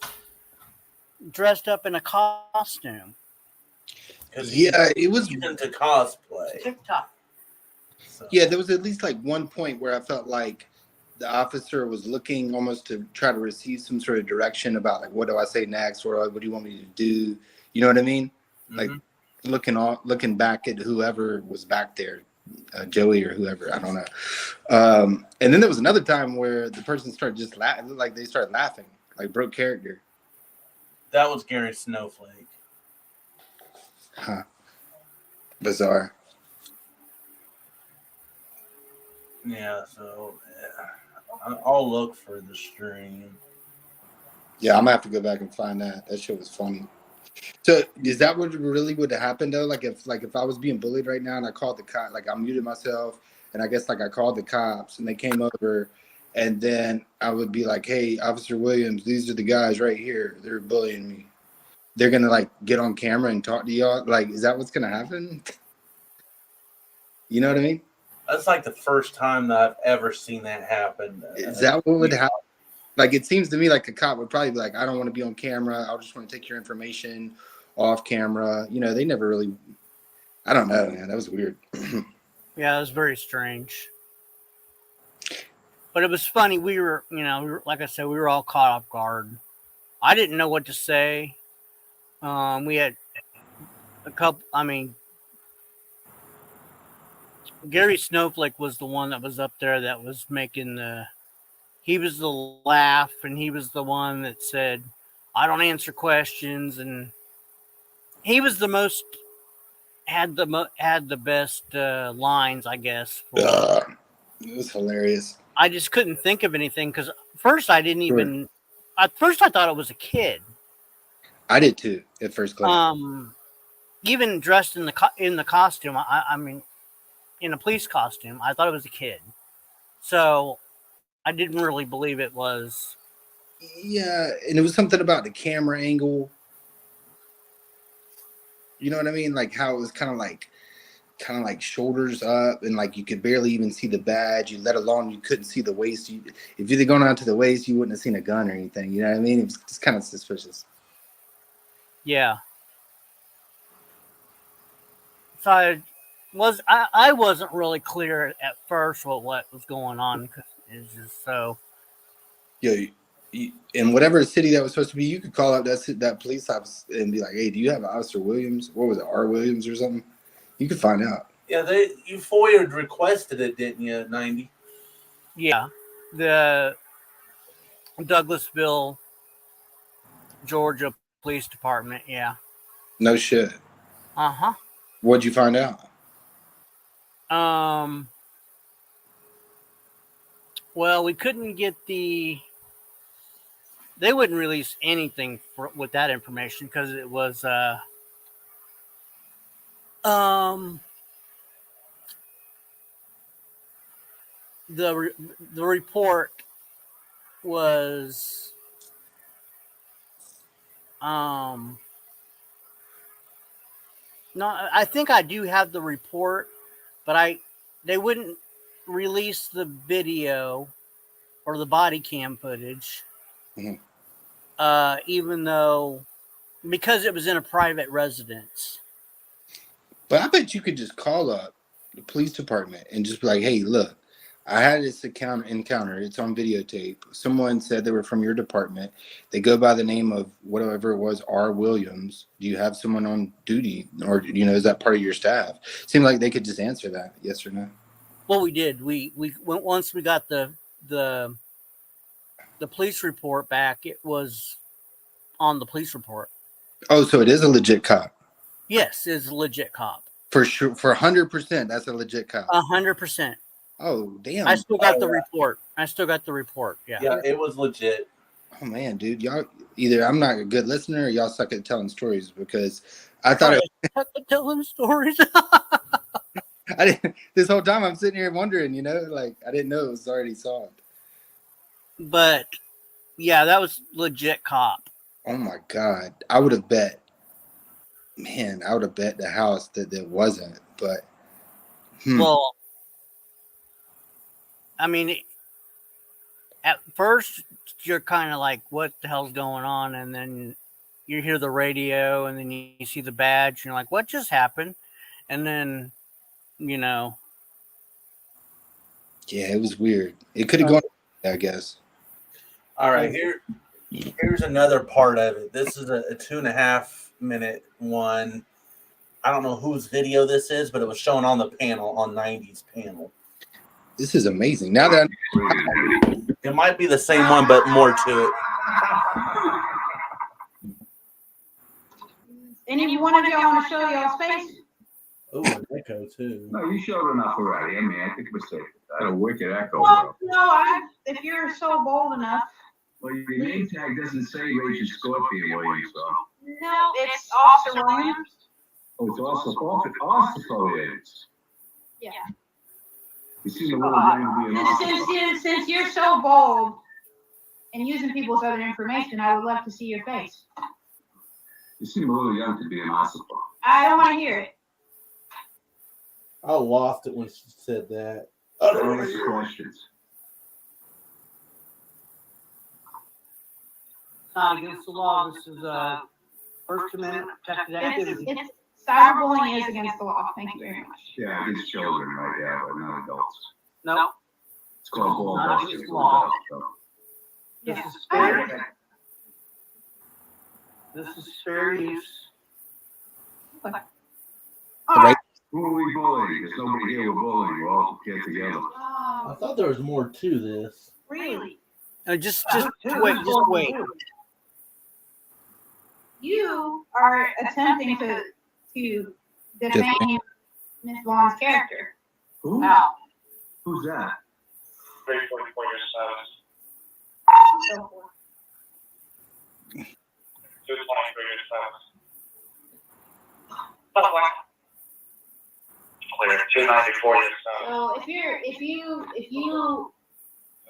dressed up in a costume. Yeah, it was. Into cosplay. TikTok. So. Yeah, there was at least like one point where I felt like the officer was looking almost to try to receive some sort of direction about like, what do I say next, or what do you want me to do? You know what I mean? Like looking back at whoever was back there, Joey or whoever, I don't know. And then there was another time where the person started just laughing, like they started laughing, like broke character. That was Gary Snowflake. Huh. Bizarre. Yeah, so I'll look for the stream. Yeah, I'm gonna have to go back and find that. That shit was funny. So is that what really would have happened though? Like if I was being bullied right now and I called the cop, like I muted myself, and I guess like I called the cops and they came over, and then I would be like, "Hey, Officer Williams, these are the guys right here. They're bullying me. They're gonna like get on camera and talk to y'all. Like, is that what's gonna happen? You know what I mean? That's like the first time that I've ever seen that happen. Is that what would happen? Like, it seems to me like a cop would probably be like, I don't want to be on camera. I just want to take your information off camera. You know, they never really, I don't know, man. That was weird. Yeah, it was very strange. But it was funny. We were, like I said, we were all caught off guard. I didn't know what to say. We had a couple, Gary Snowflake was the one that was up there that was making he was the laugh, and he was the one that said, I don't answer questions. And he was the most, had the best lines, I guess. It was hilarious. I just couldn't think of anything because first I didn't even, at first I thought it was a kid. I did too at first glance. Even dressed in the costume, in a police costume, I thought it was a kid. So I didn't really believe it was. Yeah, and it was something about the camera angle. You know what I mean? Like how it was kind of like shoulders up, and like you could barely even see the badge. You let alone you couldn't see the waist. If you'd gone down to the waist, you wouldn't have seen a gun or anything. You know what I mean? It was just kind of suspicious. Yeah. So I wasn't really clear at first what was going on because it's just so. Yeah, in whatever city that was supposed to be, you could call up that police office and be like, "Hey, do you have Officer Williams? What was it, R. Williams or something?" You could find out. Yeah, you FOIA requested it, didn't you, 90? Yeah, the Douglasville, Georgia Police Department. Yeah. No shit. Uh-huh. What'd you find out? Well, we couldn't get they wouldn't release anything with that information because it was the report was no, I think I do have the report, but they wouldn't release the video or the body cam footage, even though because it was in a private residence. But I bet you could just call up the police department and just be like, "Hey, look, I had this encounter. It's on videotape. Someone said they were from your department. They go by the name of whatever it was, R. Williams. Do you have someone on duty, or is that part of your staff?" Seemed like they could just answer that, yes or no. Well, we did. We went once we got the police report back. It was on the police report. Oh, so it is a legit cop. Yes, it's a legit cop. For sure, for 100%, that's a legit cop. 100%. Oh, damn. I still got the report. Yeah. Yeah, it was legit. Oh, man, dude. Y'all, either I'm not a good listener or y'all suck at telling stories, because I thought telling stories. I didn't. This whole time I'm sitting here wondering, like I didn't know it was already solved. But yeah, that was legit cop. Oh my God. I would have bet. Man, I would have bet the house that it wasn't, but well, I mean, at first you're kind of like, what the hell's going on? And then you hear the radio, and then you see the badge, and you're like, what just happened? And then, yeah, it was weird. It could have gone, I guess. All right, here's another part of it. This is a 2.5-minute one. I don't know whose video this is, but it was shown on the panel, on 90's panel. This is amazing. Now that it might be the same one, but more to it. Any one of y'all want to show y'all's face? Oh, an echo too. No, you showed enough already. I mean, I think it was safe. I had a wicked echo. Well, no, if you're so bold enough. Well, your name tag doesn't say Rachel Scorpion, Williams, though. No, it's Officer Williams. Oh, it's also Williams. Yeah. You seem a little young to be an officer. Since you're so bold and using people's other information, I would love to see your face. You seem a little young to be an officer. I don't want to hear it. I lost it when she said that. I'll answer questions. Not against the law. This is First Amendment protected activity. It's cyberbullying is against the law. Thank you very much. Yeah, against children, right? Yeah, but not adults. No, It's called ball Not busting. against the law. this Yeah. is fair. This is fair use. All Right. right. Who are we bullying? There's nobody here we're bullying. We're all get together. I Oh, thought there was more to this. really? Just wait. Just wait. You are attempting to defame Miss Vaughn's character. Who? Now, Who's that? 344 your status. so forth. 223 your status. Clear. 294 your status. So if you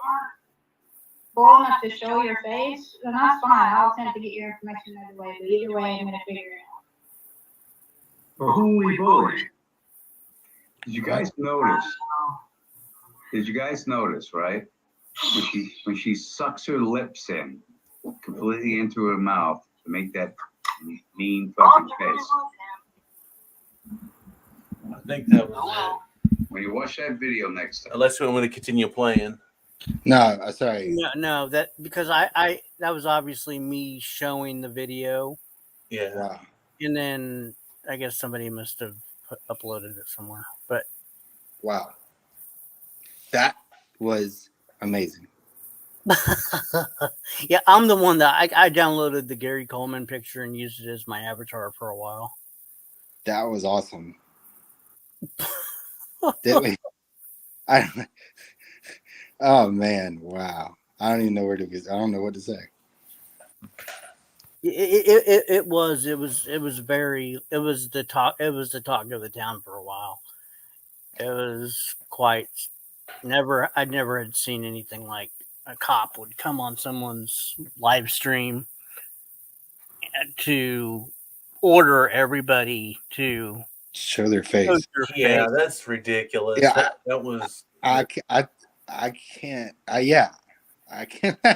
aren't bold enough to show your face, then that's fine. I'll attempt to get your information either way. But either way, I'm gonna figure it out. Well, who are we bullying? Did you guys notice? Did you guys notice, right? When she sucks her lips in completely into her mouth to make that mean fucking face. I think that was When you watch that video next it. time, Unless we want me to continue playing. No, sorry. No, that because I that was obviously me showing the video, Yeah. Wow. and then I guess somebody must have uploaded it somewhere. But Wow. That was amazing. yeah, I'm the one that I downloaded the Gary Coleman picture and used it as my avatar for a while. That was awesome. Did we? Oh man, wow. I don't even know where to get. I don't know what to say. It was the talk of the town for a while. It was quite I never had seen anything like a cop would come on someone's live stream to order everybody to Show their face. post their Yeah, face. that's ridiculous. Yeah, that was. I can't. Yeah. I can't. They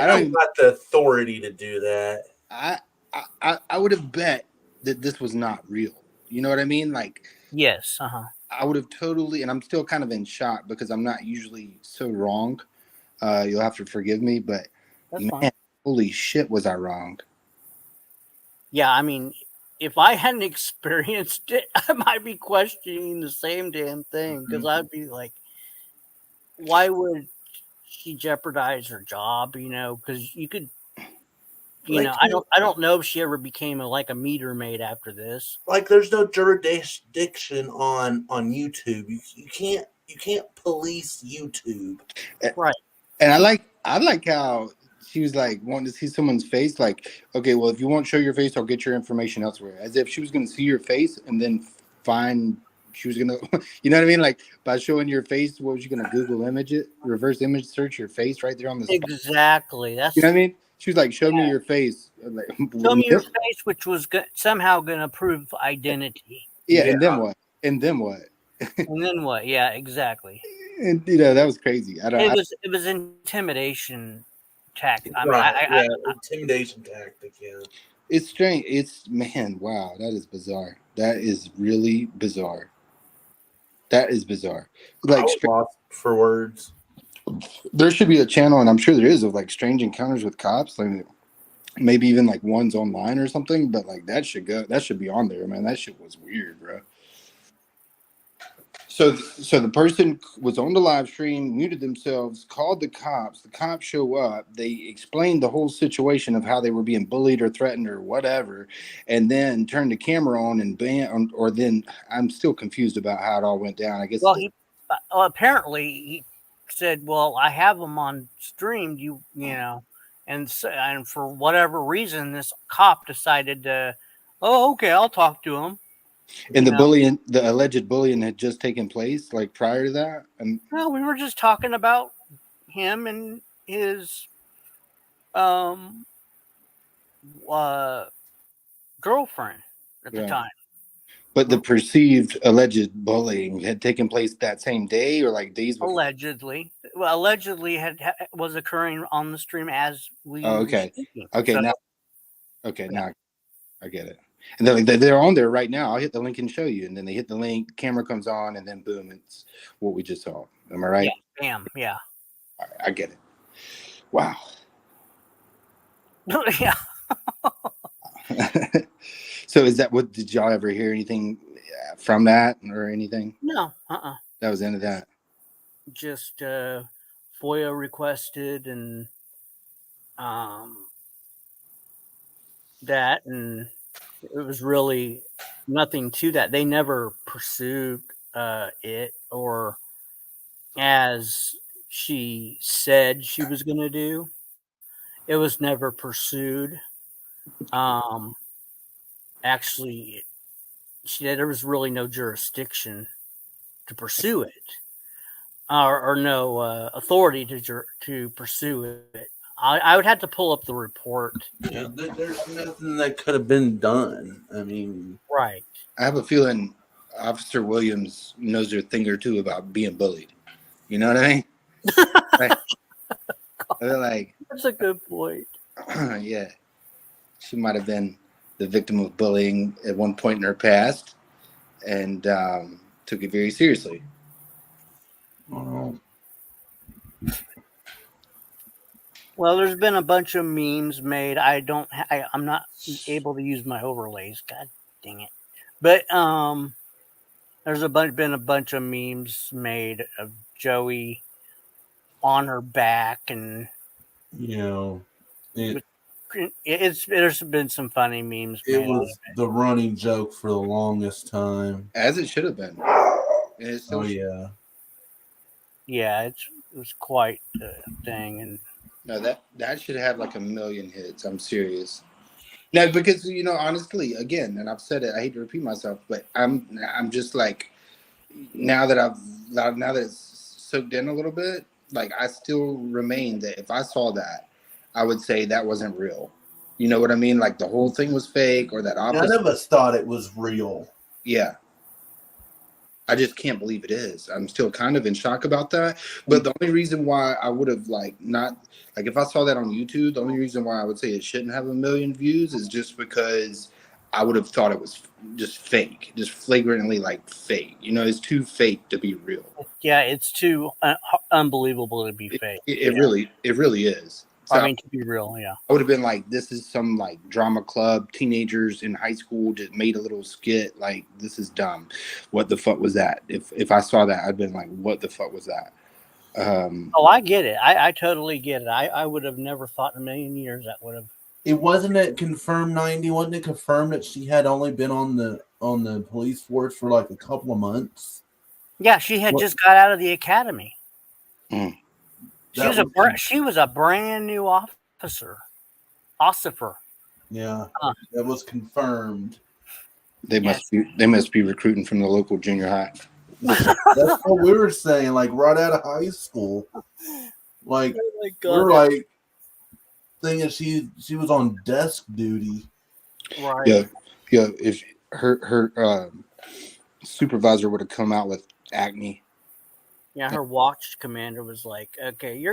I don't don't even- got the authority to do that. I would have bet that this was not real. You know what I mean? Like Yes, I would have totally, and I'm still kind of in shock because I'm not usually so wrong. You'll have to forgive me, but that's man, fine. holy shit, was I wrong? Yeah, I mean, if I hadn't experienced it, I might be questioning the same damn thing because I'd be like, why would she jeopardize her job? You know, because you could, I don't know if she ever became a meter maid after this. Like, there's no jurisdiction on YouTube. You can't police YouTube. Right. And I like how she was like wanting to see someone's face. Like, okay, well, if you won't show your face, I'll get your information elsewhere. As if she was going to see your face and then find she was going to, you know what I mean? Like by showing your face, what was you going to Google image it, reverse image search your face right there on the spot? Exactly. That's You know what I mean? She was like, show me your face. I'm like, show me your face, which was somehow going to prove identity. Yeah, and then what? And then what? And then what? Yeah, exactly. And that was crazy. It was intimidation tactic. I mean, Right, intimidation tactic. Yeah, it's strange. Man, wow, that is bizarre. That is really bizarre. That is bizarre. I was lost for words. There should be a channel, and I'm sure there is, of like strange encounters with cops, like maybe even like ones online or something. But like that should be on there, man. That shit was weird, bro. So the person was on the live stream, muted themselves, called the cops. The cops show up. They explained the whole situation of how they were being bullied or threatened or whatever, and then turned the camera on and banned. Or then I'm still confused about how it all went down. I guess. Well, apparently he said, "Well, I have them on stream. You know," and for whatever reason, this cop decided to, "Oh, okay, I'll talk to him." And the know? bullying, the alleged bullying had just taken place like prior to that. And No, we were just talking about him and his um uh girlfriend at the yeah. time. But the perceived alleged bullying had taken place that same day or like days before. Allegedly, well, allegedly was occurring on the stream as we Oh, were okay. speaking. Okay, So, now now I get it. And they're on there right now. I'll hit the link and show you. And then they hit the link, camera comes on, and then boom, it's what we just saw. Am I right? yeah, bam, yeah. All right, I get it. Wow. Yeah. So is that what, did y'all ever hear anything from that or anything? No, That was the end of that. just FOIA requested and that, and it was really nothing to that. They never pursued it, or as she said she was going to do. It was never pursued. Actually, there was really no jurisdiction to pursue it, or no authority to pursue it. I would have to pull up the report. Yeah, there's nothing that could have been done. I mean, Right. I have a feeling Officer Williams knows a thing or two about being bullied. You know what I mean? like, That's a good point. yeah, she might have been the victim of bullying at one point in her past and took it very seriously. Well, there's been a bunch of memes made. I'm not able to use my overlays. God dang it! But there's been a bunch of memes made of Joey on her back, and you know, there's been some funny memes. it made was the running joke for the longest time. As it should have been. And it's still Yeah, it was quite a thing, and no, that should have like 1 million hits. I'm serious. No, because honestly, again, and I've said it, I hate to repeat myself, but I'm just like, now that it's soaked in a little bit, like I still remain that if I saw that, I would say that wasn't real. You know what I mean? Like the whole thing was fake, or that opposite. None of us thought it was real. Yeah. I just can't believe it is. I'm still kind of in shock about that. But the only reason why I would have not if I saw that on YouTube, the only reason why I would say it shouldn't have 1 million views is just because I would have thought it was just fake, just flagrantly fake. It's too fake to be real. Yeah, it's too unbelievable to be fake. It really is. So I mean, to be real, yeah. I would have been like, this is some drama club, teenagers in high school just made a little skit. Like, this is dumb. What the fuck was that? If I saw that, I'd been like, what the fuck was that? I get it. I totally get it. I would have never thought in a million years that would have. It wasn't it confirmed 90. Wasn't it confirmed that she had only been on the police force for like a couple of months? Yeah, she had just got out of the academy. She was a brand new officer. Yeah, that was confirmed. They must be recruiting from the local junior high. That's what we were saying. Like right out of high school, like God. we're like thinking she was on desk duty. Right. Yeah. If her supervisor would have come out with acne. Yeah, her watch commander was like, "Okay,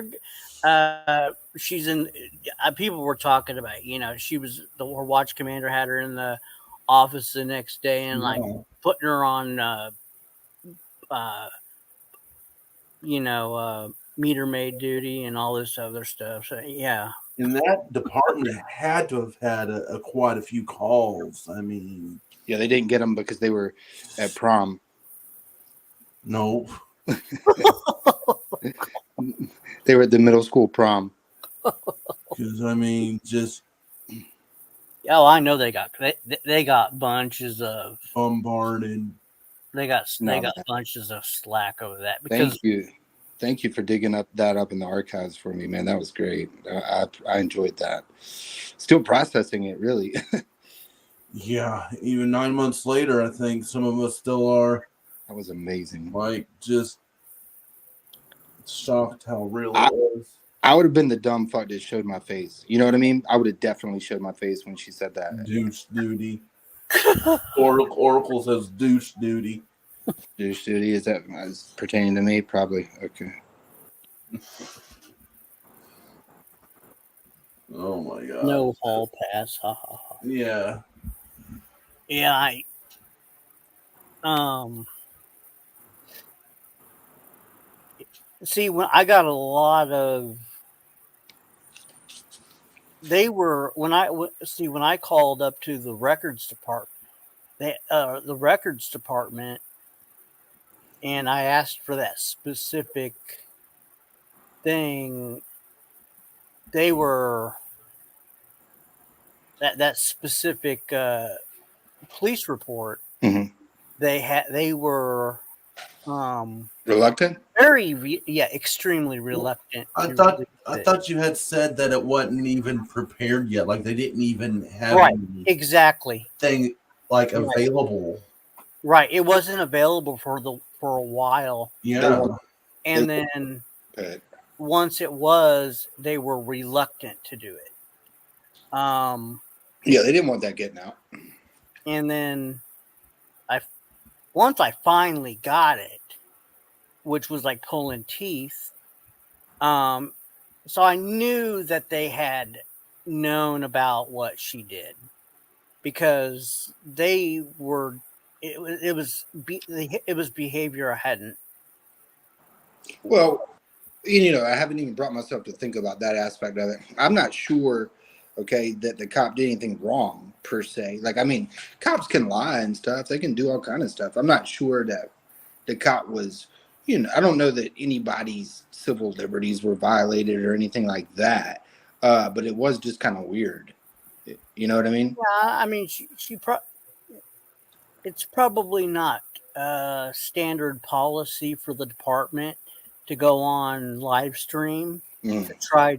she's in." People were talking about, her watch commander had her in the office the next day and putting her on, meter maid duty and all this other stuff. So yeah, And that department had to have had quite a few calls. I mean, yeah, they didn't get them because they were at prom. no. They were at the middle school prom. Because I mean, just I know they got bunches of bombarded. they got bunches of slack over that. Because thank you for digging that up in the archives for me, man. That was great. I enjoyed that. Still processing it, really. Yeah, even 9 months later, I think some of us still are That was amazing. like just shocked how real I- it was. I would have been the dumb fuck that showed my face. You know what I mean? I would have definitely showed my face when she said that. Douche duty. Oracle says douche duty. Douche duty, is that is pertaining to me? Probably. Okay. Oh my god. No hall pass. Ha ha ha. Yeah. Yeah, um see when I got a lot of they were when I called up to the records department, the records department, and I asked for that specific thing. They were that specific police report. Mhm. They were Reluctant? extremely reluctant. I to thought release I it. thought you had said that it wasn't even prepared yet. Like they didn't even have Right. Exactly. anything like Right. available. Right. It wasn't available for a while. Yeah. And then But once it was, they were reluctant to do it. yeah, they didn't want that getting out. And then once I finally got it, which was like pulling teeth, so I knew that they had known about what she did because they were. It was behavior I hadn't. Well, you know, I haven't even brought myself to think about that aspect of it. I'm not sure, okay, that the cop did anything wrong per se. Like, I mean, cops can lie and stuff. They can do all kind of stuff. I'm not sure that the cop was, you know, I don't know that anybody's civil liberties were violated or anything like that. But it was just kind of weird. You know what I mean? Yeah, I mean, it's probably not standard policy for the department to go on live stream Mm. to try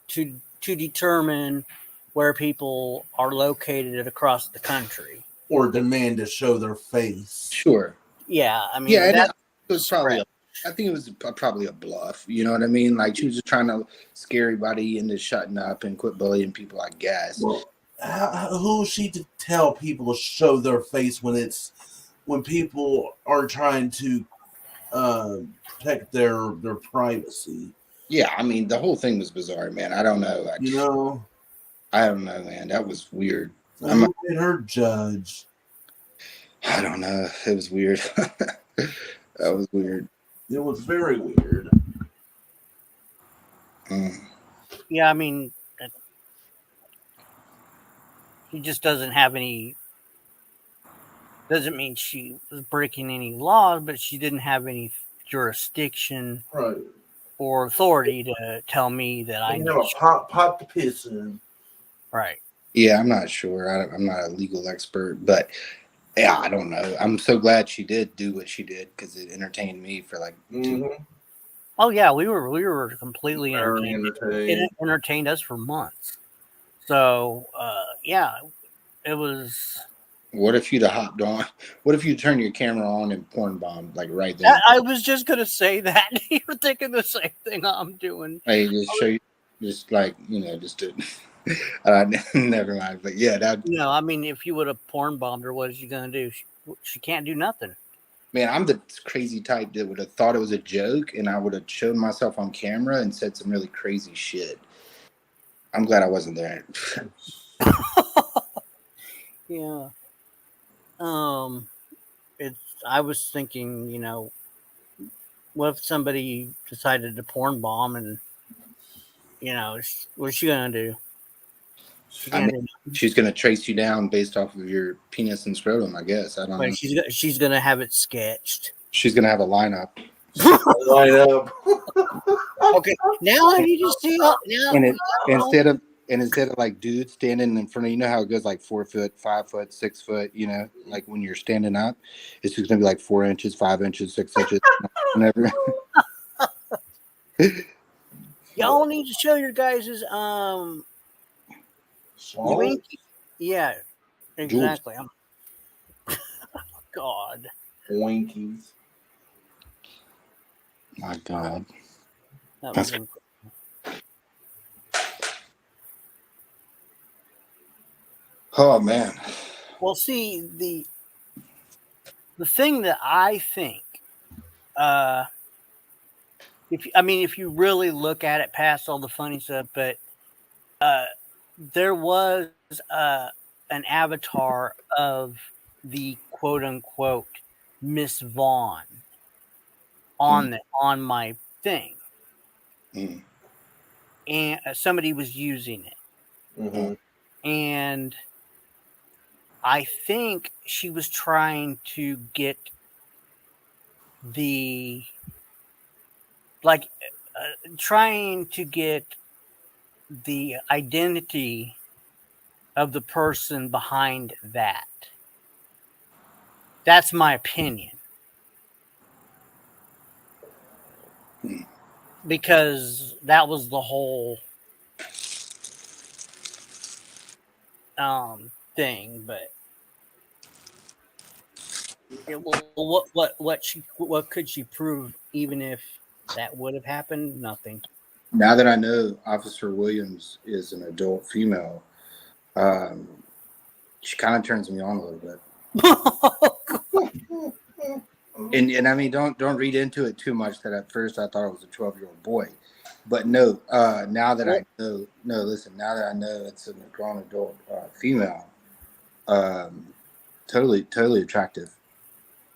to determine where people are located across the country. Or demand to show their face. Sure. Yeah, I mean, Yeah, and that's it was probably I think it was probably a bluff. You know what I mean? Like she was just trying to scare everybody into shutting up and quit bullying people, I guess. Well, who is she to tell people to show their face when people are trying to protect their privacy? Yeah, I mean the whole thing was bizarre, man. I don't know. You know, I don't know, man. That was weird. who did her judge? I don't know. It was weird. That was weird. It was very weird. Mm. yeah. I mean, he just doesn't have any. Doesn't mean she was breaking any laws, but she didn't have any jurisdiction Right. or authority to tell me that I You know. know, pot to piss in. Right. Yeah, I'm not sure. I'm not a legal expert, but yeah, I don't know. I'm so glad she did do what she did because it entertained me for like 2 Mm-hmm. Oh yeah, we were completely Very entertained. entertaining. It entertained us for months. So yeah, it was. What if you'd have hopped on? What if you turned your camera on and porn bombed like right there? I was just gonna say that. You're thinking the same thing I'm doing. Hey, just show you, just like just to. Never mind. But yeah, that No, I mean, if you would have porn bombed her, what is she gonna do? She can't do nothing. man, I'm the crazy type that would have thought it was a joke, and I would have shown myself on camera and said some really crazy shit. I'm glad I wasn't there. Yeah. It's. I was thinking, what if somebody decided to porn bomb and, what's she gonna do? She I can't mean, do she's gonna trace you down based off of your penis and scrotum, I guess. I don't know. She's gonna have it sketched. She's gonna have a lineup, Line up. Okay, now I need to see. Now, and instead of like dudes standing in front of you know how it goes like 4 foot, 5 foot, 6 foot. Like when you're standing up, it's just gonna be like 4 inches, 5 inches, 6 inches, whenever. y'all need to show your guys' Swallow? link. Yeah, Exactly. I'm, God. Oinkies. My God. That That's was oh man. well. See the thing that I think, uh, if you really look at it past all the funny stuff, but uh, there was uh, an avatar of the quote unquote Miss Vaughn on my thing, Mm. and somebody was using it, Mm-hmm. and I think she was trying to get the like trying to get the identity of the person behind that. That's my opinion. Hmm. Because that was the whole thing, but what could she prove even if that would have happened? Nothing. Now that I know Officer Williams is an adult female, um, she kind of turns me on a little bit. And I mean, don't read into it too much. That at first I thought it was a 12-year-old boy, but no. Now that I know, no, listen. Now that I know it's a grown adult female, totally attractive.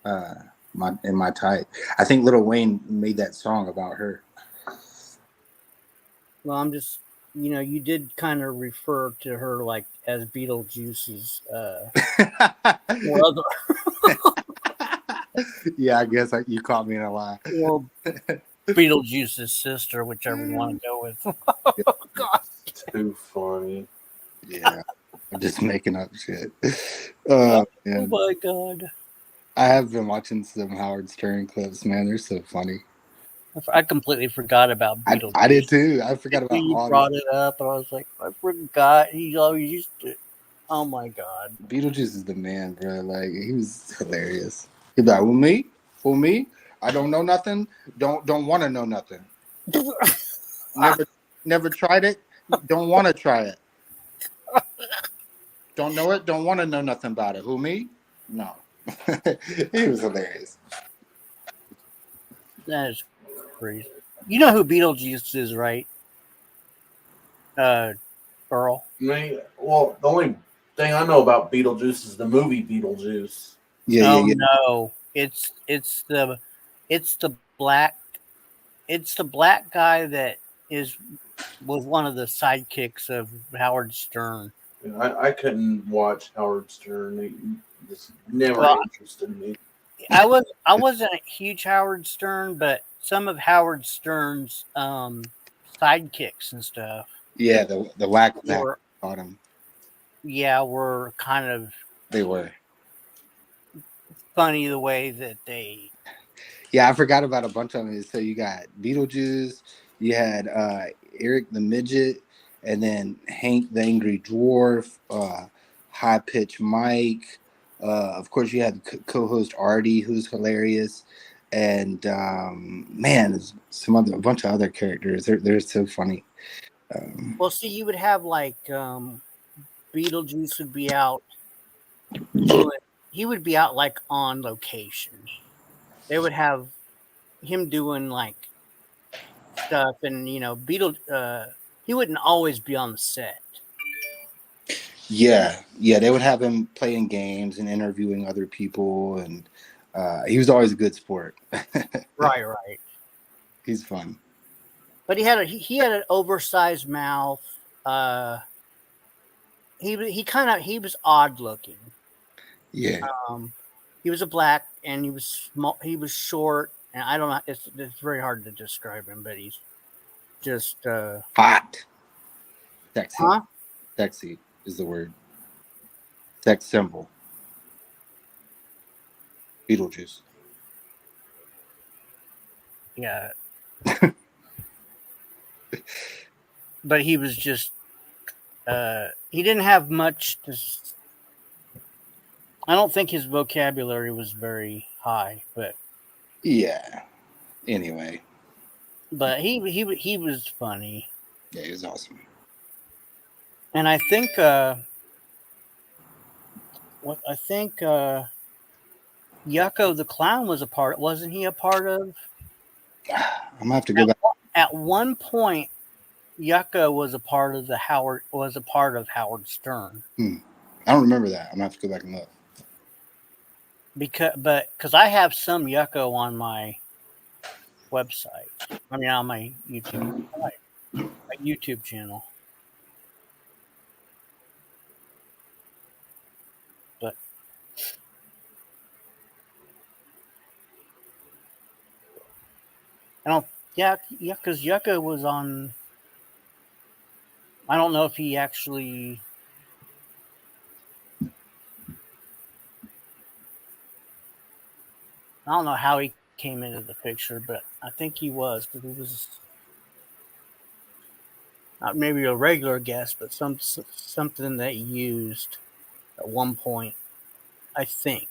My type. I think Lil Wayne made that song about her. Well, I'm just, you did kind of refer to her like as Beetlejuice's or other Yeah, I guess you caught me in a lie. or Beetlejuice's sister, whichever you want to go with. Oh God! Too funny. Yeah, I'm just making up shit. Oh Man. my God! I have been watching some Howard Stern clips, man. They're so funny. I completely forgot about Beetlejuice. I did too. I forgot about You all brought it up, and I was like, I forgot. He always used to. Oh my God! Beetlejuice is the man, bro. Like he was hilarious. He'd be like, "Who me? Who me? I don't know nothing. Don't want to know nothing. Never tried it. Don't want to try it. Don't know it. Don't want to know nothing about it. Who me? No." He was hilarious. That is crazy. You know who Beetlejuice is, right? Earl. Well, the only thing I know about Beetlejuice is the movie Beetlejuice. Yeah. No, it's the black guy that was one of the sidekicks of Howard Stern. I couldn't watch Howard Stern. He just never Well, interested me. I wasn't a huge Howard Stern, but some of Howard Stern's sidekicks and stuff Yeah, the whack pack were bottom. were kind of They were. funny the way that they. Yeah, I forgot about a bunch of them. So you got Beetlejuice, you had Eric the Midget, and then Hank the Angry Dwarf, High Pitch Mike. Of course, you had co-host Artie, who's hilarious, and man, there's a bunch of other characters. They're so funny. Well, see, you would have like Beetlejuice would be out doing. He would be out like on location. They would have him doing like stuff, and he wouldn't always be on the set. Yeah, they would have him playing games and interviewing other people, and he was always a good sport. Right. He's fun. But he had an oversized mouth. He was odd looking. Yeah. He was a black, and he was small. He was short, and I don't know. It's very hard to describe him, but he's just Hot. Sexy. huh? Sexy is the word. Sex symbol. Beetlejuice. Yeah. But he was just he didn't have much to I don't think his vocabulary was very high, but Yeah. Anyway, he was funny, yeah, it was awesome. and I think Yucko the Clown was a part. Wasn't he a part of? I'm gonna have to go back. At one point, Yucko was a part of Howard Stern. I don't remember that. I'm gonna have to go back and look. Because I have some Yucko on my website. I mean, on my YouTube channel. But I don't. Yeah, because Yucko was on. I don't know if he actually. I don't know how he came into the picture, but I think he was, because he was not maybe a regular guest, but something that he used at one point, I think.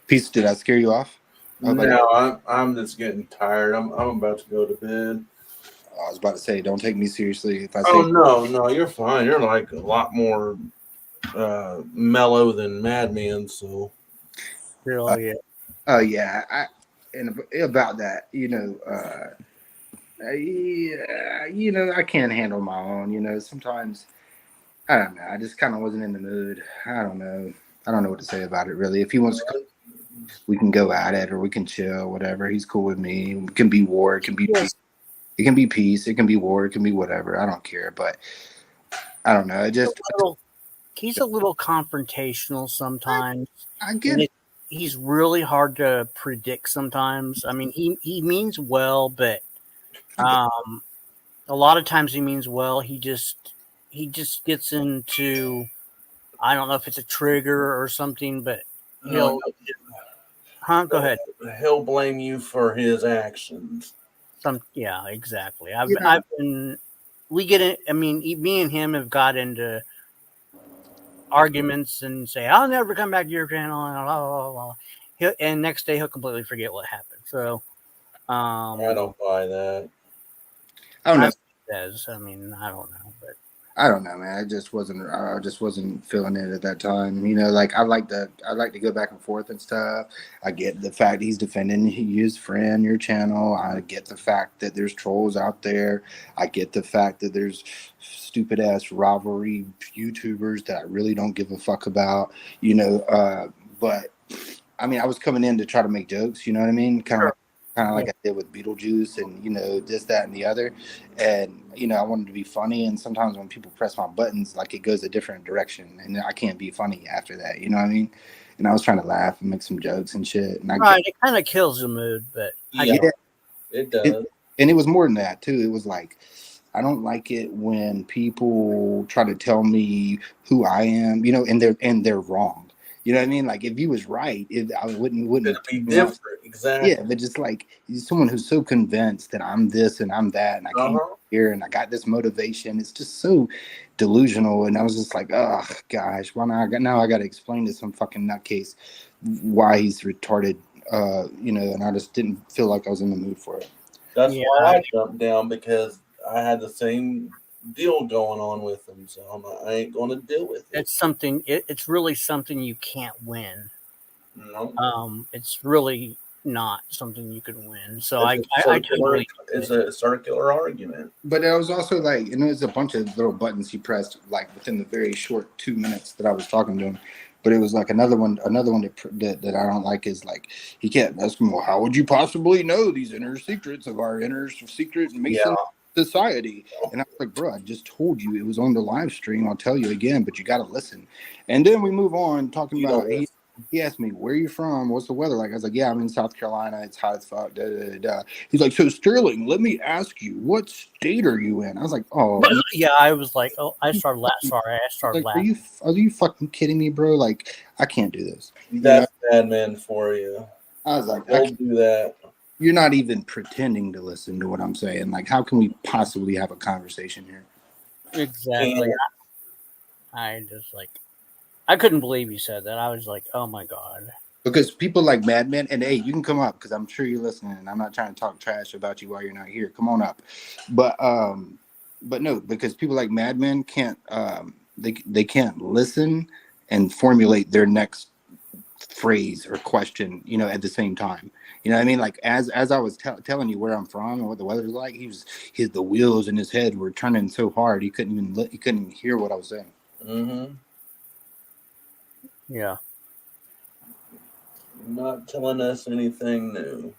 Peace, did I scare you off? Oh, but- No, I'm just getting tired. I'm about to go to bed. I was about to say, don't take me seriously if I say. Oh no, you're fine. You're like a lot more mellow than Madman. So Really, Oh yeah, and about that, I can't handle my own. Sometimes I don't know. I just kind of wasn't in the mood. I don't know. I don't know what to say about it really. If he wants to come, we can go at it or we can chill, whatever. He's cool with me. It can be war. It can be peace. It can be peace. It can be war. It can be whatever. I don't care. But I don't know. he's a little confrontational sometimes. I get it. He's really hard to predict sometimes. I mean, he means well, but a lot of times he means well. He just gets into, I don't know if it's a trigger or something, but go ahead. He'll blame you for his actions. Yeah, exactly. I've been. We get it. I mean, me and him have got into arguments and say, "I'll never come back to your channel," and blah, blah, blah, blah. And next day he'll completely forget what happened. So, I don't buy that. I don't know. I mean, I don't know, but I don't know, man. I just wasn't feeling it at that time. Like I like to go back and forth and stuff. I get the fact he's defending his friend, your channel. I get the fact that there's trolls out there. I get the fact that there's stupid ass rivalry YouTubers that I really don't give a fuck about. But I mean, I was coming in to try to make jokes. You know what I mean? Kind of like I did with Beetlejuice and this, that, and the other. And I wanted to be funny, and sometimes when people press my buttons, like it goes a different direction, and I can't be funny after that. You know what I mean? And I was trying to laugh and make some jokes and shit. And it kind of kills the mood, but it does. And it was more than that too. It was like, I don't like it when people try to tell me who I am, and they're wrong. You know what I mean? Like if you was right, I wouldn't It'd be different. Exactly. Yeah, but just like someone who's so convinced that I'm this and I'm that, and I came here and I got this motivation. It's just so delusional. And I was just like, oh gosh, why not? Now I got to explain to some fucking nutcase why he's retarded. And I just didn't feel like I was in the mood for it. That's why I jumped down, because I had the same deal going on with him, so I ain't going to deal with it. It's something. It's really something you can't win. No. It's really not something you can win. So it's a circular argument. But it was also like, there's a bunch of little buttons he pressed like within the very short 2 minutes that I was talking to him. But it was like another one that I don't like is like, he kept asking, well, how would you possibly know these inner secrets of our inner secret Mason society? And I was like, bro, I just told you it was on the live stream. I'll tell you again, but you got to listen. And then we move on talking about He asked me, "Where you from? What's the weather like?" I was like, "Yeah, I'm in South Carolina. It's hot as fuck." Da, da, da, da. He's like, "So Sterling, let me ask you, what state are you in?" I was like, "Oh, man." Yeah, I was like, oh, I started laughing. Sorry, I started Like, laughing. are you fucking kidding me, bro? Like, I can't do this. That's bad man for you. I was like, Don't do that. you're not even pretending to listen to what I'm saying. Like, how can we possibly have a conversation here? Exactly. I just like, I couldn't believe you said that. I was like, oh my god. Because people like Madman, and hey, you can come up because I'm sure you're listening, and I'm not trying to talk trash about you while you're not here. Come on up, but no, because people like Madman can't they can't listen and formulate their next phrase or question, you know, at the same time. You know what I mean? Like as I was telling you where I'm from and what the weather's like, the wheels in his head were turning so hard he couldn't even hear what I was saying. Mm-hmm. Yeah. Not telling us anything new.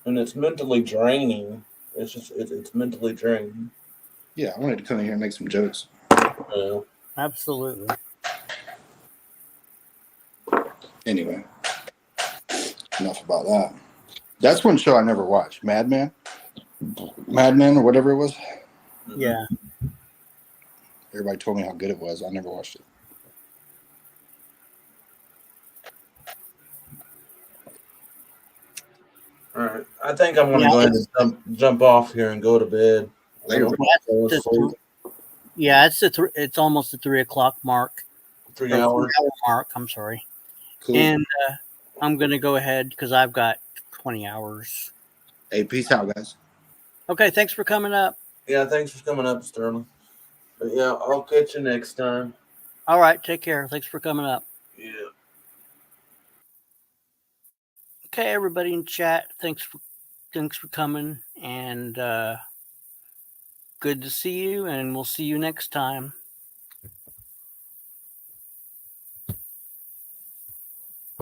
And it's mentally draining. It's mentally draining. Yeah, I wanted to come in here and make some jokes. Yeah. Absolutely. Anyway, enough about that. That's one show I never watched. Madman or whatever it was. Yeah. Everybody told me how good it was. I never watched it. All right. I think I'm gonna Yeah, go ahead and jump off here and go to bed. Later. Yeah, it's almost the 3 o'clock mark. 3 Or hours. 3 hour mark. I'm sorry. Cool. And I'm gonna go ahead because I've got 20 hours. Hey, peace out, guys. Okay, thanks for coming up. Yeah, thanks for coming up, Sterling. But yeah, I'll catch you next time. All right, take care. Thanks for coming up. Yeah. Okay, everybody in chat, thanks for coming, and good to see you, and we'll see you next time.